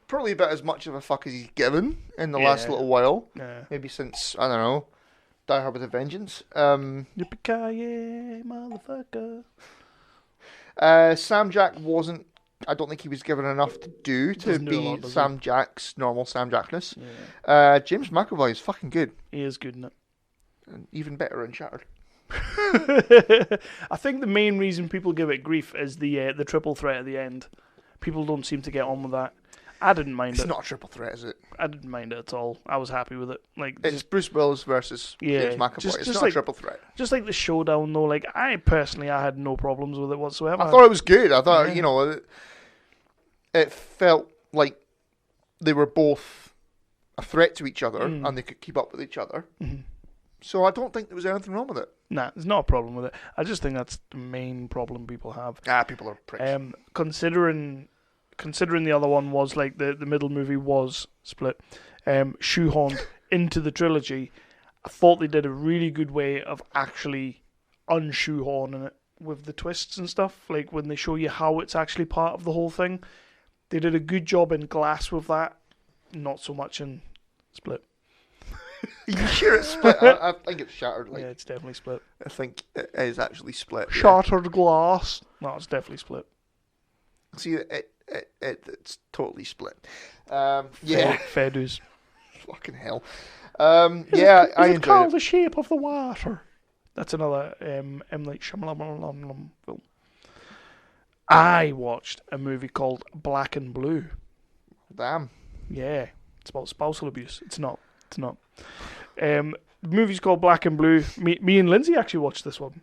C: Probably about as much of a fuck as he's given in the last little while.
B: Yeah.
C: Maybe since, I don't know, Die Hard with a Vengeance.
B: Yippee-ki-yay, motherfucker.
C: Sam Jack wasn't. I don't think he was given enough to do to be Sam Jack's normal Sam Jackness.
B: Yeah.
C: James McAvoy is fucking good.
B: He is good, isn't it?
C: And even better in Shattered.
B: I think the main reason people give it grief is the triple threat at the end. People don't seem to get on with that. I didn't mind it.
C: It's not a triple threat, is it?
B: I didn't mind it at all. I was happy with it. Like
C: it's Bruce Willis versus James McAvoy. It's not a triple threat.
B: Just like the showdown, though. Like I had no problems with it whatsoever.
C: I thought it was good. I thought it felt like they were both a threat to each other and they could keep up with each other.
B: Mm-hmm.
C: So I don't think there was anything wrong with it.
B: Nah, there's not a problem with it. I just think that's the main problem people have.
C: People are pricks.
B: Considering the other one was like the middle movie was split, shoehorned into the trilogy, I thought they did a really good way of actually unshoehorning it with the twists and stuff. Like when they show you how it's actually part of the whole thing, they did a good job in Glass with that. Not so much in Split.
C: Are you sure it's Split? I think it's Shattered.
B: Yeah, it's definitely Split.
C: I think it is actually Split.
B: Shattered Glass. No, it's definitely Split.
C: See, it's totally Split. Yeah.
B: Fair dues.
C: Fucking hell. Yeah, I enjoyed
B: called
C: it.
B: The Shape of the Water. That's another M. Night Shyamalan film. I watched a movie called Black and Blue.
C: Damn.
B: Yeah, it's about spousal abuse. It's not. The movie's called Black and Blue. Me and Lindsay actually watched this one.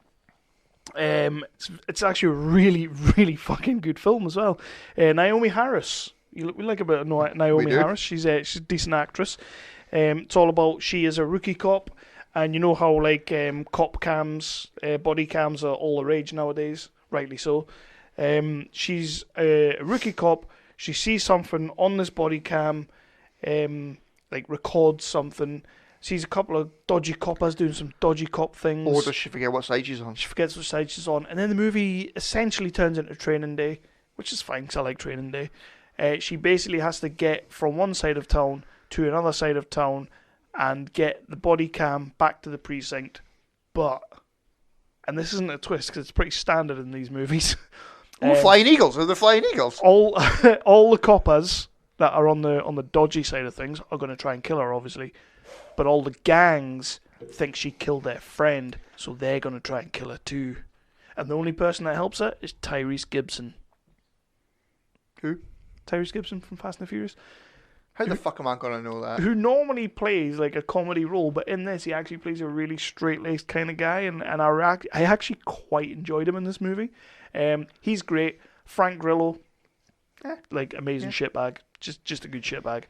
B: It's actually a really, really fucking good film as well. Naomi Harris. We like a bit of Naomi Harris. She's a decent actress. It's all about she is a rookie cop, and you know how like cop cams, body cams are all the rage nowadays. Rightly so. She's a rookie cop. She sees something on this body cam, like records something. Sees a couple of dodgy coppers doing some dodgy cop things.
C: Or does she forget what side she's on?
B: She forgets what side she's on. And then the movie essentially turns into Training Day, which is fine because I like Training Day. She basically has to get from one side of town to another side of town and get the body cam back to the precinct. But, and this isn't a twist because it's pretty standard in these movies.
C: Flying Eagles. Are there Flying Eagles?
B: All the coppers that are on the dodgy side of things are going to try and kill her, obviously. But all the gangs think she killed their friend, so they're going to try and kill her too. And the only person that helps her is Tyrese Gibson.
C: Who?
B: Tyrese Gibson from Fast and the Furious.
C: How the fuck am I going to know that?
B: Who normally plays like a comedy role, but in this he actually plays a really straight-laced kind of guy, and I actually quite enjoyed him in this movie. He's great. Frank Grillo, amazing shitbag. Just a good shitbag.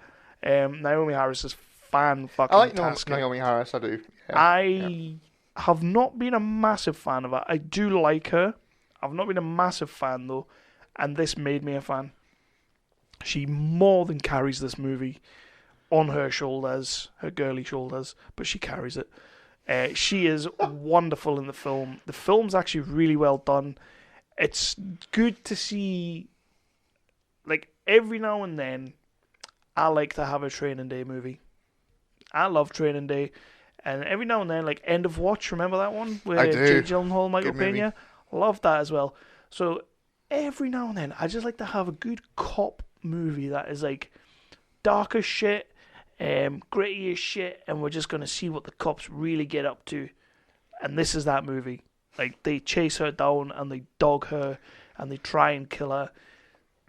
B: Naomi Harris is fan-fucking-tastic.
C: I like Naomi Harris, I do. Yeah.
B: I have not been a massive fan of her. I do like her. I've not been a massive fan, though, and this made me a fan. She more than carries this movie on her shoulders, her girly shoulders, but she carries it. She is wonderful in the film. The film's actually really well done. It's good to see, like, every now and then, I like to have a Training Day movie. I love Training Day. And every now and then, like End of Watch, remember that one? Where
C: I do.
B: Jake Gyllenhaal, Michael
C: Good movie.
B: Pena? Love that as well. So every now and then, I just like to have a good cop movie that is like dark as shit, gritty as shit, and we're just going to see what the cops really get up to. And this is that movie. Like, they chase her down and they dog her and they try and kill her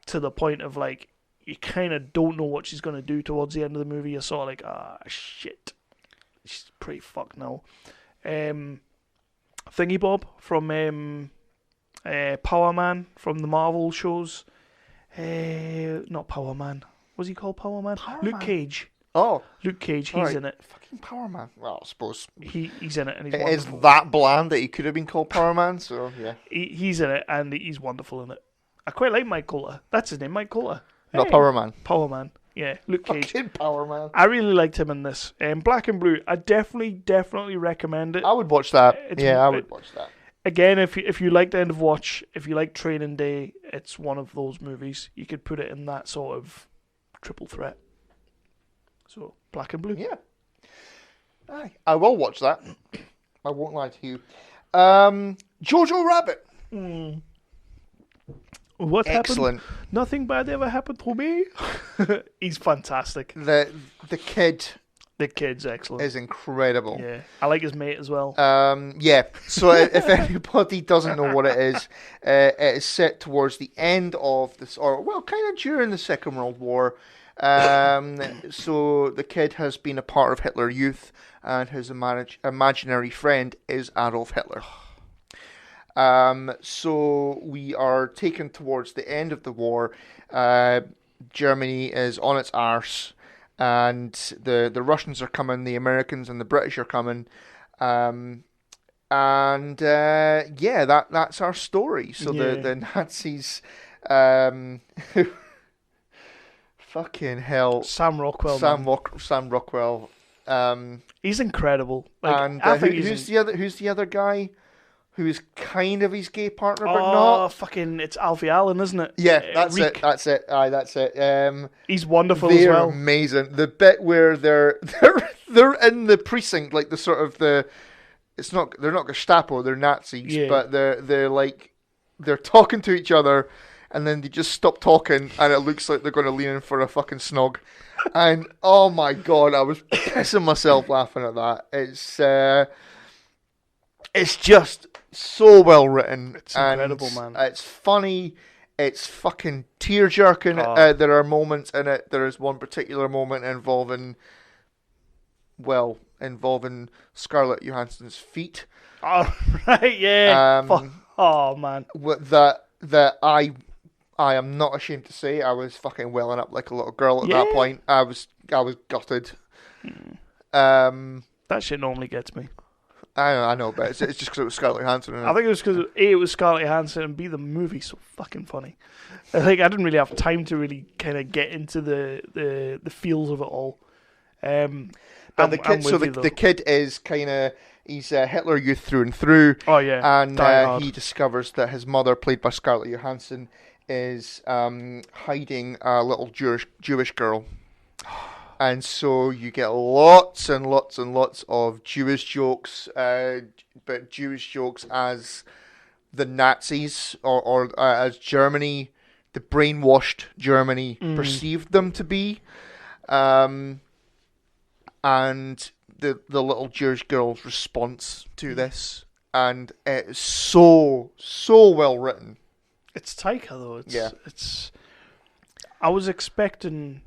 B: to the point of, like, you kind of don't know what she's going to do towards the end of the movie. You're sort of like, shit. She's pretty fucked now. Thingy Bob from Power Man from the Marvel shows. Not Power Man. Was he called Power Man? Luke Cage.
C: Oh.
B: Luke Cage, he's in it.
C: Fucking Power Man. Well, I suppose.
B: He's in it and he's
C: it
B: wonderful.
C: is that bland that he could have been called Power Man, so yeah.
B: He's in it and he's wonderful in it. I quite like Mike Coulter. That's his name, Mike Coulter.
C: Not Power Man.
B: Power Man. Yeah, Luke Cage.
C: Fucking Power Man.
B: I really liked him in this. Black and Blue. I definitely recommend it.
C: I would watch that. I would watch that.
B: Again, if you like the End of Watch, if you like Training Day, it's one of those movies. You could put it in that sort of triple threat. So, Black and Blue.
C: Yeah. Aye, I will watch that. I won't lie to you. Jojo Rabbit.
B: What
C: Excellent.
B: happened? Nothing bad ever happened to me. He's fantastic.
C: The kid.
B: The kid's excellent.
C: Is incredible.
B: Yeah, I like his mate as well.
C: Yeah. So if anybody doesn't know what it is set towards the end of this, or well, kind of during the Second World War. So the kid has been a part of Hitler Youth, and his imaginary friend is Adolf Hitler. So we are taken towards the end of the war. Germany is on its arse, and the Russians are coming, the Americans and the British are coming. That's our story. So the Nazis, fucking hell,
B: Sam Rockwell.
C: Sam Rockwell.
B: He's incredible. Like,
C: and
B: I think
C: who's the other guy? Who is kind of his gay partner, but
B: not.
C: Oh,
B: fucking, it's Alfie Allen, isn't it?
C: Yeah, that's
B: Reek.
C: it. Aye, that's it.
B: He's wonderful
C: as
B: well.
C: They're amazing. The bit where they're in the precinct, like they're not Gestapo, they're Nazis, but they're talking to each other, and then they just stop talking, and it looks like they're going to lean in for a fucking snog. And oh my god, I was pissing myself laughing at that. It's just so well written.
B: It's incredible, man.
C: It's funny. It's fucking tear-jerking. There are moments in it. There is one particular moment involving Scarlett Johansson's feet.
B: Oh, right, yeah. Oh, man.
C: That I am not ashamed to say I was fucking welling up like a little girl at that point. I was gutted.
B: That shit normally gets me.
C: I know, but it's just because it was Scarlett Johansson.
B: I think it was because A, it was Scarlett Johansson, and B, the movie's so fucking funny. I didn't really have time to really kind of get into the feels of it all.
C: And the kid is kind of, he's a Hitler Youth through and through.
B: Oh yeah,
C: and he discovers that his mother, played by Scarlett Johansson, is hiding a little Jewish girl. And so you get lots and lots and lots of Jewish jokes, but Jewish jokes as the Nazis or as Germany, the brainwashed Germany perceived them to be. And the little Jewish girl's response to this. And it's so well written.
B: It's Taika, though. I was expecting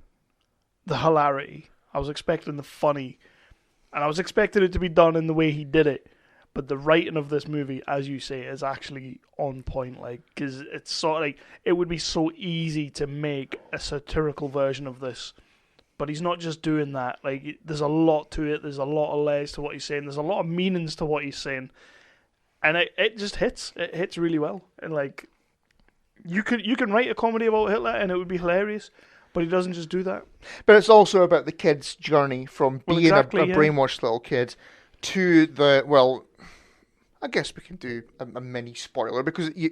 B: the hilarity. I was expecting the funny. And I was expecting it to be done in the way he did it. But the writing of this movie, as you say, is actually on point. Because it's sort of like, it would be so easy to make a satirical version of this. But he's not just doing that. Like, there's a lot to it. There's a lot of layers to what he's saying. There's a lot of meanings to what he's saying. And it just hits. It hits really well. And like, you can write a comedy about Hitler and it would be hilarious. But he doesn't just do that.
C: But it's also about the kid's journey from being a brainwashed little kid to I guess we can do a mini spoiler because you're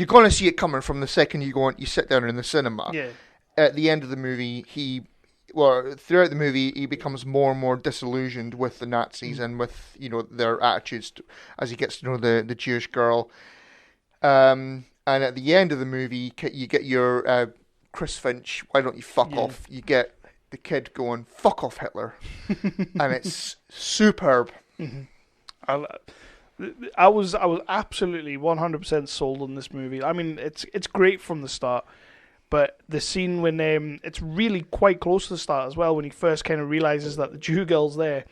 C: going to see it coming from the second you sit down in the cinema.
B: Yeah.
C: At the end of the movie, throughout the movie, he becomes more and more disillusioned with the Nazis and with their attitudes as he gets to know the Jewish girl. And at the end of the movie, you get your Chris Finch, why don't you fuck off? You get the kid going, fuck off Hitler. And it's superb.
B: Mm-hmm. I was absolutely 100% sold on this movie. I mean, it's great from the start, but the scene when it's really quite close to the start as well, when he first kind of realizes that the Jew girl's there,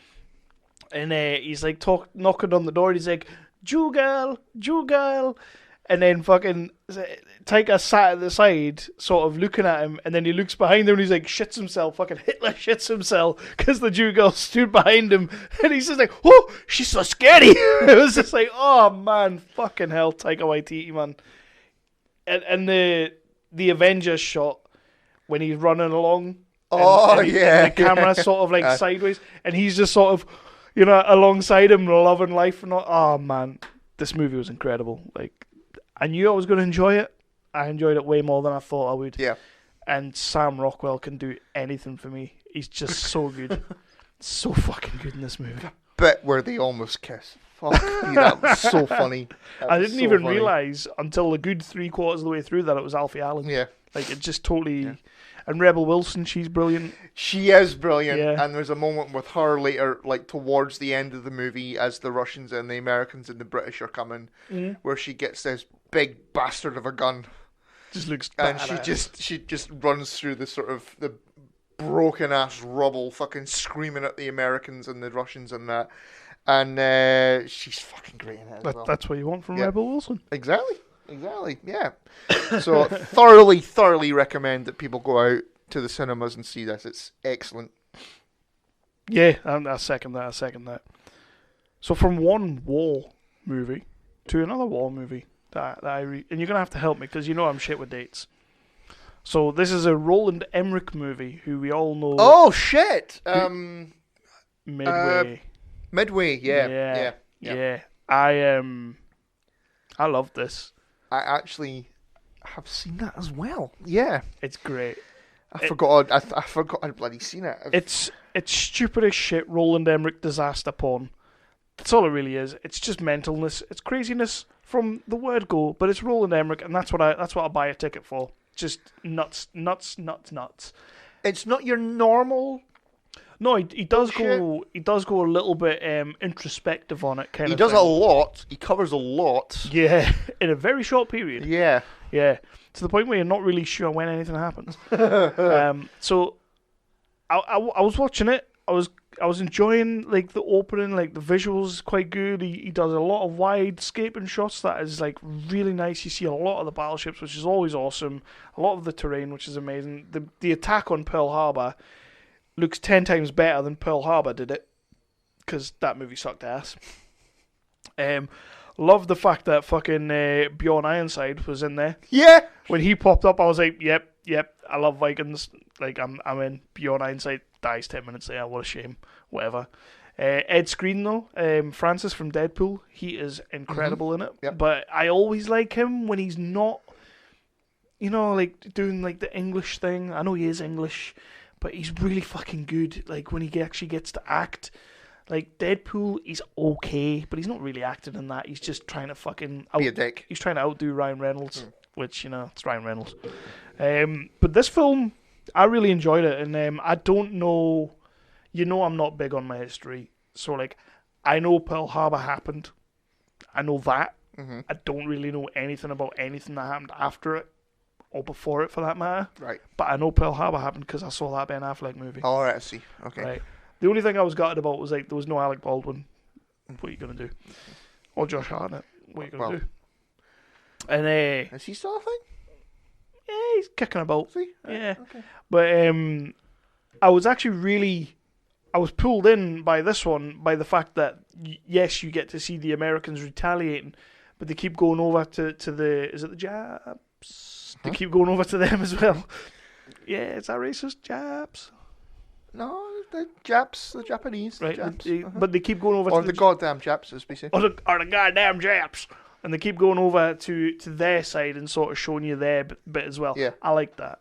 B: and he's like knocking on the door, and he's like, Jew girl, and then fucking Taika sat at the side, sort of looking at him, and then he looks behind him and he's like, shits himself. Fucking Hitler shits himself because the Jew girl stood behind him, and he's just like, oh, she's so scary. It was just like, oh man, fucking hell, Taika Waititi, man. And the Avengers shot when he's running along. And the camera's sort of like sideways, and he's just sort of, alongside him, loving life and all. Oh man, this movie was incredible. Like, I knew I was going to enjoy it. I enjoyed it way more than I thought I would.
C: Yeah.
B: And Sam Rockwell can do anything for me. He's just so good. So fucking good in this movie.
C: Bit where they almost kiss. Fuck me, that was so funny.
B: I didn't even realise until a good 3/4 of the way through that it was Alfie Allen.
C: Yeah.
B: Like, it just totally... Yeah. And Rebel Wilson, she's brilliant.
C: She is brilliant.
B: Yeah.
C: And there's a moment with her later, like towards the end of the movie, as the Russians and the Americans and the British are coming, where she gets this big bastard of a gun.
B: Just looks
C: and
B: badass.
C: she just runs through the sort of the broken ass rubble, fucking screaming at the Americans and the Russians and that. And she's fucking great in it as well.
B: That's what you want from Rebel Wilson.
C: Exactly, yeah. So thoroughly recommend that people go out to the cinemas and see this. It's excellent.
B: Yeah, I second that. So from one war movie to another war movie that and you're gonna have to help me because you know I'm shit with dates. So this is a Roland Emmerich movie who we all know.
C: Oh shit!
B: Midway.
C: Midway, yeah.
B: I love this.
C: I actually have seen that as well. Yeah,
B: it's great.
C: I forgot I'd bloody seen it.
B: It's stupid as shit. Roland Emmerich disaster porn. That's all it really is. It's just mentalness. It's craziness from the word go. But it's Roland Emmerich, and that's what I'll buy a ticket for. Just nuts.
C: It's not your normal.
B: No, he does go. He does go a little bit introspective on it.
C: He does a lot. He covers a lot.
B: Yeah, in a very short period.
C: Yeah.
B: To the point where you're not really sure when anything happens. So, I was watching it. I was enjoying like the opening. Like the visuals quite good. He does a lot of wide scaping shots that is like really nice. You see a lot of the battleships, which is always awesome. A lot of the terrain, which is amazing. The attack on Pearl Harbor looks 10 times better than Pearl Harbor did it, because that movie sucked ass. Love the fact that fucking Bjorn Ironside was in there.
C: Yeah.
B: When he popped up, I was like, yep. I love Vikings. Like I'm in. Bjorn Ironside dies 10 minutes later. What a shame. Whatever. Ed Skrein though, Francis from Deadpool, he is incredible in it.
C: Yep.
B: But I always like him when he's not, like doing like the English thing. I know he is English. But he's really fucking good. Like when he actually gets to act, like Deadpool, he's okay, but he's not really acting in that. He's just trying to fucking
C: be a dick.
B: He's trying to outdo Ryan Reynolds, which it's Ryan Reynolds. But this film, I really enjoyed it, and I don't know. I'm not big on my history, so like I know Pearl Harbor happened. I know that.
C: Mm-hmm.
B: I don't really know anything about anything that happened after it. Or before it, for that matter.
C: Right.
B: But I know Pearl Harbor happened because I saw that Ben Affleck movie.
C: Oh, right, I see. Okay.
B: Right. The only thing I was gutted about was like there was no Alec Baldwin. What are you gonna do? Or Josh Hartnett. What are you gonna do? And
C: is he still a thing?
B: Yeah, he's kicking about.
C: Is he?
B: Yeah.
C: Okay.
B: But I was actually I was pulled in by this one by the fact that yes, you get to see the Americans retaliating, but they keep going over to the is it the Japs? They keep going over to them as well. Yeah, is that racist? Japs?
C: No, the Japs, the Japanese.
B: Right,
C: Japs.
B: But they keep going over
C: or
B: to
C: the goddamn Japs, as we say.
B: Or the goddamn Japs. And they keep going over to their side and sort of showing you their bit as well.
C: Yeah.
B: I like that.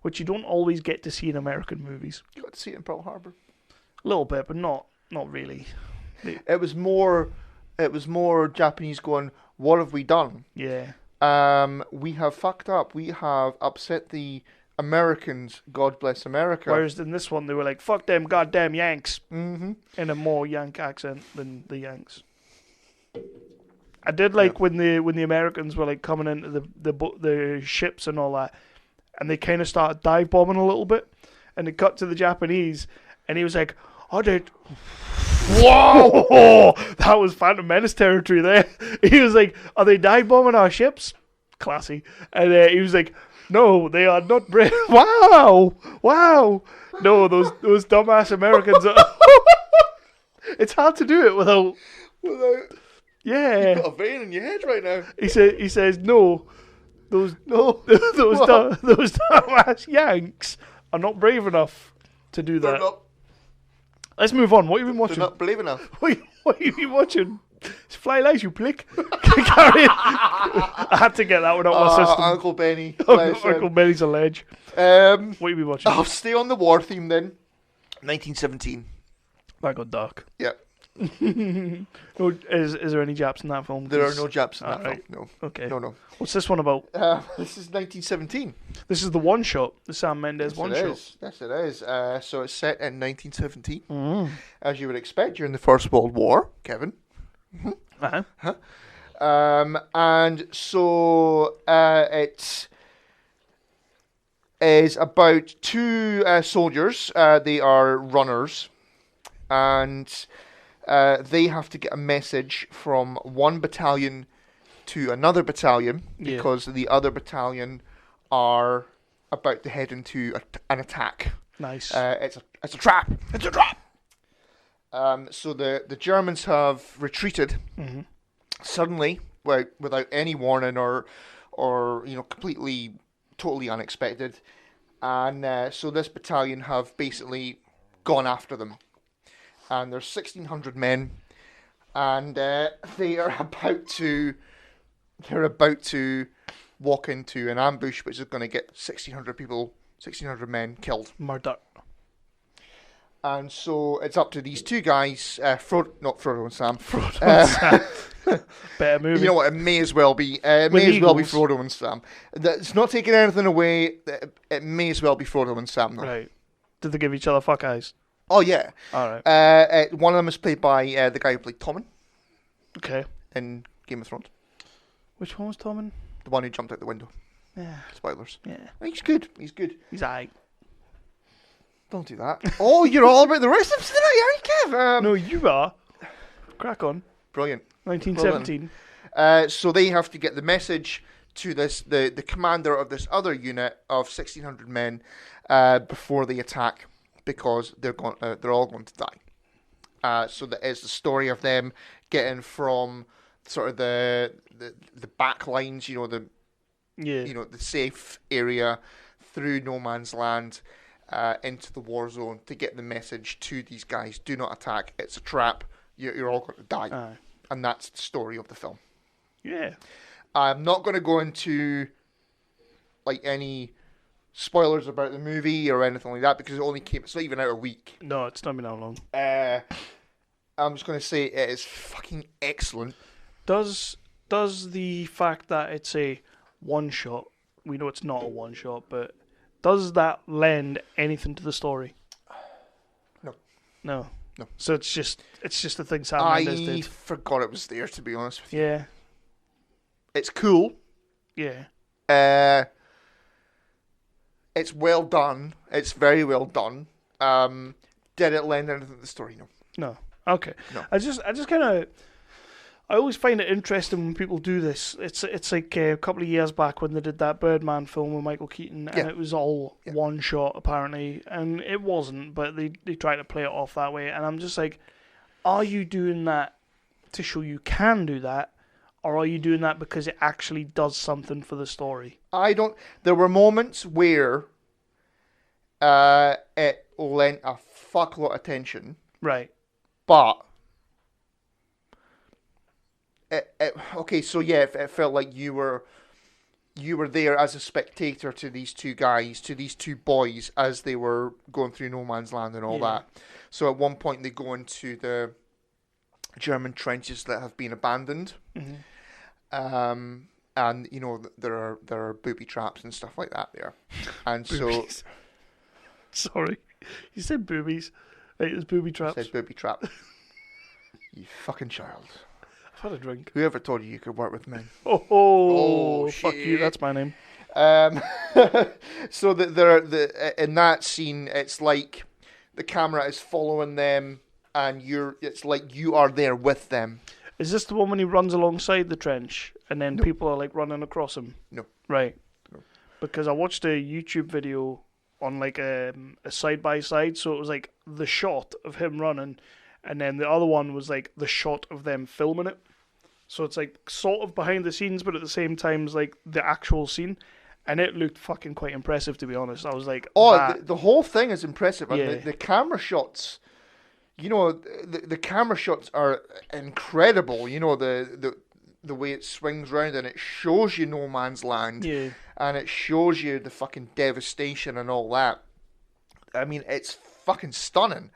B: Which you don't always get to see in American movies.
C: You got to see it in Pearl Harbor.
B: A little bit, but not really.
C: It was more Japanese going, what have we done?
B: Yeah.
C: We have fucked up. We have upset the Americans. God bless America.
B: Whereas in this one, they were like, fuck them goddamn Yanks.
C: Mm-hmm.
B: In a more Yank accent than the Yanks. I did like when the Americans were like coming into the ships and all that, and they kind of started dive bombing a little bit, and it cut to the Japanese, and he was like, "Oh, dude, whoa, that was Phantom Menace territory there." He was like, "Are they dive bombing our ships?" Classy, and he was like, "No, they are not brave." Wow, no, those dumbass Americans. It's hard to do it without. Yeah.
C: You've got a vein in your head right now.
B: He says no. Those dumbass Yanks are not brave enough to do that.
C: Not,
B: let's move on. What have you been watching?
C: They're not brave enough.
B: What have you been watching? It's Fly Lies, you plick. Carry on. I had to get that one out of my system.
C: Uncle Benny.
B: Uncle Benny's a ledge. What have you been watching?
C: I'll stay on the war theme then. 1917.
B: That got dark.
C: Yeah.
B: No, is there any Japs in that film?
C: There are no Japs in that film. No.
B: Okay.
C: No.
B: What's this one about?
C: This is 1917.
B: This is the one shot. The Sam Mendes one shot.
C: Yes, it is. So it's set in 1917, as you would expect during the First World War, Kevin.
B: Uh-huh.
C: And so it is about two soldiers. They are runners, and they have to get a message from one battalion to another battalion because the other battalion are about to head into an attack.
B: Nice.
C: It's a trap. It's a trap. So the Germans have retreated suddenly, without any warning or completely, totally unexpected, and so this battalion have basically gone after them, and there's 1,600 men, and they are about to walk into an ambush, which is going to get 1,600 men killed.
B: Murder.
C: And so it's up to these two guys, not Frodo and Sam.
B: Frodo and Sam. Better movie.
C: You know what? It may as well be. It may as well be Frodo and Sam. It's not taking anything away. It may as well be Frodo and Sam, though.
B: Right. Did they give each other fuck eyes?
C: Oh yeah.
B: All right.
C: One of them is played by the guy who played Tommen.
B: Okay.
C: In Game of Thrones.
B: Which one was Tommen?
C: The one who jumped out the window.
B: Yeah.
C: Spoilers.
B: Yeah.
C: He's good. He's
B: aight.
C: Don't do that. Oh, you're all about the rest of them tonight, aren't you, Kev?
B: No, you are. Crack on.
C: Brilliant.
B: 1917.
C: So they have to get the message to the commander of this other unit of 1,600 men before they attack, because they're all going to die. So that is the story of them getting from sort of the back lines, the safe area, through no man's land, into the war zone to get the message to these guys: do not attack. It's a trap. You're all going to die.
B: Aye.
C: And that's the story of the film.
B: Yeah.
C: I'm not going to go into any spoilers about the movie or anything like that, because it's not even out a week.
B: No, it's not been that long.
C: I'm just going to say it is fucking excellent.
B: Does the fact that it's a one shot, we know it's not a one shot, but does that lend anything to the story? No. So it's just the thing Sam Mendes did.
C: I forgot it was there, to be honest with you.
B: Yeah.
C: It's cool.
B: Yeah.
C: It's well done. It's very well done. Did it lend anything to the story?
B: No. Okay.
C: No.
B: I just kind of, I always find it interesting when people do this. It's like a couple of years back when they did that Birdman film with Michael Keaton, and it was all one shot apparently, and it wasn't, but they tried to play it off that way, and I'm just like, are you doing that to show you can do that, or are you doing that because it actually does something for the story?
C: There were moments where it lent a fuckload of attention.
B: Right.
C: But it felt like you were there as a spectator to these two guys, to these two boys, as they were going through no man's land and all that. So at one point they go into the German trenches that have been abandoned, and there are booby traps and stuff like that there, and so.
B: Sorry, you said boobies. Right, there's booby traps.
C: I said booby trap. You fucking child.
B: I've had a drink.
C: Whoever told you could work with men?
B: Oh, fuck you. That's my name.
C: So in that scene, it's like the camera is following them, and it's like you are there with them.
B: Is this the one when he runs alongside the trench, and then people are like running across him?
C: No.
B: Right.
C: No.
B: Because I watched a YouTube video on like a side-by-side, so it was like the shot of him running, and then the other one was like the shot of them filming it. So it's like sort of behind the scenes, but at the same time it's like the actual scene, and it looked fucking quite impressive, to be honest. I was like,
C: the whole thing is impressive.
B: Yeah.
C: And the camera shots, the camera shots are incredible. The way it swings round, and it shows you no man's land, and it shows you the fucking devastation and all that. I mean, it's fucking stunning,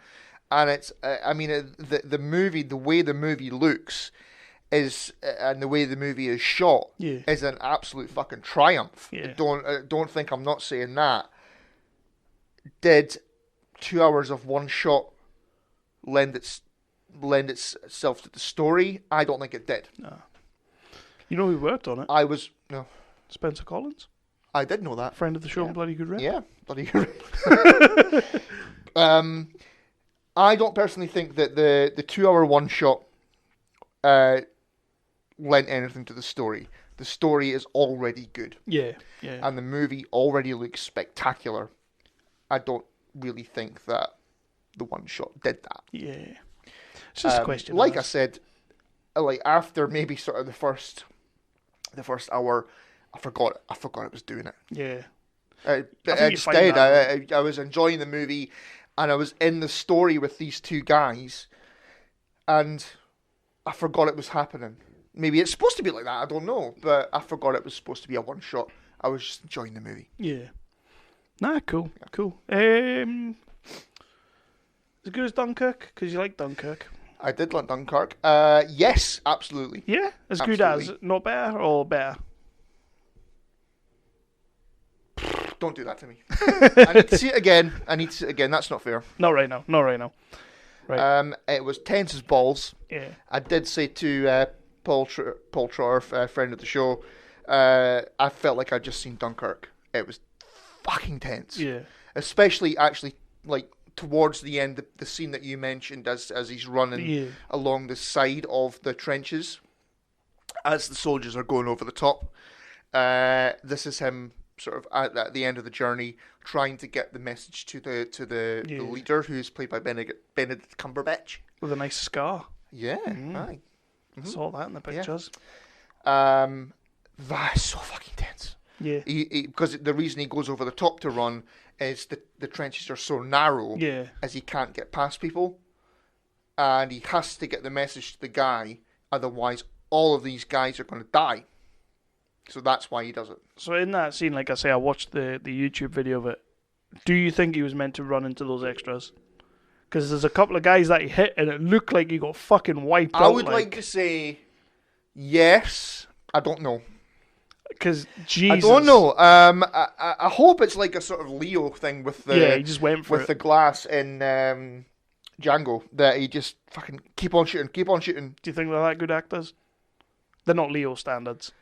C: and it's the movie, the way the movie looks is and the way the movie is shot is an absolute fucking triumph. Don't think I'm not saying that. Did 2 hours of one shot lend itself to the story? I don't think it did. No.
B: You know who worked on it?
C: No.
B: Spencer Collins.
C: I did know that.
B: Friend of the show and bloody good rep.
C: Yeah, bloody good rep. I don't personally think that the 2 hour one shot lent anything to the story. The story is already good.
B: Yeah.
C: And the movie already looks spectacular. I don't really think that the one shot did that.
B: Yeah. It's just a question.
C: Like I said, like after maybe sort of the first hour, I forgot it was doing it.
B: Yeah.
C: Instead, I was enjoying the movie, and I was in the story with these two guys, and I forgot it was happening. Maybe it's supposed to be like that, I don't know, but I forgot it was supposed to be a one shot. I was just enjoying the movie.
B: Yeah. Nah, cool. As good as Dunkirk, because you like Dunkirk.
C: I did like Dunkirk. Yes, absolutely.
B: Yeah? As good as, not better, or better?
C: Don't do that to me. I need to see it again. That's not fair.
B: Not right now. Right.
C: It was tense as balls.
B: Yeah.
C: I did say to Paul Trotter, friend of the show, I felt like I'd just seen Dunkirk. It was fucking tense.
B: Yeah.
C: Especially actually like towards the end, the scene that you mentioned as he's running along the side of the trenches as the soldiers are going over the top. This is him sort of at the end of the journey trying to get the message to the leader, who's played by Benedict Cumberbatch.
B: With a nice scar.
C: Yeah, right. Mm-hmm.
B: Saw that in the pictures.
C: That is so fucking tense.
B: Yeah.
C: Because the reason he goes over the top to run is the trenches are so narrow as he can't get past people. And he has to get the message to the guy, otherwise all of these guys are going to die. So that's why he does it.
B: So in that scene, like I say, I watched the YouTube video of it. Do you think he was meant to run into those extras? Because there's a couple of guys that he hit and it looked like he got fucking wiped out.
C: I would like to say yes. I don't know.
B: Because Jesus,
C: I don't know. I hope it's like a sort of Leo thing with the
B: he just went for
C: the glass in Django, that he just fucking keep on shooting.
B: Do you think they're that good actors? They're not Leo standards.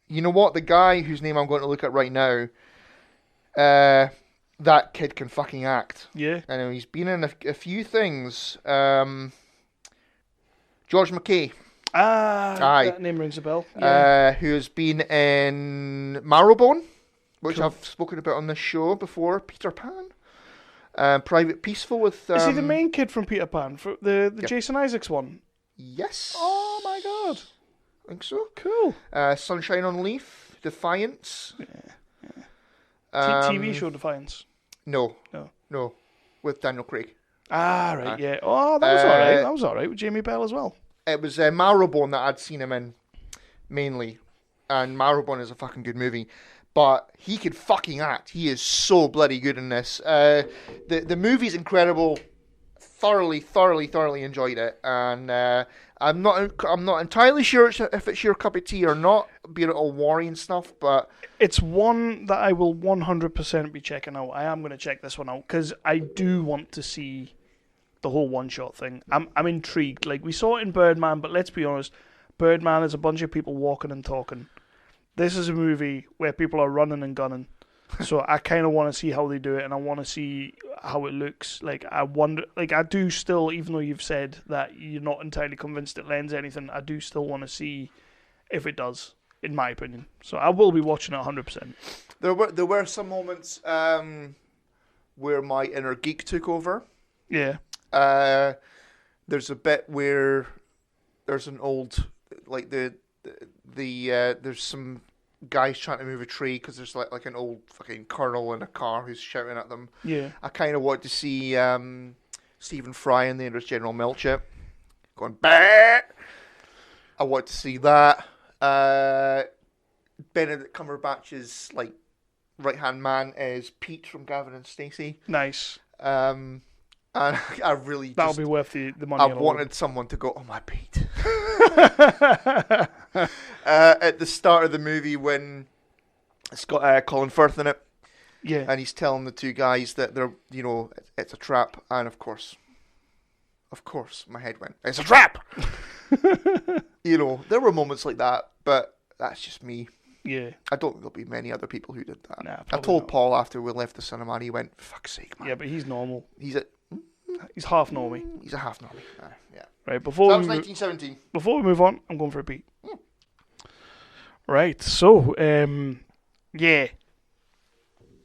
C: You know what? The guy whose name I'm going to look at right now, that kid can fucking act.
B: Yeah.
C: I know he's been in a few things. George McKay.
B: That name rings a bell. Yeah.
C: Who has been in Marrowbone, which I've spoken about on this show before. Peter Pan. Private Peaceful with...
B: Is he the main kid from Peter Pan? For the Jason Isaacs one?
C: Yes.
B: Oh my god.
C: I think so.
B: Cool.
C: Sunshine on Leaf. Defiance.
B: Yeah. TV show Defiance?
C: No. With Daniel Craig.
B: Right, yeah. Oh, that was alright. That was alright with Jamie Bell as well.
C: It was Marrowbone that I'd seen him in, mainly. And Marrowbone is a fucking good movie. But he could fucking act. He is so bloody good in this. The movie's incredible. Thoroughly enjoyed it. And I'm not entirely sure if it's your cup of tea or not, being all worry and stuff, but...
B: It's one that I will 100% be checking out. I am going to check this one out, because I do want to see the whole one-shot thing. I'm intrigued. Like, we saw it in Birdman, but let's be honest, Birdman is a bunch of people walking and talking. This is a movie where people are running and gunning. So I kind of want to see how they do it, and I want to see how it looks. Like, I wonder, like, I do still, even though you've said that you're not entirely convinced it lends anything, I do still want to see if it does, in my opinion. So I will be watching it 100%.
C: There were some moments where my inner geek took over.
B: Yeah.
C: There's a bit where there's an old, like there's some guys trying to move a tree because there's like an old fucking colonel in a car who's shouting at them.
B: Yeah.
C: I kind of want to see Stephen Fry in there as General Melchett going bah! I want to see that. Benedict Cumberbatch's like right hand man is Pete from Gavin and Stacey.
B: Nice.
C: And I really
B: That'll be worth the money.
C: I wanted someone to go, oh, my Pete. At the start of the movie when it's got Colin Firth in it.
B: Yeah.
C: And he's telling the two guys that they're, it's a trap. And of course, my head went, it's a trap! There were moments like that, but that's just me.
B: Yeah.
C: I don't think there'll be many other people who did that.
B: Nah,
C: I told Paul after we left the cinema, and he went, for fuck's sake, man.
B: Yeah, but he's normal.
C: He's
B: half normie.
C: He's a half normie. Yeah.
B: Right,
C: So that was 1917.
B: Before we move on, I'm going for a beat. Right, so, yeah.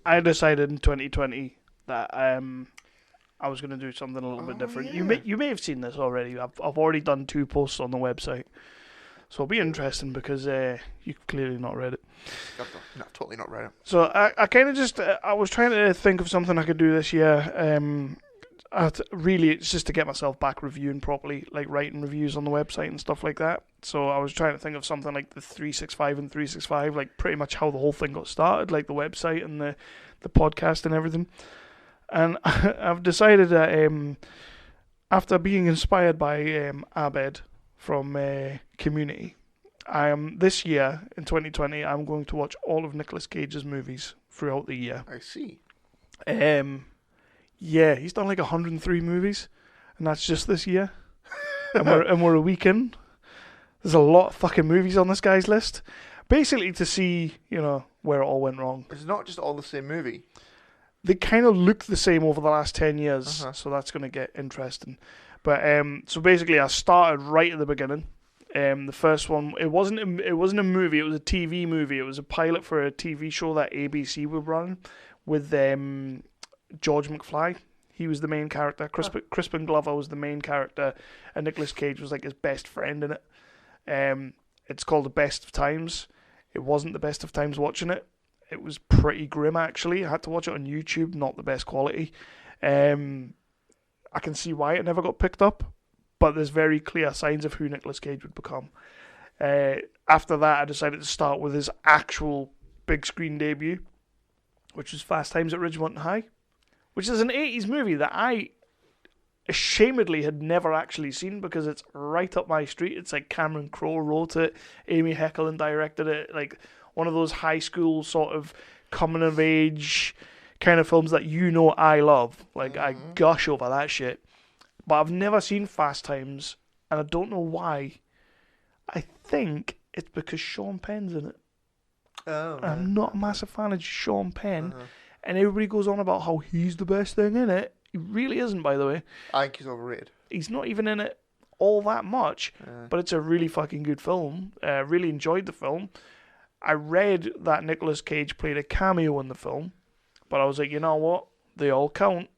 B: I decided in 2020 that I was going to do something a little bit different. Yeah. You may have seen this already. I've already done 2 posts on the website. So it'll be interesting because you've clearly not read it.
C: I've totally not read it.
B: So I kind of just, I was trying to think of something I could do this year. Really, it's just to get myself back reviewing properly, like writing reviews on the website and stuff like that. So I was trying to think of something like the 365 and 365, like pretty much how the whole thing got started, like the website and the podcast and everything. And I've decided that after being inspired by Abed from Community, this year, in 2020, I'm going to watch all of Nicolas Cage's movies throughout the year.
C: I see.
B: Yeah, he's done like 103 movies, and that's just this year. and we're a week in. There's a lot of fucking movies on this guy's list. Basically to see, where it all went wrong.
C: It's not just all the same movie.
B: They kind of look the same over the last 10 years, so that's going to get interesting. But so basically I started right at the beginning. The first one, it wasn't a movie, it was a TV movie. It was a pilot for a TV show that ABC were running with George McFly. He was the main character. Crispin Glover was the main character, and Nicolas Cage was like his best friend in it. It's called The Best of Times. It wasn't the best of times watching it. It was pretty grim, actually. I had to watch it on YouTube, not the best quality. I can see why it never got picked up, but there's very clear signs of who Nicolas Cage would become. After that, I decided to start with his actual big screen debut, which was Fast Times at Ridgemont High, which is an 80s movie that I ashamedly had never actually seen because it's right up my street. It's like Cameron Crowe wrote it, Amy Heckerling directed it, like one of those high school sort of coming of age kind of films that I love. Like, I gush over that shit. But I've never seen Fast Times, and I don't know why. I think it's because Sean Penn's in it. I'm not a massive fan of Sean Penn, and everybody goes on about how he's the best thing in it. He really isn't, by the way.
C: I think he's overrated.
B: He's not even in it all that much, but it's a really fucking good film. Really enjoyed the film. I read that Nicolas Cage played a cameo in the film, but I was like, you know what? They all count.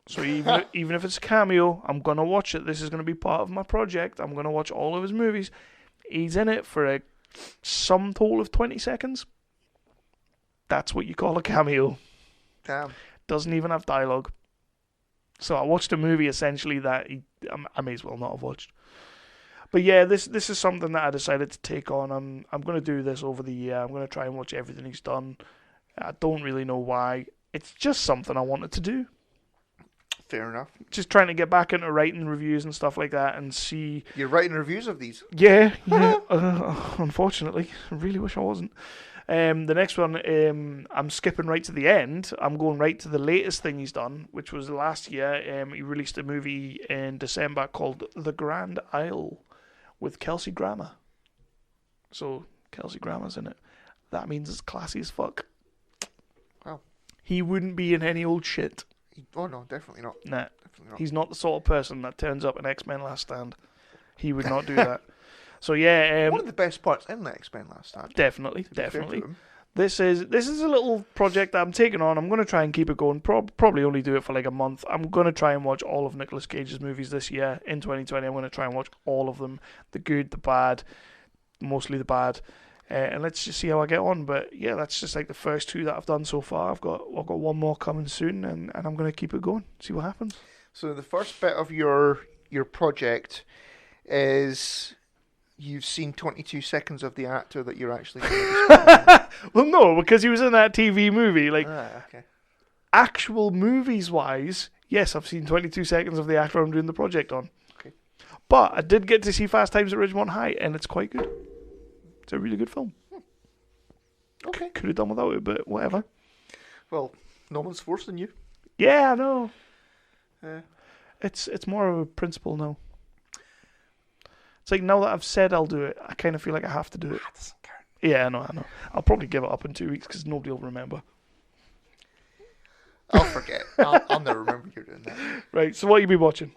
B: So even if it's a cameo, I'm going to watch it. This is going to be part of my project. I'm going to watch all of his movies. He's in it for a sum total of 20 seconds. That's what you call a cameo.
C: Damn.
B: Doesn't even have dialogue. So I watched a movie essentially that I may as well not have watched. But yeah, this is something that I decided to take on. I'm going to do this over the year. I'm going to try and watch everything he's done. I don't really know why. It's just something I wanted to do.
C: Fair enough.
B: Just trying to get back into writing reviews and stuff like that and see...
C: You're writing reviews of these?
B: Yeah. Unfortunately. I really wish I wasn't. The next one, I'm skipping right to the end. I'm going right to the latest thing he's done, which was last year. He released a movie in December called The Grand Isle with Kelsey Grammer. So, Kelsey Grammer's in it. That means it's classy as fuck.
C: Wow.
B: He wouldn't be in any old shit.
C: Oh, no, definitely not.
B: Nah.
C: Definitely not.
B: He's not the sort of person that turns up in X-Men Last Stand. He would not do that. So yeah,
C: one of the best parts in the X-Men Last Stand.
B: Definitely. This is a little project that I'm taking on. I'm going to try and keep it going. Probably only do it for like a month. I'm going to try and watch all of Nicolas Cage's movies this year in 2020. I'm going to try and watch all of them, the good, the bad, mostly the bad, and let's just see how I get on. But yeah, that's just like the first 2 that I've done so far. I've got one more coming soon, and I'm going to keep it going. See what happens.
C: So the first bit of your project is. You've seen 22 seconds of the actor that you're actually going to
B: Well, no, because he was in that TV movie. Like,
C: okay.
B: Actual movies-wise, Yes, I've seen 22 seconds of the actor I'm doing the project on.
C: Okay.
B: But I did get to see Fast Times at Ridgemont High, and it's quite good. It's a really good film.
C: Okay.
B: Could have done without it, but whatever.
C: Well, no one's forcing you.
B: Yeah, I know.
C: Yeah.
B: It's more of a principle now. It's like now that I've said I'll do it, I kind of feel like I have to do it.
C: That doesn't count.
B: Yeah, I know. I'll probably give it up in 2 weeks because nobody will remember.
C: I'll forget. I'll never remember you're doing that.
B: Right, so what you be watching?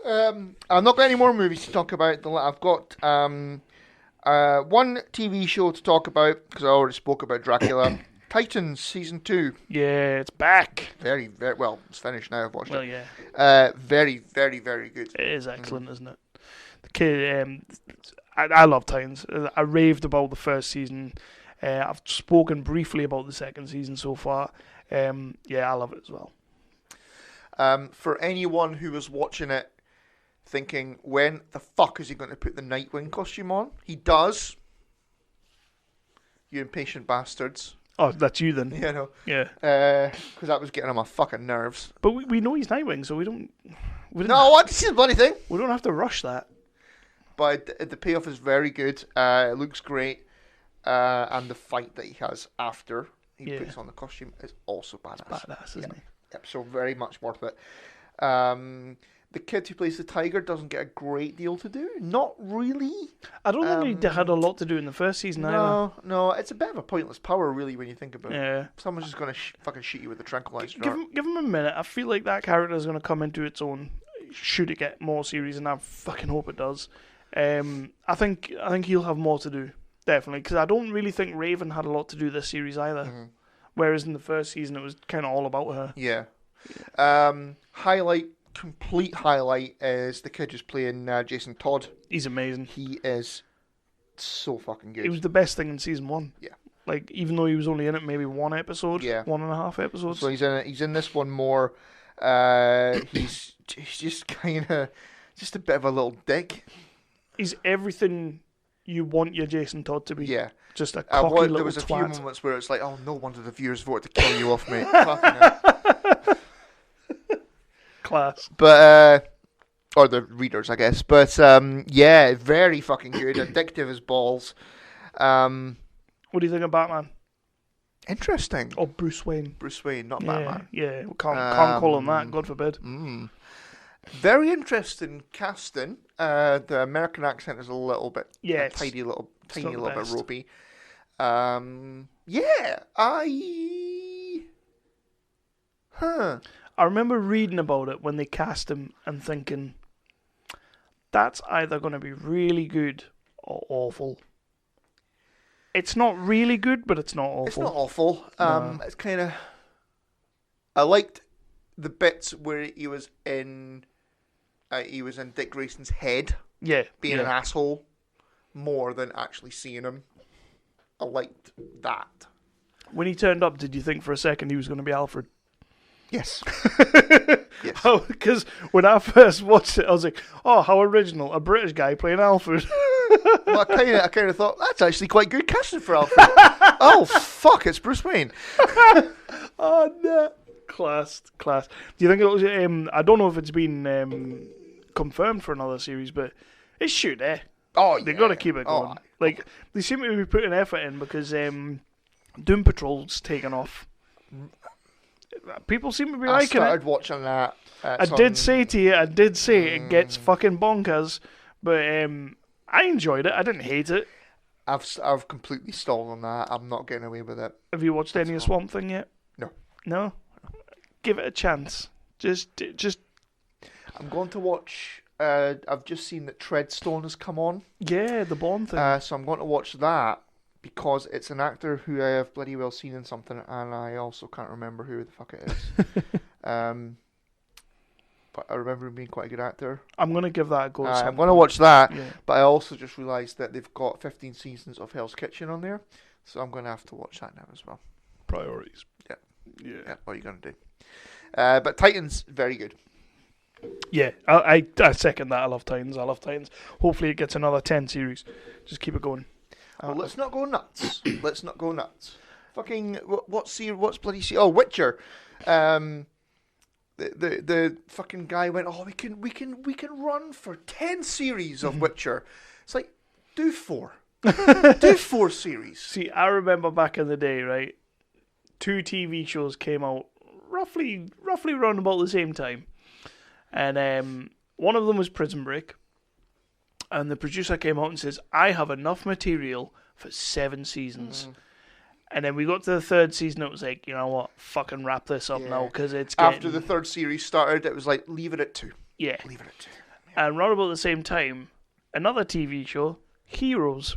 C: I've not got any more movies to talk about. I've got one TV show to talk about because I already spoke about Dracula. Titans Season 2.
B: Yeah, it's back.
C: Very, very well. It's finished now. I've watched
B: Well,
C: it.
B: yeah.
C: Very, very, very good.
B: It is excellent, isn't it? The kid, I love Titans. I raved about the first season. I've spoken briefly about the second season so far. Yeah, I love it as well.
C: For anyone who was watching it thinking, when the fuck is he going to put the Nightwing costume on? He does. You impatient bastards.
B: Oh, that's you then.
C: Yeah, no.
B: Yeah.
C: Because that was getting on my fucking nerves.
B: But we know he's Nightwing, so we don't...
C: No, I want to see the bloody thing.
B: We don't have to rush that.
C: But the payoff is very good. It looks great. And the fight that he has after he puts on the costume is also badass.
B: It's badass, isn't he?
C: Yep, so very much worth it. The kid who plays the tiger doesn't get a great deal to do. Not really.
B: I don't think he had a lot to do in the first season either.
C: No, it's a bit of a pointless power, really, when you think about
B: Yeah.
C: it. Someone's just going to fucking shoot you with a tranquilizer.
B: Give him a minute. I feel like that character is going to come into its own. Should it get more series, and I fucking hope it does. I think he'll have more to do, definitely, because I don't really think Raven had a lot to do this series either.
C: Mm-hmm.
B: Whereas in the first season, it was kind of all about her.
C: Yeah. Complete highlight is the kid who's playing Jason Todd.
B: He's amazing.
C: He is so fucking good.
B: He was the best thing in season 1.
C: Yeah.
B: Like, even though he was only in it maybe one episode,
C: Yeah.
B: 1.5 episodes.
C: So he's in this one more. He's just kind of just a bit of a little dick.
B: He's everything you want your Jason Todd to be.
C: Yeah.
B: Just a cocky little
C: There was a
B: twat.
C: few moments where it's like, oh, no wonder the viewers voted to kill you off, mate. Fucking hell.
B: Class.
C: But, or the readers, I guess. But, yeah, very fucking good. Addictive as balls.
B: What do you think of Batman?
C: Interesting.
B: Or Bruce Wayne?
C: Bruce Wayne, not Batman.
B: Yeah, we can't call him that, God forbid.
C: Very interesting casting. The American accent is a little bit,
B: Yeah,
C: tiny little
B: not the
C: bit
B: best.
C: ropey. Yeah,
B: I remember reading about it when they cast him and thinking, that's either going to be really good or awful. It's not really good, but it's not awful.
C: It's not awful.
B: No.
C: It's kind of. I liked the bits where he was in Dick Grayson's head.
B: Yeah,
C: being an asshole, more than actually seeing him. I liked that.
B: When he turned up, did you think for a second he was going to be Alfred?
C: Yes.
B: Yes. Because when I first watched it, I was like, "Oh, how original! A British guy playing Alfred."
C: Well, I kind of thought that's actually quite good casting for Alfred. Oh fuck! It's Bruce Wayne.
B: Oh no! Class. Do you think it'll? I don't know if it's been confirmed for another series, but it should.
C: Oh, yeah.
B: They got to keep it going. Like they seem to be putting effort in because Doom Patrol's taken off. People seem to be liking it.
C: I started watching that.
B: I did say it gets fucking bonkers, but I enjoyed it. I didn't hate it.
C: I've completely stolen that. I'm not getting away with it.
B: Have you watched any of Swamp Thing yet?
C: No.
B: No? Give it a chance. Just.
C: I'm going to watch. I've just seen that Treadstone has come on.
B: Yeah, the Bond thing.
C: So I'm going to watch that because it's an actor who I have bloody well seen in something, and I also can't remember who the fuck it is. But I remember him being quite a good actor.
B: I'm going to give that a go.
C: I'm going to watch that,
B: yeah.
C: But I also just realised that they've got 15 seasons of Hell's Kitchen on there, so I'm going to have to watch that now as well.
B: Priorities.
C: Yeah. What are you going to do? But Titans, very good.
B: Yeah, I second that. I love Titans. Hopefully it gets another 10 series. Just keep it going.
C: Well, let's not go nuts. Fucking what's bloody series? Oh, Witcher. the fucking guy went, oh, we can run for 10 series of Witcher. It's like, do 4. Do 4 series.
B: See, I remember back in the day, right? 2 TV shows came out roughly around about the same time. And one of them was Prison Break. And the producer came out and says, I have enough material for 7 seasons. And then we got to the 3rd season, it was like, you know what, fucking wrap this up now, because it's getting...
C: After the 3rd series started, it was like, leave it at 2.
B: Yeah.
C: Leave it at 2.
B: And around about the same time, another TV show, Heroes,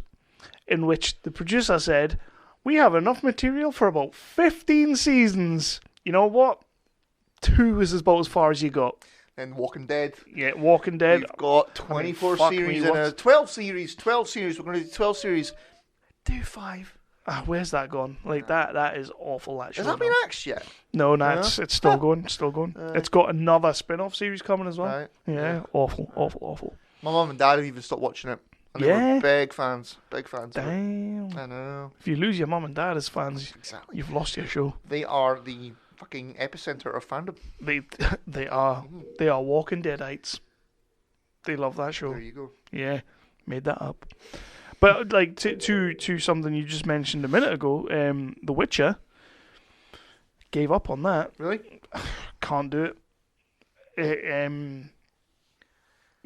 B: in which the producer said, we have enough material for about 15 seasons. You know what? 2 is about as far as you got.
C: And Walking Dead.
B: Yeah, Walking Dead.
C: We've got 24 series in a 12 series. 12 series. We're going to do 12 series. Do 5.
B: Where's that gone? Like, that is awful, that show.
C: Has that been axed yet?
B: No, it's still going. Still going. It's got another spin-off series coming as well.
C: Right.
B: Yeah, awful.
C: My mum and dad have even stopped watching it. And they were big fans. Big fans.
B: Damn.
C: I know.
B: If you lose your mum and dad as fans,
C: exactly,
B: you've lost your show.
C: They are the fucking epicenter of fandom.
B: They are. They are Walking Deadites. They love that show.
C: There you go.
B: Yeah, made that up. But like to something you just mentioned a minute ago, The Witcher. Gave up on that.
C: Really?
B: Can't do it.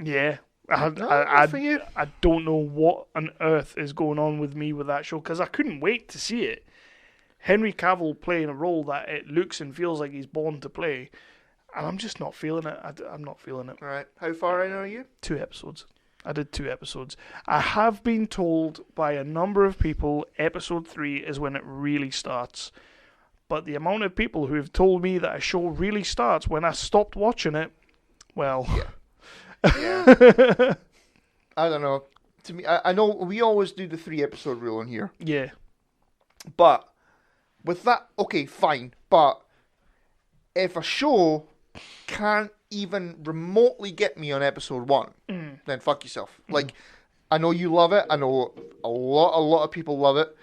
B: Yeah. I don't know what on earth is going on with me with that show, because I couldn't wait to see it. Henry Cavill playing a role that it looks and feels like he's born to play, and I'm just not feeling it. I'm not feeling it.
C: All right. How far in are you?
B: 2 episodes. I did 2 episodes. I have been told by a number of people episode 3 is when it really starts. But the amount of people who have told me that a show really starts when I stopped watching it, well...
C: Yeah. I don't know. To me, I know we always do the 3 episode rule in here.
B: Yeah.
C: But with that, okay, fine. But if a show can't even remotely get me on episode 1, then fuck yourself. Like, I know you love it. I know a lot of people love it.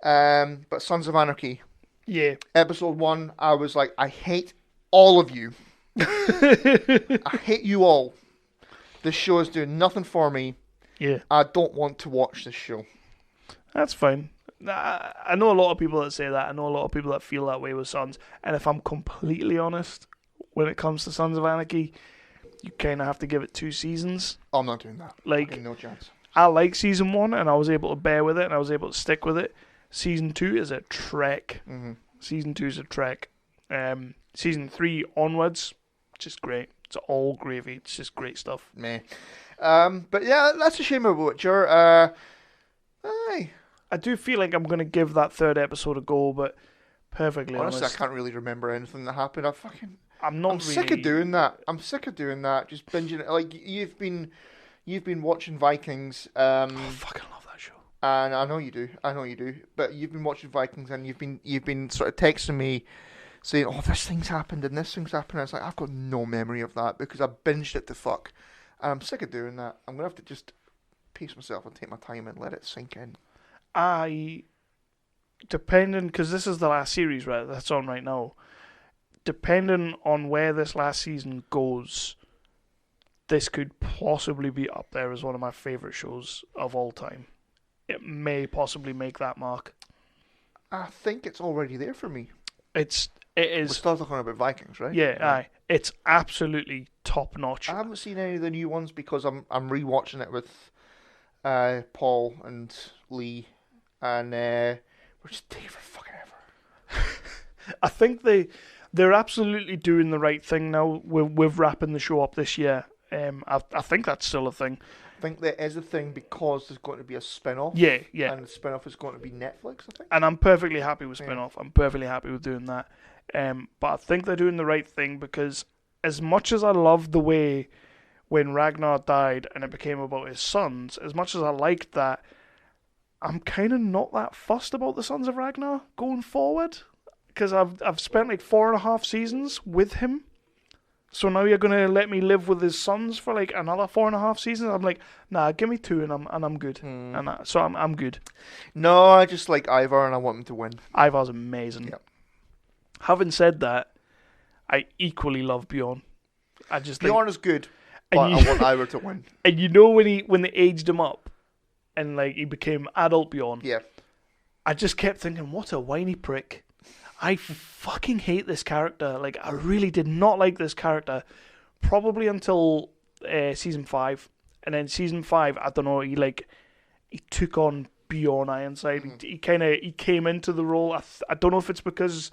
C: But Sons of Anarchy.
B: Yeah.
C: Episode 1, I was like, I hate all of you. I hate you all. This show is doing nothing for me.
B: Yeah.
C: I don't want to watch this show.
B: That's fine. I know a lot of people that say that. I know a lot of people that feel that way with Sons. And if I'm completely honest, when it comes to Sons of Anarchy, you kind of have to give it 2 seasons.
C: I'm not doing that.
B: Like,
C: no chance.
B: I like season 1, and I was able to bear with it, and I was able to stick with it. Season 2 is a trek.
C: Mm-hmm.
B: Season 2 is a trek. Season 3 onwards, just great. It's all gravy. It's just great stuff.
C: Meh. But yeah, that's a shame about Witcher. Aye.
B: I do feel like I'm going to give that 3rd episode a go, but perfectly
C: honestly,
B: honest,
C: I can't really remember anything that happened.
B: I'm
C: sick of doing that. I'm sick of doing that. Just binging it. Like you've been watching Vikings.
B: I fucking love that show.
C: And I know you do. But you've been watching Vikings, and you've been sort of texting me, saying, "Oh, this thing's happened and this thing's happened." And it's like, I've got no memory of that because I binged it to fuck, and I'm sick of doing that. I'm gonna have to just pace myself and take my time and let it sink in.
B: Depending, because this is the last series, right? That's on right now. Depending on where this last season goes, this could possibly be up there as one of my favorite shows of all time. It may possibly make that mark.
C: I think it's already there for me.
B: It is.
C: We're still talking about Vikings, right?
B: Yeah, aye. It's absolutely top notch.
C: I haven't seen any of the new ones because I'm rewatching it with Paul and Lee, and we're just taking for fucking ever.
B: I think they're absolutely doing the right thing now with wrapping the show up this year. I think that's still a thing.
C: I think there is a thing because there's going to be a spin-off.
B: Yeah.
C: And the spin-off is going to be Netflix, I think.
B: And I'm perfectly happy with spin-off. I'm perfectly happy with doing that. But I think they're doing the right thing because as much as I love the way when Ragnar died and it became about his sons, as much as I liked that, I'm kind of not that fussed about the Sons of Ragnar going forward because I've spent like 4.5 seasons with him. So now you're gonna let me live with his sons for like another 4.5 seasons? I'm like, nah, give me 2 and I'm good. So I'm good.
C: No, I just like Ivar and I want him to win.
B: Ivar's amazing.
C: Yep.
B: Having said that, I equally love Bjorn. I just
C: Bjorn is good, but
B: and
C: I want Ivor to win.
B: And you know when they aged him up, and like he became adult Bjorn.
C: Yeah.
B: I just kept thinking, what a whiny prick. I fucking hate this character. Like, I really did not like this character. Probably until season 5. And then season 5, I don't know, he took on Bjorn Ironside. Mm-hmm. He came into the role. I don't know if it's because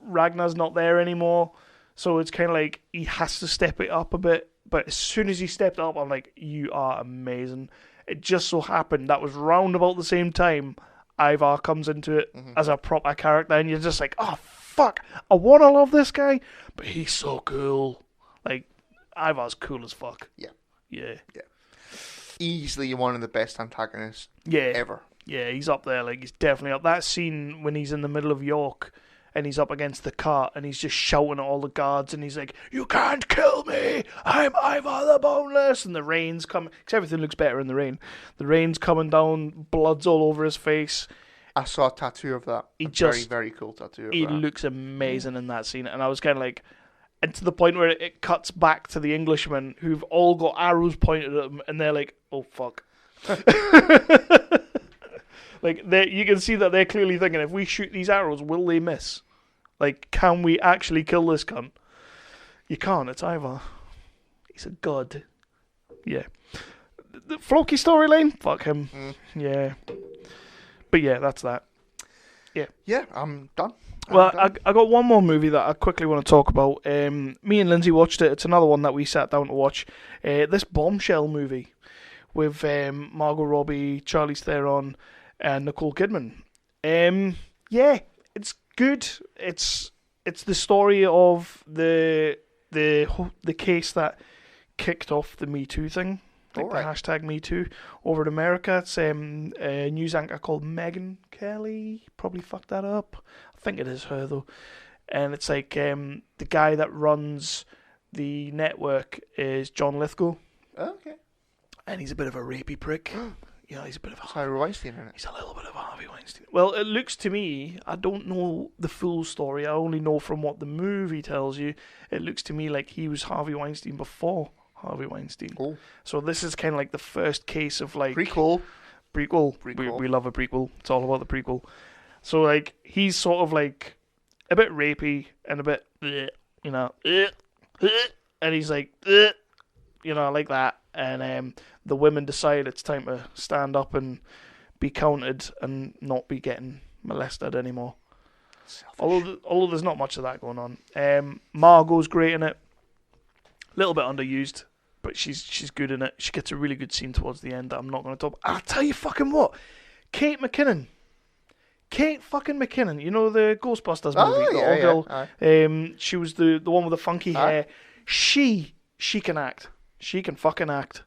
B: Ragnar's not there anymore. So it's kind of like he has to step it up a bit. But as soon as he stepped up, I'm like, you are amazing. It just so happened that was round about the same time Ivar comes into it as a proper character, and you're just like, oh, fuck, I want to love this guy, but he's so cool. Like, Ivar's cool as fuck.
C: Yeah.
B: Yeah.
C: Yeah. Easily one of the best antagonists ever.
B: Yeah, he's up there. Like, he's definitely up. That scene when he's in the middle of York, and he's up against the cart, and he's just shouting at all the guards, and he's like, you can't kill me! I'm Ivar the Boneless! And the rain's coming, because everything looks better in the rain. The rain's coming down, blood's all over his face.
C: I saw a tattoo of that. Very, very cool tattoo of that.
B: He looks amazing in that scene, and I was kind of like, and to the point where it cuts back to the Englishmen, who've all got arrows pointed at them, and they're like, oh, fuck. Like, you can see that they're clearly thinking, if we shoot these arrows, will they miss? Like, can we actually kill this cunt? You can't, it's Ivar. He's a god. Yeah. The Floki storyline? Fuck him. Yeah. But yeah, that's that. Yeah.
C: Yeah, I'm done.
B: Well, I got one more movie that I quickly want to talk about. Me and Lindsay watched it. It's another one that we sat down to watch. This Bombshell movie with Margot Robbie, Charlize Theron, and Nicole Kidman. Yeah, it's good. It's the story of the case that kicked off the Me Too thing. Like the hashtag Me Too over in America. It's a news anchor called Megyn Kelly. Probably fucked that up. I think it is her though. And it's like the guy that runs the network is John Lithgow.
C: Okay.
B: And he's a bit of a rapey prick. Yeah, he's a bit of a
C: Harvey Weinstein in it.
B: He's a little bit of a Harvey Weinstein. Well, it looks to me, I don't know the full story. I only know from what the movie tells you. It looks to me like he was Harvey Weinstein before Harvey Weinstein.
C: Cool.
B: So this is kind of like the first case of like
C: prequel.
B: We love a prequel. It's all about the prequel. So like he's sort of like a bit rapey and a bit, you know, and he's like, you know, like that. And the women decide it's time to stand up and be counted and not be getting molested anymore. Although there's not much of that going on. Margot's great in it. A little bit underused, but she's good in it. She gets a really good scene towards the end that I'm not going to talk about. I'll tell you fucking what. Kate fucking McKinnon. You know the Ghostbusters movie? The old girl. She was the one with the funky hair. She can act. She can fucking act.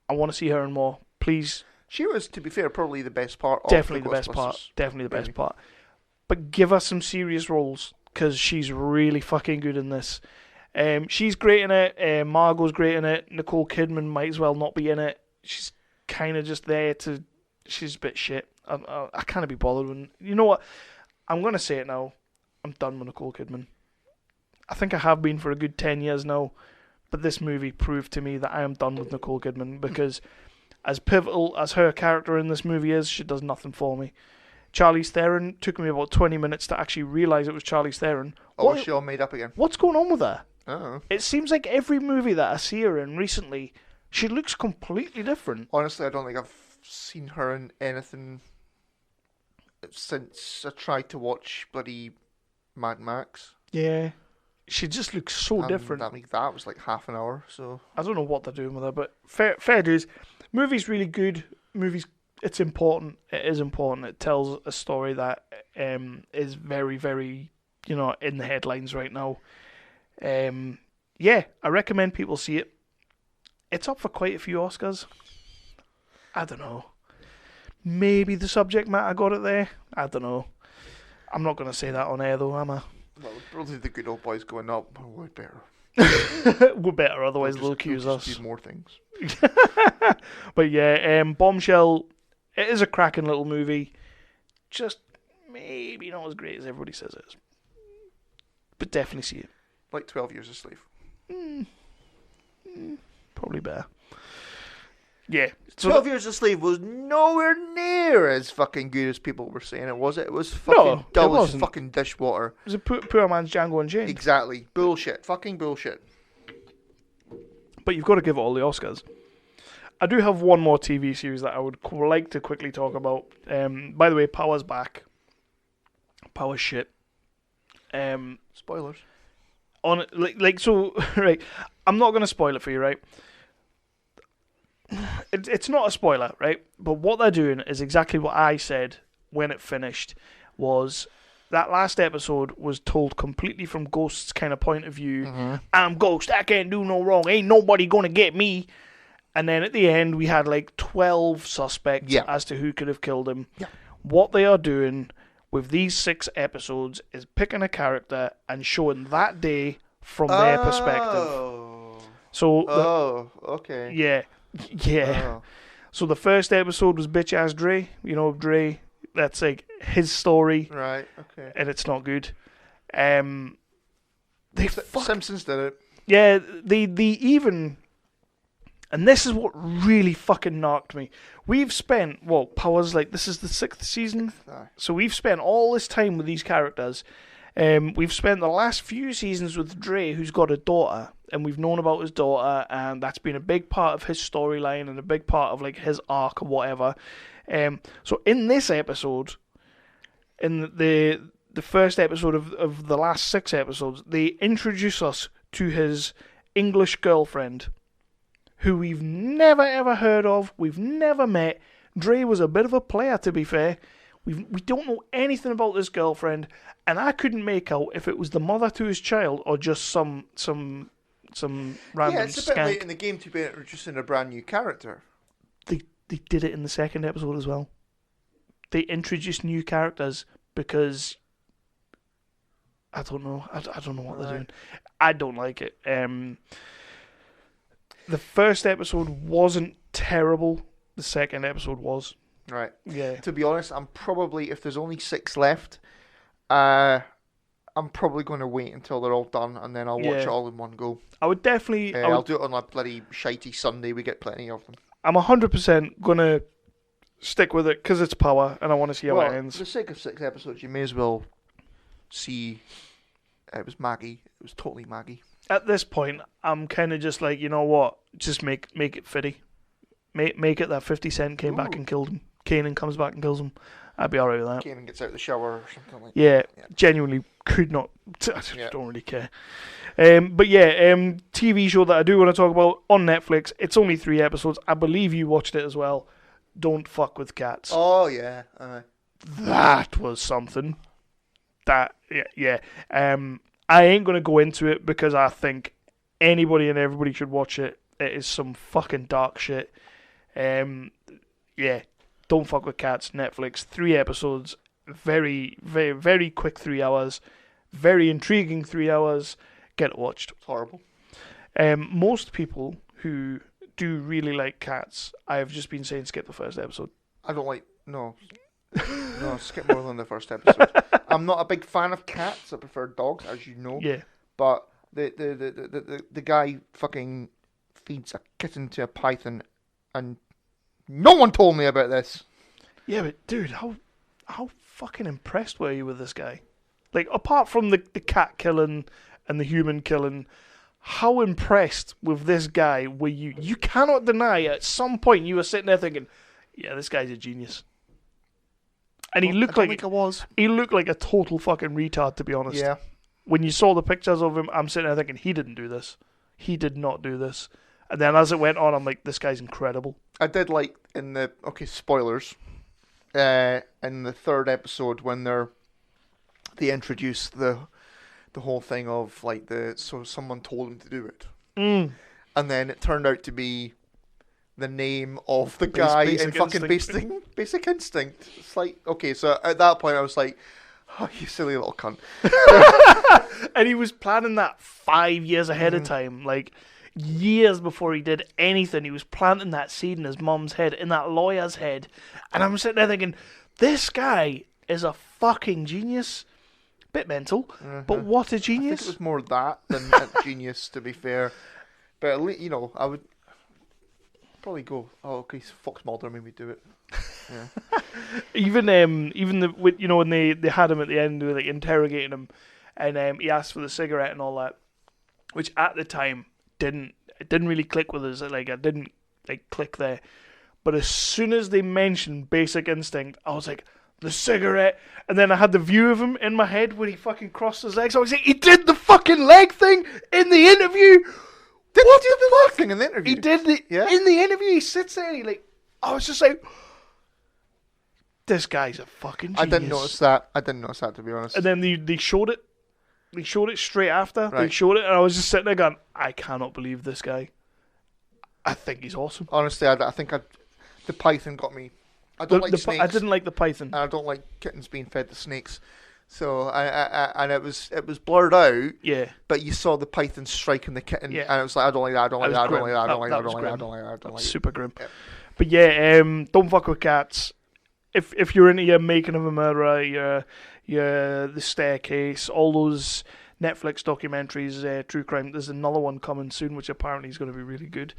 B: I want to see her in more. Please.
C: She was, to be fair, probably the best part of
B: Definitely the best part. Definitely the best part. But give her some serious roles, because she's really fucking good in this. She's great in it. Margot's great in it. Nicole Kidman might as well not be in it. She's kind of just there to... She's a bit shit. I can't be bothered when... You know what? I'm going to say it now. I'm done with Nicole Kidman. I think I have been for a good 10 years now. But this movie proved to me that I am done with Nicole Kidman, because as pivotal as her character in this movie is, she does nothing for me. Charlize Theron took me about 20 minutes to actually realise it was Charlize Theron.
C: Oh, was she all made up again?
B: What's going on with her?
C: Uh-huh.
B: It seems like every movie that I see her in recently, she looks completely different.
C: Honestly, I don't think I've seen her in anything since I tried to watch bloody Mad Max.
B: Yeah. She just looks so different.
C: That was like half an hour, so...
B: I don't know what they're doing with her, but fair dues. Movie's really good. It's important. It is important. It tells a story that is very, very, in the headlines right now. Yeah, I recommend people see it. It's up for quite a few Oscars. I don't know. Maybe the subject matter got it there. I don't know. I'm not going to say that on air though, am I?
C: Well, probably the good old boys going up. We're better.
B: We're better, otherwise they'll accuse us.
C: Do more things.
B: But yeah, Bombshell, it is a cracking little movie. Just maybe not as great as everybody says it is. But definitely see it.
C: Like 12 Years a Slave.
B: Probably better. Yeah.
C: 12 Years a Slave was nowhere near as fucking good as people were saying it, was it? It was fucking dull as fucking dishwater.
B: It was a poor man's Django Unchained.
C: Exactly. Bullshit. Fucking bullshit.
B: But you've got to give it all the Oscars. I do have one more TV series that I would like to quickly talk about. By the way, Power's back. Power's shit.
C: Spoilers.
B: Right. I'm not going to spoil it for you, right? It's not a spoiler, right? But what they're doing is exactly what I said when it finished. Was that last episode was told completely from Ghost's kind of point of view.
C: Mm-hmm.
B: I'm Ghost. I can't do no wrong. Ain't nobody going to get me. And then at the end, we had like 12 suspects as to who could have killed him.
C: Yeah.
B: What they are doing with these 6 episodes is picking a character and showing that day from their perspective. So,
C: okay.
B: Yeah.
C: Oh.
B: So the first episode was Bitch Ass Dre. You know, Dre, that's like his story.
C: Right, okay.
B: And it's not good.
C: Simpsons did it.
B: Yeah, they even... And this is what really fucking knocked me. We've spent, Power's like, this is the 6th season. So we've spent all this time with these characters. We've spent the last few seasons with Dre, who's got a daughter. And we've known about his daughter. And that's been a big part of his storyline and a big part of like his arc or whatever. So in this episode, in the first episode of the last 6 episodes, they introduce us to his English girlfriend, who we've never ever heard of, we've never met. Dre was a bit of a player, to be fair. We don't know anything about this girlfriend, and I couldn't make out if it was the mother to his child or just some random
C: Yeah, it's a bit
B: skank.
C: late in the game to be introducing a brand new character.
B: They did it in the second episode as well. They introduced new characters because I don't know. I don't know what they're doing. I don't like it. The first episode wasn't terrible. The second episode was.
C: Right.
B: Yeah.
C: To be honest, I'm probably, if there's only 6 left, I'm probably going to wait until they're all done, and then I'll watch it all in one go.
B: I would definitely...
C: I'll do it on a bloody shitey Sunday. We get plenty of them.
B: I'm 100% going to stick with it because it's Power, and I want to see how it ends.
C: For the sake of 6 episodes, you may as well see... It was Maggie. It was totally Maggie.
B: At this point, I'm kind of just like, you know what? Just make it fitty. Make it that 50 Cent came back and killed him. Kanan comes back and kills him. I'd be alright with that.
C: Kanan gets out of the shower or something like
B: that.
C: Yeah,
B: genuinely could not. I don't really care. But yeah, TV show that I do want to talk about on Netflix. It's only 3 episodes. I believe you watched it as well. Don't Fuck with Cats.
C: Oh, yeah.
B: That was something. Yeah. I ain't going to go into it because I think anybody and everybody should watch it. It is some fucking dark shit. Yeah. Don't Fuck with Cats, Netflix. 3 episodes. Very, very, very quick 3 hours. Very intriguing 3 hours. Get it watched.
C: It's horrible.
B: Most people who do really like cats, I've just been saying skip the first episode.
C: I don't like... No, skip more than the first episode. I'm not a big fan of cats. I prefer dogs, as you know.
B: Yeah.
C: But the guy fucking feeds a kitten to a python, and no one told me about this.
B: Yeah, but dude, how fucking impressed were you with this guy? Like, apart from the cat killing and the human killing, how impressed with this guy were you? You cannot deny at some point you were sitting there thinking, yeah, this guy's a genius. And he looked like he looked like a total fucking retard, to be honest.
C: Yeah.
B: When you saw the pictures of him, I'm sitting there thinking, he didn't do this. He did not do this. And then as it went on, I'm like, this guy's incredible.
C: I did like in the spoilers. In the 3rd episode when they introduce the whole thing of like so someone told him to do it, and then it turned out to be the name of the guy in fucking Basic Instinct. It's like, okay, so at that point I was like, oh, you silly little cunt.
B: And he was planning that 5 years ahead of time, like years before he did anything. He was planting that seed in his mum's head, in that lawyer's head, and I'm sitting there thinking, this guy is a fucking genius. bit mental, but what a genius!
C: I think it was more that than genius, to be fair. But at least, I would probably go, oh, okay, Fox Mulder made me do it. Yeah.
B: even when they had him at the end, they were like interrogating him, and he asked for the cigarette and all that, which at the time didn't really click with us. Like, I didn't click there, but as soon as they mentioned Basic Instinct, I was like, the cigarette, and then I had the view of him in my head where he fucking crossed his legs. I was like, he did the fucking leg thing in the interview. What
C: he do the leg thing in the interview?
B: He did in the interview. He sits there and I was just like, this guy's a fucking genius.
C: I didn't notice that, to be honest.
B: And then they showed it. They showed it straight after.
C: Right.
B: They showed it, and I was just sitting there going, I cannot believe this guy. I think he's awesome.
C: Honestly, I think the Python got me. I don't like snakes.
B: I didn't like the Python.
C: And I don't like kittens being fed the snakes. So and it was blurred out.
B: Yeah.
C: But you saw the python striking the kitten,
B: Yeah.
C: and it was like, I don't like that. I don't like that. I don't like that. I don't like that. I
B: That was
C: don't like that. I
B: grim.
C: don't like that. I don't like
B: Super grim.
C: Yeah.
B: But yeah, don't fuck with cats. If you're into your Making of a Murderer, your The Staircase, all those Netflix documentaries, true crime. There's another one coming soon, which apparently is going to be really good.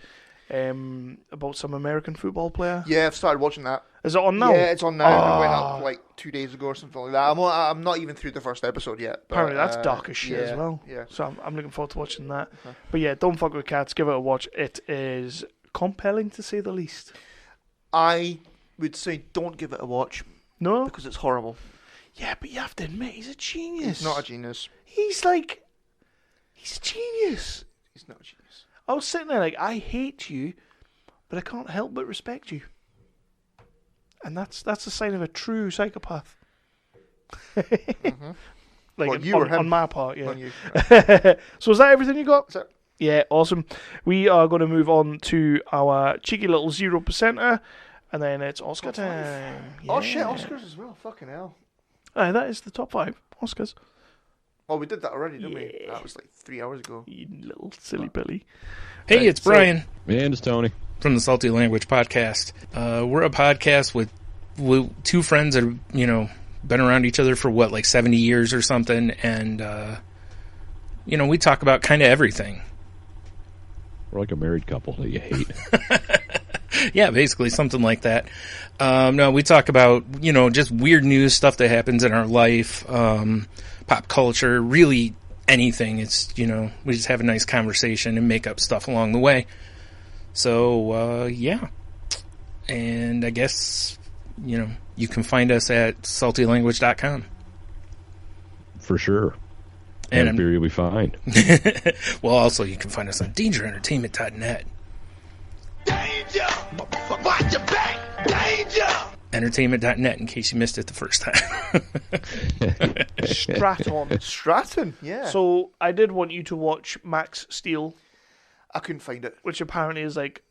B: About some American football player.
C: Yeah, I've started watching that.
B: Is it on now?
C: Yeah, it's on now. It went up like 2 days ago or something like that. I'm not even through the first episode yet. But,
B: Apparently that's dark as shit as
C: yeah,
B: well.
C: Yeah.
B: So I'm looking forward to watching that.
C: Okay.
B: But yeah, don't fuck with cats. Give it a watch. It is compelling to say the least.
C: I would say don't give it a watch.
B: No?
C: Because it's horrible.
B: Yeah, but you have to admit, he's a genius.
C: He's not a genius.
B: He's a genius.
C: He's not a genius.
B: I was sitting there like, I hate you, but I can't help but respect you. And that's a sign of a true psychopath.
C: Mm-hmm.
B: Like
C: What, you or him?
B: on my part, yeah.
C: On you.
B: So is that everything you got?
C: That's it.
B: Yeah, awesome. We are going to move on to our cheeky little 0%er, and then it's Oscar time.
C: Oh shit,
B: Yeah.
C: Oscars as well. Fucking hell.
B: Aye, that is the top 5 Oscars.
C: Oh, we did that already, didn't we? That was like 3 hours ago.
B: You little silly Billy.
N: Hey,
B: Right,
N: it's Brian.
O: And it's Tony.
N: From the Salty Language Podcast. We're a podcast with two friends that have, been around each other for like 70 years or something. And, we talk about kind of everything.
O: We're like a married couple that you hate.
N: Yeah, basically something like that. No, we talk about, just weird news, stuff that happens in our life, pop culture, really anything. It's, we just have a nice conversation and make up stuff along the way. So, yeah. And I guess, you can find us at saltylanguage.com.
O: For sure.
N: And
O: I'm sure you'll be fine.
N: Well, also, you can find us on dangerentertainment.net.
P: Danger! Watch your back! Danger!
N: Entertainment.net, in case you missed it the first time.
B: Stratton,
C: yeah.
B: So I did want you to watch Max Steel.
C: I couldn't find it.
B: Which apparently is like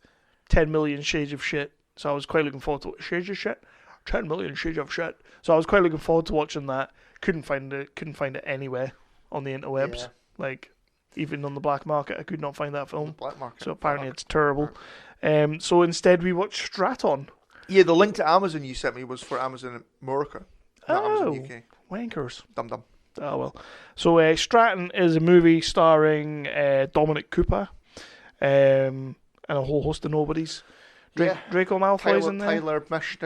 B: 10 million shades of shit. So I was quite looking forward to it. Shades of shit? 10 million shades of shit. So I was quite looking forward to watching that. Couldn't find it anywhere on the interwebs.
C: Yeah.
B: Like, even on the black market, I could not find that film.
C: Black market.
B: So apparently it's terrible. So instead we watched Stratton.
C: Yeah, the link to Amazon you sent me was for Amazon America, not Amazon UK.
B: Wankers.
C: Dum dum.
B: Oh, well. So Stratton is a movie starring Dominic Cooper and a whole host of nobodies. Draco Malfoy's in there.
C: Tyler Mish.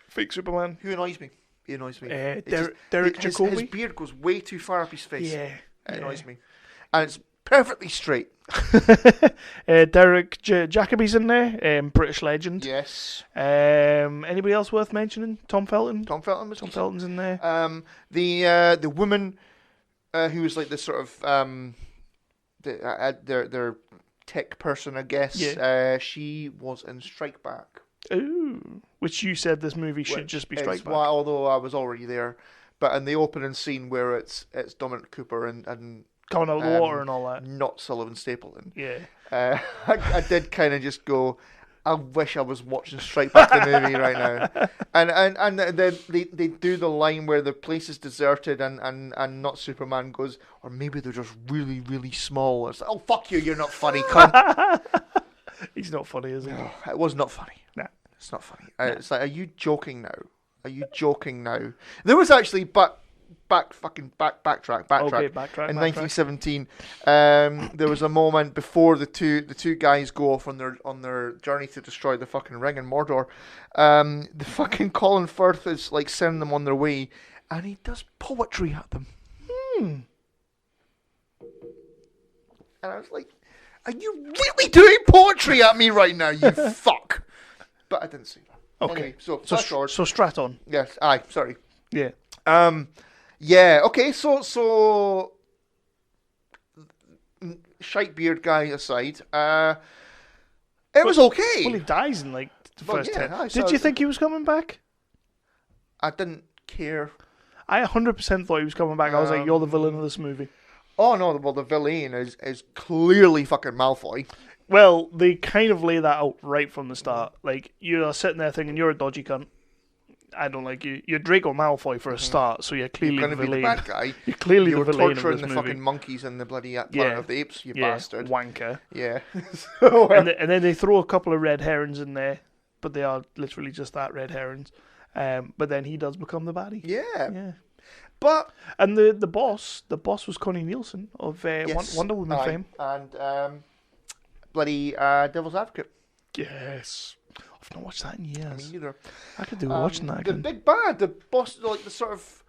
B: Fake Superman.
C: Who annoys me? He annoys me.
B: Derek Jacobi.
C: His beard goes way too far up his face.
B: Yeah.
C: It annoys me. And it's perfectly straight.
B: Derek Jacobi's in there, British legend.
C: Yes.
B: Anybody else worth mentioning? Tom Felton.
C: Tom
B: Felton's in there.
C: The woman who was like this sort of their tech person, I guess.
B: Yeah.
C: She was in Strike Back.
B: Ooh, which you said this movie should just be Strike Back.
C: Well, although I was already there, but in the opening scene where it's Dominic Cooper and
B: coming out of the water and all that,
C: not Sullivan Stapleton.
B: Yeah.
C: I did kind of just go, I wish I was watching Strike Back the movie right now. And then they do the line where the place is deserted and not Superman goes, or maybe they're just really, really small. It's like, oh, fuck you, you're not funny, cunt.
B: He's not funny, is he?
C: No, it was not funny.
B: Nah.
C: It's not funny. It's like, are you joking now? Are you joking now? There was actually, but backtrack.
B: Okay, backtrack.
C: In 1917, there was a moment before the two guys go off on their journey to destroy the fucking ring in Mordor. The fucking Colin Firth is like sending them on their way, and he does poetry at them. And I was like, are you really doing poetry at me right now, you fuck? But I didn't see that.
B: Okay.
C: Anyway, so
B: Straton.
C: Yes, aye, sorry.
B: Yeah.
C: Yeah, okay, so shite beard guy aside, it was okay.
B: Well, he dies in like the first 10.
C: aye,
B: Did you think he was coming back?
C: I didn't care.
B: I 100% thought he was coming back. I was like, you're the villain of this movie.
C: Oh no, well the villain is clearly fucking Malfoy.
B: Well, they kind of lay that out right from the start. Like, you're sitting there thinking, you're a dodgy cunt. I don't like you. You're Draco Malfoy for a start, so you're clearly
C: You're going to
B: the
C: be
B: villain.
C: the bad guy.
B: You're clearly
C: you
B: the
C: were
B: villain of
C: torturing
B: this
C: the
B: movie.
C: fucking monkeys in the bloody Planet of the Apes, you bastard.
B: Wanker.
C: Yeah.
B: And then they throw a couple of red herons in there, but they are literally just that, red herons. But then he does become the baddie.
C: Yeah. But
B: and the boss was Connie Nielsen of Wonder Woman fame,
C: and bloody Devil's Advocate.
B: Yes, I've not watched that in years.
C: Me neither.
B: I could do watching that
C: The
B: again.
C: big bad, the boss, like the sort of,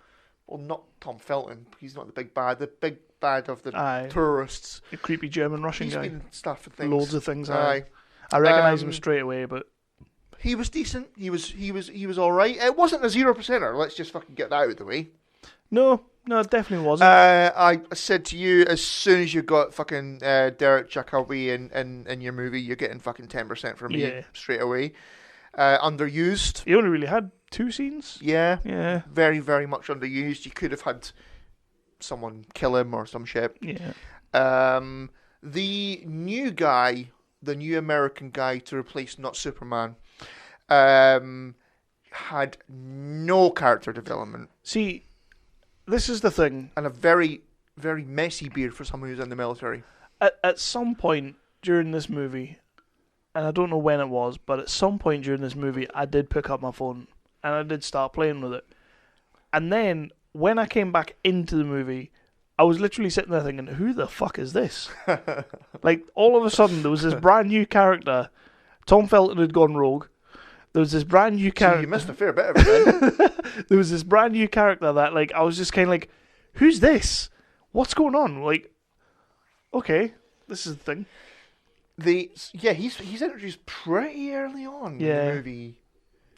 C: well, not Tom Felton. He's not the big bad. The big bad of the terrorists.
B: The creepy German Russian
C: He's
B: guy.
C: been stuff for things.
B: Loads of things.
C: Aye.
B: I recognise him straight away, but
C: he was decent. He was all right. It wasn't a 0%er. Let's just fucking get that out of the way.
B: No, it definitely wasn't.
C: I said to you, as soon as you got fucking Derek Jacobi in your movie, you're getting fucking 10% from me straight away. Underused.
B: He only really had 2 scenes.
C: Yeah. Very, very much underused. You could have had someone kill him or some shit.
B: Yeah.
C: The new guy, the new American guy to replace Not Superman, had no character development.
B: See, this is the thing.
C: And a very, very messy beard for someone who's in the military.
B: At some point during this movie, and I don't know when it was, but at some point during this movie, I did pick up my phone and I did start playing with it. And then, when I came back into the movie, I was literally sitting there thinking, who the fuck is this? Like, all of a sudden, there was this brand new character. Tom Felton had gone rogue. There was this brand new character.
C: So you missed a fair bit of it.
B: There was this brand new character that, like, I was just kind of like, who's this? What's going on? Like, okay, this is the thing.
C: He's introduced pretty early on in the movie.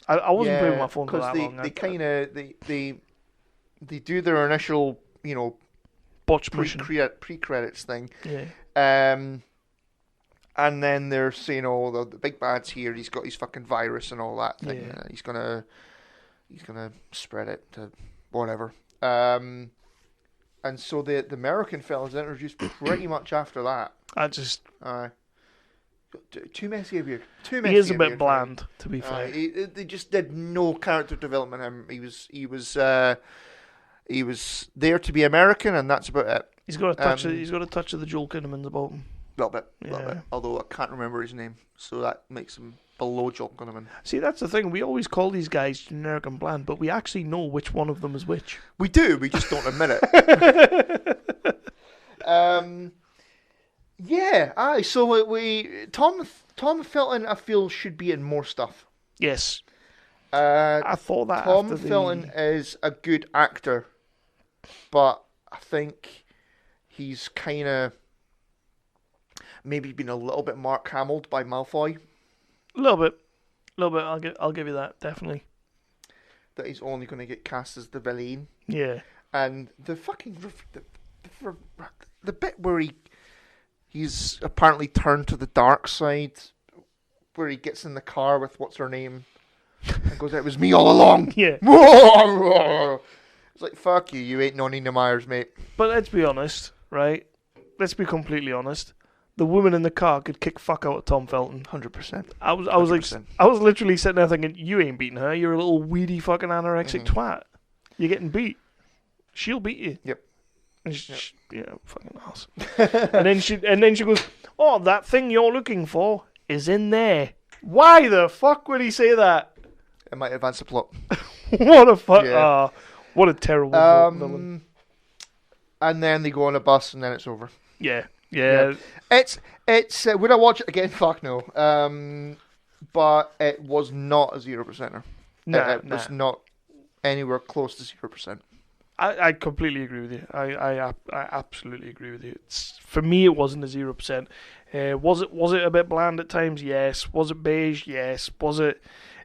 B: I wasn't playing with my phone for that long.
C: They kind of they do their initial,
B: botch
C: pre-credits thing.
B: Yeah.
C: And then they're saying, the big bad's here. He's got his fucking virus and all that thing.
B: Yeah.
C: He's gonna spread it to whatever. And so the American fella's introduced pretty much after that. Too messy of you.
B: He is a bit bland, to be fair.
C: They just did no character development. He was there to be American, and that's about it.
B: He's got a touch. He's got a touch of the Joel Kinnaman's about him.
C: Little bit. Although I can't remember his name, so that makes him below Joel Kinnaman.
B: See, that's the thing. We always call these guys generic and bland, but we actually know which one of them is which.
C: We do. We just don't admit it. Yeah. Aye. So Tom Felton, I feel, should be in more stuff.
B: Yes. I thought that.
C: Tom Felton is a good actor, but I think he's kind of maybe been a little bit Mark Hamilled by Malfoy.
B: A little bit. I'll give you that, definitely.
C: That he's only going to get cast as the villain.
B: Yeah.
C: And the fucking the bit where he's apparently turned to the dark side, where he gets in the car with what's her name and goes, "It was me all along."
B: Yeah.
C: It's like, fuck you, you ain't no Nina Myers, mate.
B: But let's be honest, right? Let's be completely honest. The woman in the car could kick fuck out of Tom Felton.
C: 100%.
B: I was literally sitting there thinking, you ain't beating her. You're a little weedy fucking anorexic twat. You're getting beat. She'll beat you.
C: Yep.
B: And fucking ass. and then she goes, "Oh, that thing you're looking for is in there." Why the fuck would he say that?
C: It might advance the plot.
B: What a fuck!
C: Yeah.
B: What a terrible villain.
C: And then they go on a bus, and then it's over.
B: Yeah.
C: It's would I watch it again? Fuck no. But it was not a 0%er. It was not anywhere close to 0%.
B: I completely agree with you. I absolutely agree with you. For me, it wasn't a 0%. Was it a bit bland at times? Yes. Was it beige? Yes.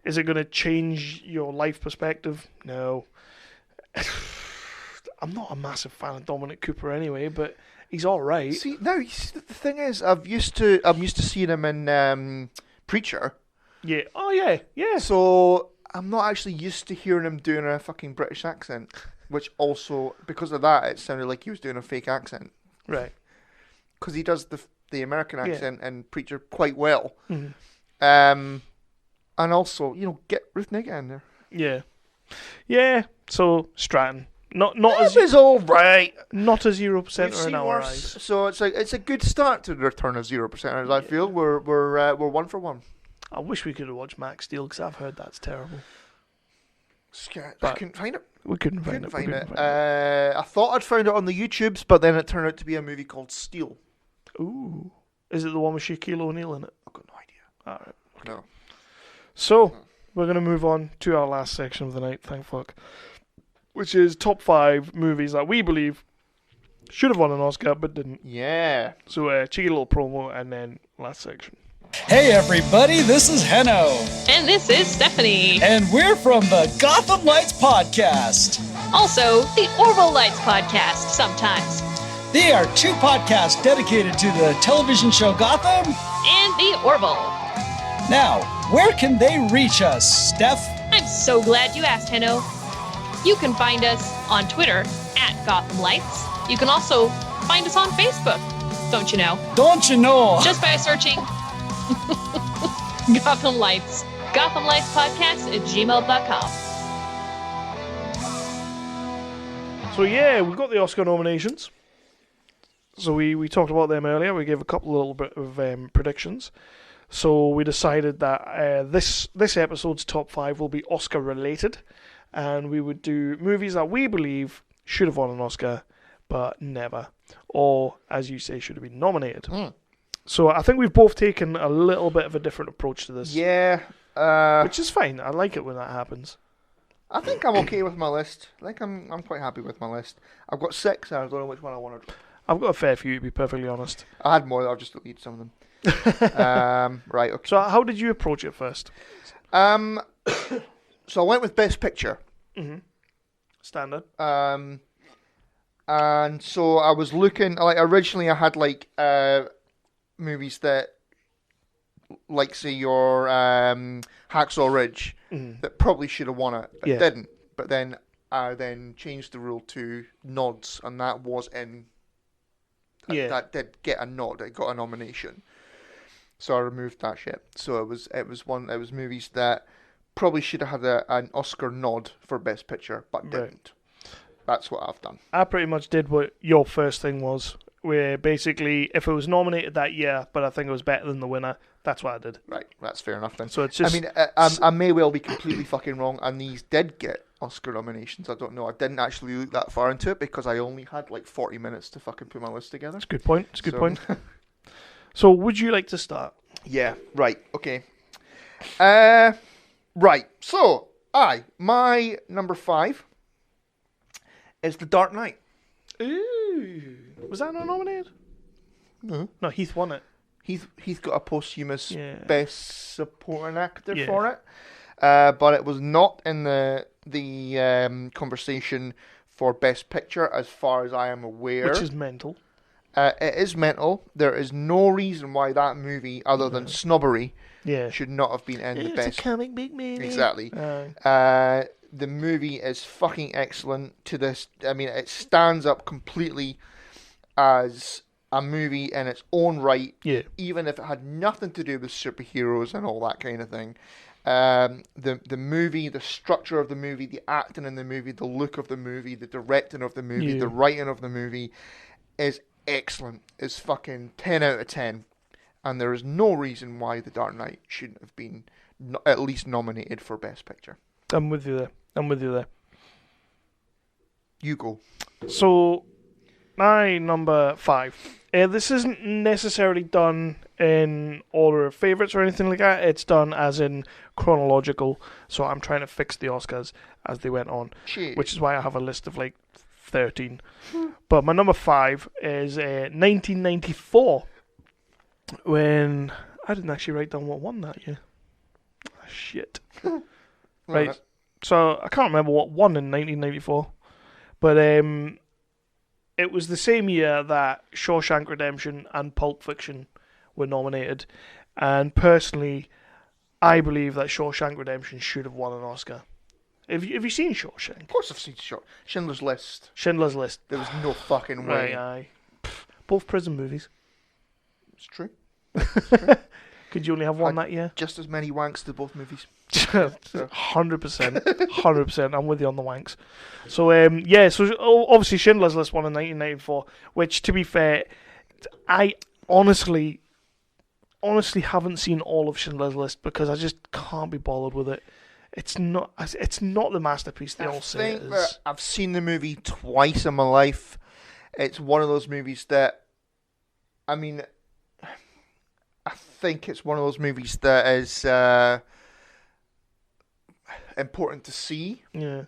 B: Is it going to change your life perspective? No. I'm not a massive fan of Dominic Cooper anyway, but he's all right.
C: See, the thing is, I'm used to seeing him in Preacher.
B: Yeah. Oh yeah.
C: So I'm not actually used to hearing him doing a fucking British accent, which also, because of that, it sounded like he was doing a fake accent.
B: Right.
C: Because he does the American accent in Preacher quite well.
B: Mm-hmm.
C: And also, get Ruth Negga in there.
B: Yeah. Yeah. So Stratton. Not
C: as is all right.
B: Not a 0% in our eyes.
C: So it's a good start to the return of 0%ers. I feel we're 1 for 1.
B: I wish we could have watched Max Steel because I've heard that's terrible.
C: I couldn't find it.
B: We couldn't find it.
C: I thought I'd found it on the YouTubes, but then it turned out to be a movie called Steel.
B: Ooh, is it the one with Shaquille O'Neal in it?
C: I've got no idea.
B: All right.
C: No.
B: So we're gonna move on to our last section of the night. Thank fuck. Which is top 5 movies that we believe should have won an Oscar but didn't.
C: Yeah.
B: So cheeky little promo and then last section.
Q: Hey everybody, this is Heno.
R: And this is Stephanie.
Q: And we're from the Gotham Lights Podcast.
R: Also, the Orville Lights Podcast sometimes.
Q: They are 2 podcasts dedicated to the television show Gotham
R: and the Orville.
Q: Now, where can they reach us, Steph?
R: I'm so glad you asked, Heno. You can find us on Twitter at Gotham Lights. You can also find us on Facebook, don't you know?
Q: Don't you know?
R: Just by searching Gotham Lights. Gotham Lights Podcast at gmail.com.
B: So yeah, we got the Oscar nominations. So we talked about them earlier. We gave a little bit of predictions. So we decided that this episode's top 5 will be Oscar related. And we would do movies that we believe should have won an Oscar, but never. Or, as you say, should have been nominated. So I think we've both taken a little bit of a different approach to this.
C: Yeah.
B: Which is fine. I like it when that happens.
C: I think I'm okay with my list. I think I'm quite happy with my list. I've got 6, and I don't know which one I want to.
B: I've got a fair few, to be perfectly honest.
C: I had more, I'll just delete some of them. Right, okay.
B: So how did you approach it first?
C: So I went with Best Picture.
B: Mm-hmm. Standard.
C: And so I was looking, originally I had movies that, say your Hacksaw Ridge, that probably should have won it, but didn't. But then I changed the rule to nods, and that was in. That did get a nod. It got a nomination. So I removed that shit. So it was movies that probably should have had an Oscar nod for Best Picture, but didn't. That's what I've done. I
B: pretty much did what your first thing was, where basically if it was nominated that year, but I think it was better than the winner, that's what I did.
C: Right, that's fair enough then.
B: So it's just.
C: I mean, I may well be completely fucking wrong, and these did get Oscar nominations. I don't know. I didn't actually look that far into it because I only had 40 minutes to fucking put my list together.
B: That's a good point. It's a good point. So would you like to start?
C: Yeah, right, okay. Right, so, my number 5 is The Dark Knight.
B: Ooh. Was that not nominated? No, Heath won it.
C: Heath got a posthumous Best Supporting Actor for it. But it was not in the conversation for Best Picture, as far as I am aware.
B: Which is mental.
C: It is mental. There is no reason why that movie, other than snobbery, should not have been in the best.
B: It's a comic book movie.
C: Exactly. The movie is fucking excellent. To this, I mean, it stands up completely as a movie in its own right.
B: Yeah.
C: Even if it had nothing to do with superheroes and all that kind of thing. The movie, the structure of the movie, the acting in the movie, the look of the movie, the directing of the movie, the writing of the movie is excellent. It's fucking 10 out of 10. And there is no reason why The Dark Knight shouldn't have been at least nominated for Best Picture.
B: I'm with you there.
C: You go.
B: So, my number 5. This isn't necessarily done in order of favourites or anything like that. It's done as in chronological. So I'm trying to fix the Oscars as they went on.
C: Shit.
B: Which is why I have a list of like 13. But my number 5 is 1994. When I didn't actually write down what won that year. Shit. Right. So I can't remember what won in 1994. But it was the same year that Shawshank Redemption and Pulp Fiction were nominated. And personally, I believe that Shawshank Redemption should have won an Oscar. Have you seen Shawshank?
C: Of course I've seen Schindler's List.
B: Schindler's List.
C: There was no fucking way.
B: Aye. Both prison movies.
C: It's true.
B: Could you only have one that year?
C: Just as many wanks to both movies.
B: 100%. 100%. I'm with you on the wanks. So, so obviously Schindler's List won in 1994, which, to be fair, I honestly haven't seen all of Schindler's List because I just can't be bothered with it. It's not the masterpiece they all say it is.
C: I've seen the movie twice in my life. It's one of those movies that, I mean, I think it's one of those movies that is important to see.
B: Yeah.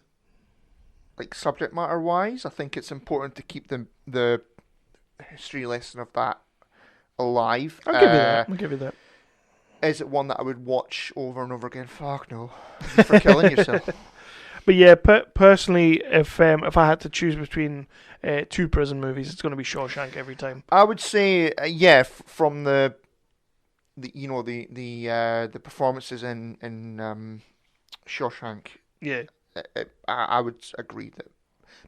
C: Like subject matter wise, I think it's important to keep the history lesson of that alive.
B: I'll give you that.
C: Is it one that I would watch over and over again? Fuck no. For killing yourself.
B: But yeah, personally, if I had to choose between two prison movies, it's going to be Shawshank every time.
C: I would say, from the performances in Shawshank.
B: Yeah,
C: I would agree that,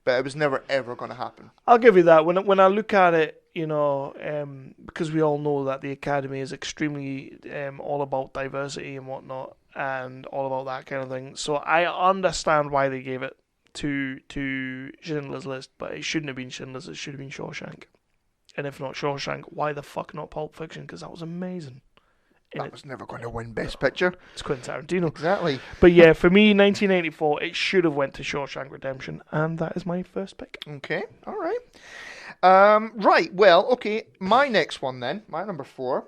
C: but it was never ever going to happen.
B: I'll give you that. When I look at it, because we all know that the Academy is extremely all about diversity and whatnot, and all about that kind of thing. So I understand why they gave it to Schindler's List, but it shouldn't have been Schindler's. It should have been Shawshank. And if not Shawshank, why the fuck not Pulp Fiction? Because that was amazing.
C: That was never going to win Best Picture.
B: It's Quentin Tarantino.
C: Exactly.
B: But yeah, for me, 1984, it should have went to Shawshank Redemption, and that is my first pick.
C: Okay, all right. Right, well, okay, my next one then, my number 4.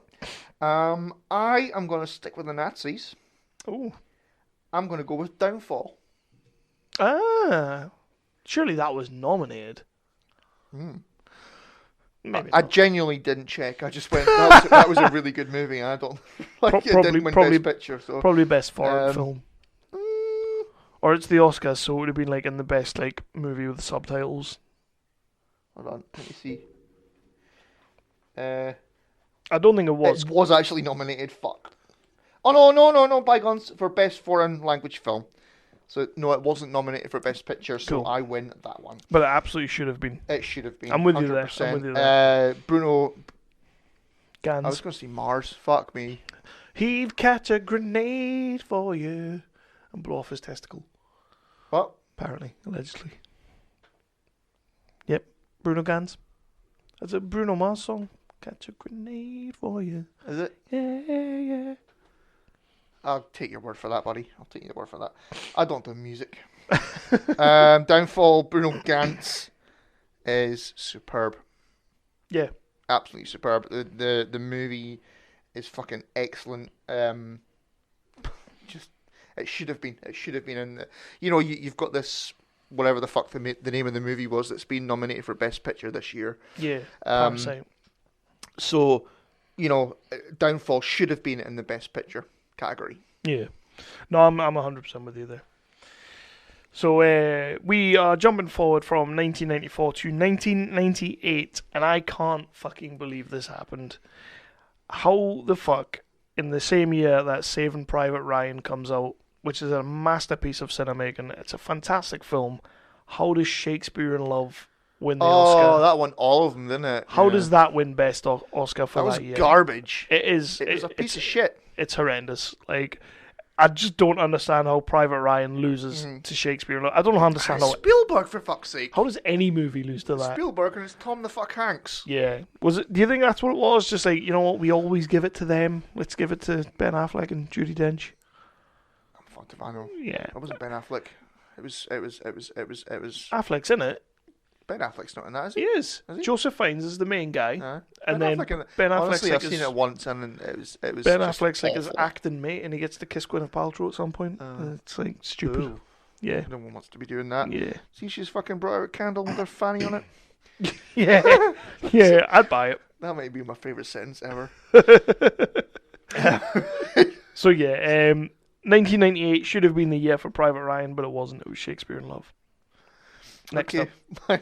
C: I am going to stick with the Nazis.
B: Oh.
C: I'm going to go with Downfall.
B: Ah. Surely that was nominated.
C: I genuinely didn't check. I just went, that was a really good movie. I don't it didn't win Best Picture. So.
B: Probably best foreign film. Or it's the Oscars, so it would have been like in the best like movie with subtitles.
C: Hold on, let me see.
B: I don't think it was.
C: It was actually nominated. Fuck. Oh no! Bygones for best foreign language film. So no, it wasn't nominated for Best Picture, so
B: Cool.
C: I win that one.
B: But it absolutely should have been.
C: It should have been.
B: I'm with
C: 100%.
B: you there. I'm with you there.
C: Bruno
B: Gans.
C: I was going to say Mars. Fuck me.
B: He'd catch a grenade for you and blow off his testicle.
C: What?
B: Apparently, allegedly. Yep, Bruno Gans. That's a Bruno Mars song. Catch a grenade for you.
C: Is it?
B: Yeah.
C: I'll take your word for that, buddy. I'll take your word for that. I don't do music. Downfall, Bruno Gantz is superb.
B: Yeah.
C: Absolutely superb. The movie is fucking excellent. Just it should have been. It should have been in the. You've got this whatever the fuck the name of the movie was that's been nominated for Best Picture this year.
B: Yeah.
C: So, Downfall should have been in the Best Picture category.
B: Yeah. No, I'm 100% with you there. So we are jumping forward from 1994 to 1998, and I can't fucking believe this happened. How the fuck, in the same year that Saving Private Ryan comes out, which is a masterpiece of cinemaking, it's a fantastic film, how does Shakespeare in Love win the Oscar?
C: Oh, that won all of them, didn't it?
B: How does that win Best Oscar for that year?
C: That was garbage.
B: It is.
C: It was a piece of shit.
B: It's horrendous. Like, I just don't understand how Private Ryan loses to Shakespeare. I don't understand how
C: Spielberg, for fuck's sake.
B: How does any movie lose to that?
C: Spielberg and it's Tom the fuck Hanks.
B: Yeah. Was it? Do you think that's what it was? Just like, you know what? We always give it to them. Let's give it to Ben Affleck and Judi Dench.
C: Fuck if I know.
B: Yeah.
C: That wasn't Ben Affleck. It was.
B: Affleck's in it.
C: Ben Affleck's not in that, is
B: He
C: he?
B: is. Joseph Fiennes is the main guy, and then Ben Affleck's
C: honestly,
B: like
C: I've seen it once, and it was.
B: Ben
C: just
B: Affleck's like his
C: awful.
B: acting mate, and he gets to kiss Gwyneth Paltrow at some point. It's like stupid.
C: Ooh.
B: Yeah.
C: No one wants to be doing that.
B: Yeah.
C: See, she's fucking brought out a candle with her fanny on it.
B: Yeah. Yeah, I'd buy it.
C: That might be my favourite sentence ever.
B: So yeah, 1998 should have been the year for Private Ryan, but it wasn't. It was Shakespeare in Love. Next up.
C: My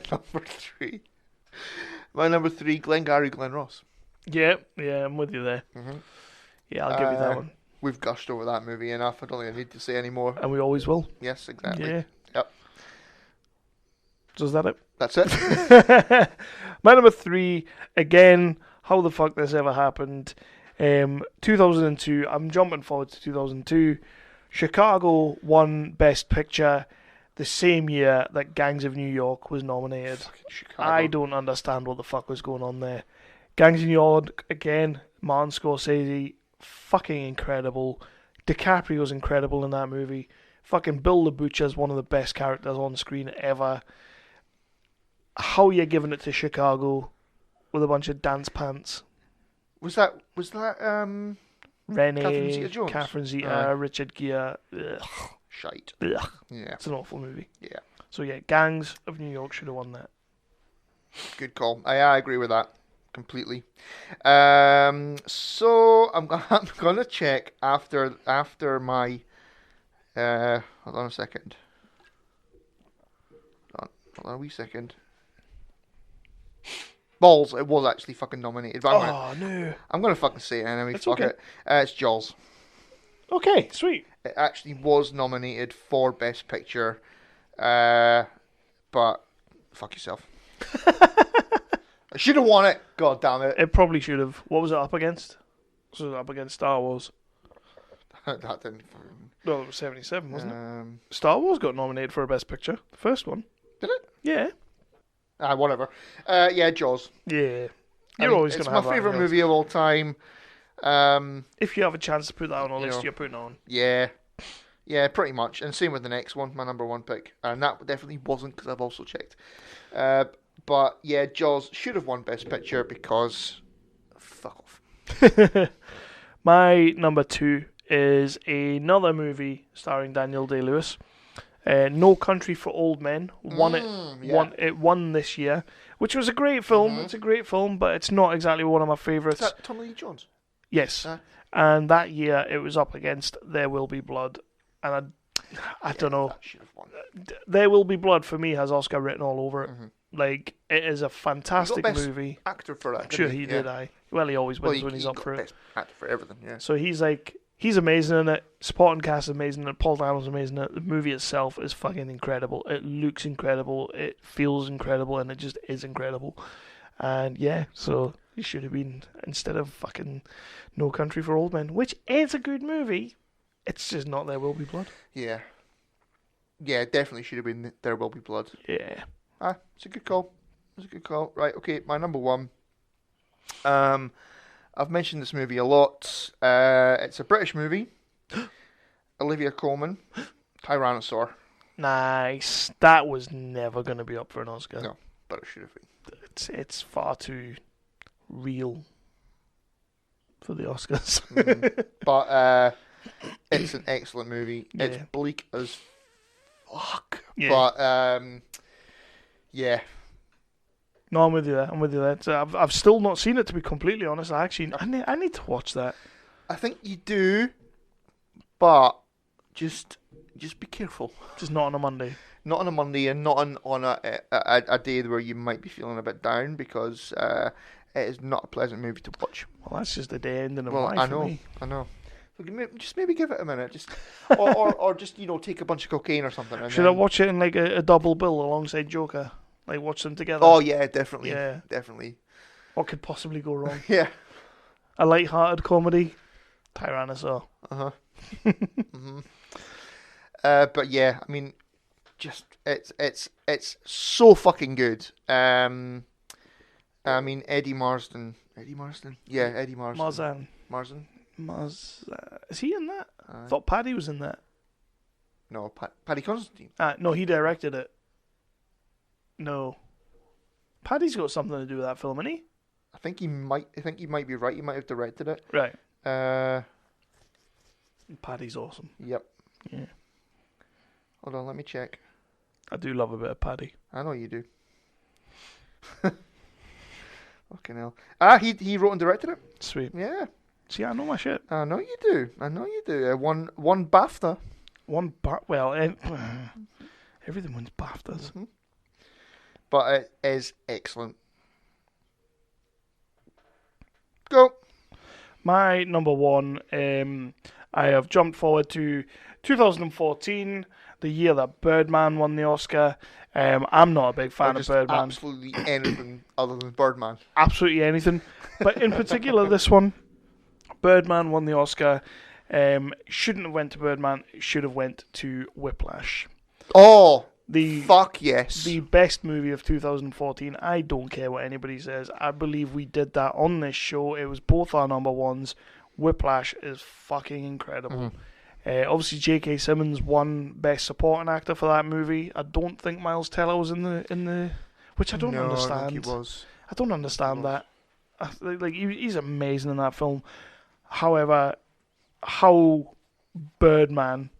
C: number three, Glengarry Glen Ross.
B: Yeah, I'm with you there.
C: Mm-hmm.
B: Yeah, I'll give you that one.
C: We've gushed over that movie enough. I don't think I need to say any more.
B: And we always will.
C: Yes, exactly.
B: Yeah.
C: Yep.
B: So is that it?
C: That's it.
B: My number three, again, how the fuck this ever happened. 2002, I'm jumping forward to 2002. Chicago won Best Picture the same year that Gangs of New York was nominated. I don't understand what the fuck was going on there. Gangs of New York, again, Martin Scorsese, fucking incredible. DiCaprio's incredible in that movie. Fucking Bill the Butcher's one of the best characters on screen ever. How are you giving it to Chicago with a bunch of dance pants?
C: Was that
B: Renee,
C: Catherine Zeta-Jones?
B: Catherine Zeta, Richard Gere. Ugh.
C: Shite.
B: Ugh.
C: Yeah.
B: It's an awful movie.
C: Yeah.
B: So yeah, Gangs of New York should have won that.
C: Good call. I agree with that completely. So I'm gonna check after my. Hold on a second. Hold on a wee second. Balls. It was actually fucking nominated. But
B: no.
C: I'm gonna fucking say it anyway.
B: That's
C: Fuck
B: okay.
C: it. It's Jaws.
B: Okay, sweet.
C: It actually was nominated for Best Picture, but fuck yourself. I should have won it. God damn it.
B: It probably should have. What was it up against? Was it up against Star Wars?
C: That didn't.
B: No, it was 77, wasn't it? Star Wars got nominated for a Best Picture. The first one.
C: Did it?
B: Yeah.
C: Whatever. Yeah, Jaws.
B: Yeah. You're always going to have
C: It's my
B: that
C: favourite
B: on yours.
C: movie of all time.
B: If you have a chance to put that on a list,
C: know,
B: you're putting it on.
C: Yeah. Yeah, pretty much. And same with the next one, my number one pick. And that definitely wasn't, because I've also checked. But yeah, Jaws should have won Best Picture because fuck off.
B: My number two is another movie starring Daniel Day-Lewis. No Country for Old Men it won this year, which was a great film. It's a great film, but it's not exactly one of my favourites.
C: Is that Tommy Lee Jones?
B: Yes, and that year it was up against There Will Be Blood, and I don't know.
C: That should have won.
B: There Will Be Blood for me has Oscar written all over it. Like, it is a
C: He
B: fantastic
C: got best
B: movie.
C: actor for that.
B: I'm sure he did. Well, he always wins when he's up
C: got
B: for it.
C: best actor for everything. Yeah.
B: So he's amazing in it. Supporting cast is amazing in it. Paul Dano's amazing in it. The movie itself is fucking incredible. It looks incredible. It feels incredible, and it just is incredible. And yeah, so he should have been, instead of fucking No Country for Old Men, which is a good movie. It's just not There Will Be Blood.
C: Yeah. Yeah, definitely should have been There Will Be Blood.
B: Yeah.
C: It's a good call. Right, okay, my number one. I've mentioned this movie a lot. It's a British movie. Olivia Colman, Tyrannosaur.
B: Nice. That was never going to be up for an Oscar.
C: No, but it should have been.
B: It's far too real for the Oscars.
C: But it's an excellent movie.
B: Yeah.
C: It's bleak as fuck.
B: Yeah.
C: But yeah.
B: No, I'm with you there. So I've still not seen it, to be completely honest. I need to watch that.
C: I think you do, but just be careful.
B: Just not on a Monday.
C: Not on a Monday, and not on a day where you might be feeling a bit down, because it is not a pleasant movie to watch.
B: Well, that's just the day ending of life
C: I
B: for
C: know,
B: me.
C: I know. So just maybe give it a minute, just or just take a bunch of cocaine or something. And
B: Should I watch it in like a double bill alongside Joker? Like watch them together?
C: Oh yeah, definitely.
B: Yeah,
C: definitely.
B: What could possibly go wrong?
C: Yeah.
B: A light-hearted comedy, Tyrannosaur.
C: But yeah, I mean, just it's so fucking good. I mean, Eddie Marsden. Yeah, Eddie Marsden.
B: Marzan.
C: Marsden.
B: Is he in that? I thought Paddy was in that.
C: No, Paddy Constantine.
B: No, he directed it. No. Paddy's got something to do with that film, hasn't he?
C: I think he might be right. He might have directed it.
B: Right. Paddy's awesome.
C: Yep.
B: Yeah.
C: Hold on, let me check.
B: I do love a bit of Paddy.
C: I know you do. Fucking hell. He wrote and directed it.
B: Sweet.
C: Yeah.
B: See, I know my shit.
C: I know you do. One BAFTA.
B: Everything wins BAFTAs.
C: Mm-hmm. But it is excellent. Go.
B: My number one, I have jumped forward to 2014, the year that Birdman won the Oscar. I'm not a big fan of Birdman.
C: Absolutely anything other than Birdman.
B: Absolutely anything. But in particular, this one, Birdman won the Oscar. Shouldn't have went to Birdman. Should have went to Whiplash.
C: Oh,
B: fuck
C: yes.
B: The best movie of 2014. I don't care what anybody says. I believe we did that on this show. It was both our number ones. Whiplash is fucking incredible. Obviously, J.K. Simmons won Best Supporting Actor for that movie. I don't think Miles Teller was in the which I don't understand.
C: I think he was.
B: I don't understand that. He's amazing in that film. However, how Birdman,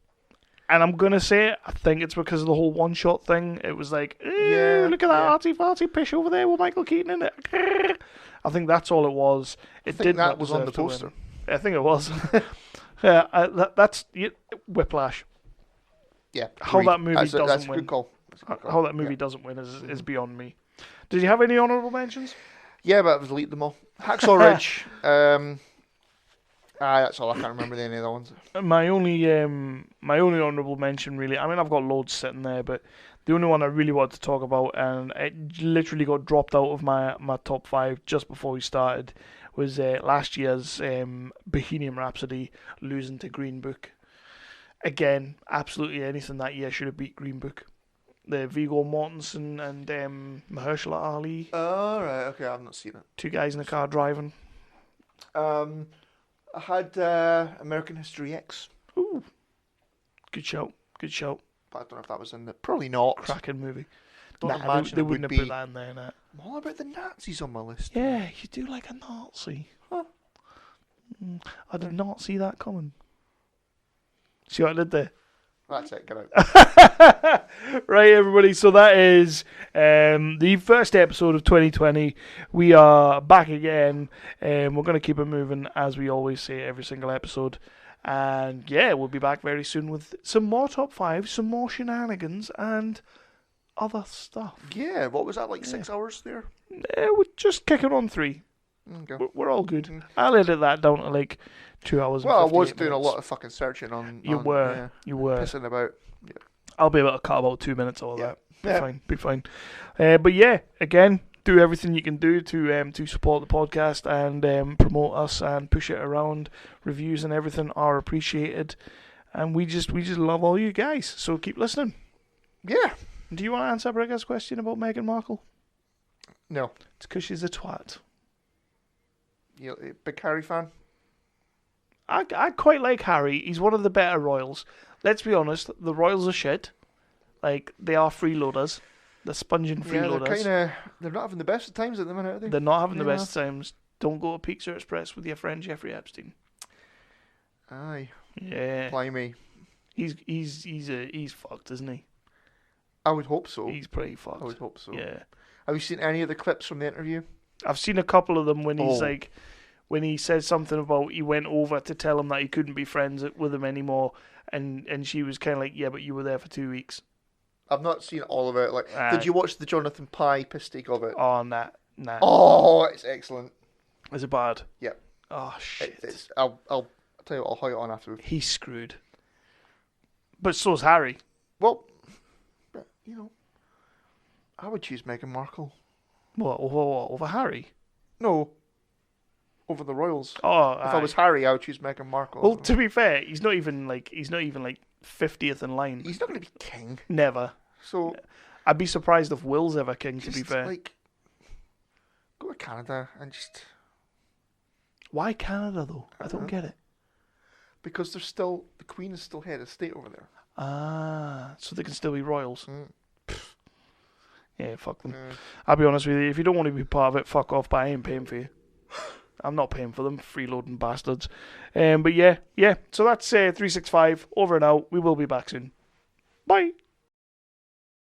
B: and I'm gonna say it, I think it's because of the whole one-shot thing. It was like, look at that arty-farty pish over there with Michael Keaton in it. I think that's all it was. It did
C: that
B: not
C: was on the
B: deserve to win.
C: poster.
B: I think it was. Yeah, that's Whiplash.
C: Yeah,
B: how
C: agreed.
B: that movie
C: That's
B: doesn't
C: a
B: win.
C: good call.
B: How that movie doesn't win is beyond me. Did you have any honourable mentions?
C: Yeah, but I've deleted them all. Hacksaw Ridge. That's all. I can't remember any of the ones.
B: My only honourable mention, really. I mean, I've got loads sitting there, but the only one I really wanted to talk about, and it literally got dropped out of my top 5 just before we started, was last year's Bohemian Rhapsody losing to Green Book. Again, absolutely anything that year should have beat Green Book. The Viggo Mortensen and Mahershala Ali.
C: Oh, right. Okay, I've not seen it.
B: Two guys in a car driving.
C: I had American History X.
B: Ooh. Good shout. Good shout.
C: But I don't know if that was in it. Probably not.
B: Cracking movie.
C: Imagine
B: they
C: it would
B: wouldn't
C: be.
B: have put that in there, nah.
C: I'm all about the Nazis on my list.
B: Yeah, you do like a Nazi.
C: Huh.
B: I did not see that coming. See what I did there?
C: That's it, get out.
B: Right, everybody, so that is the first episode of 2020. We are back again, and we're going to keep it moving, as we always say every single episode. And yeah, we'll be back very soon with some more top 5, some more shenanigans, and other stuff.
C: Yeah, what was that, like 6 hours there?
B: We're just kicking on 3.
C: Okay.
B: We're all good. I'll edit that down to like 2 hours.
C: Well, I
B: and
C: was
B: 58
C: doing
B: minutes.
C: a lot of fucking searching on.
B: You were
C: pissing about. Yeah.
B: I'll be able to cut about 2 minutes out of that.
C: Yeah.
B: Be fine. But yeah, again, do everything you can do to support the podcast and promote us and push it around. Reviews and everything are appreciated, and we just love all you guys. So keep listening.
C: Yeah.
B: Do you want to answer Brigger's question about Meghan Markle?
C: No.
B: It's because she's a twat.
C: You a big Harry fan?
B: I quite like Harry. He's one of the better royals. Let's be honest, the royals are shit. Like, they are freeloaders. They're sponging freeloaders.
C: They're not having the best of times at the minute, are they?
B: They're not having the best times. Don't go to Pizza Express with your friend Jeffrey Epstein.
C: Aye.
B: Yeah.
C: Blimey.
B: He's fucked, isn't he?
C: I would hope so.
B: He's pretty fucked.
C: I would hope so.
B: Yeah.
C: Have you seen any of the clips from the interview?
B: I've seen a couple of them when he's like, when he says something about he went over to tell him that he couldn't be friends with him anymore, and she was kind of like, yeah, but you were there for 2 weeks.
C: I've not seen all of it. Like, did you watch the Jonathan Pye piss take of it?
B: Oh, nah.
C: Oh, it's excellent.
B: Is it bad?
C: Yep.
B: Oh shit.
C: I'll tell you what, I'll hide it on afterwards.
B: He's screwed. But so's Harry.
C: Well, you know, I would choose Meghan Markle.
B: What, over Harry?
C: No. Over the royals.
B: Oh,
C: if I was Harry, I would choose Meghan Markle.
B: Well, to be fair, he's not even like 50th in line.
C: He's not going to be king.
B: Never.
C: So
B: I'd be surprised if Will's ever king. To be fair,
C: like, go to Canada and just.
B: Why Canada though? I don't get it.
C: Because the Queen is still head of state over there.
B: So they can still be royals. Yeah, fuck them. I'll be honest with you, if you don't want to be part of it, fuck off, but I ain't paying for you. I'm not paying for them, freeloading bastards. But yeah. So that's 365, over and out. We will be back soon. Bye.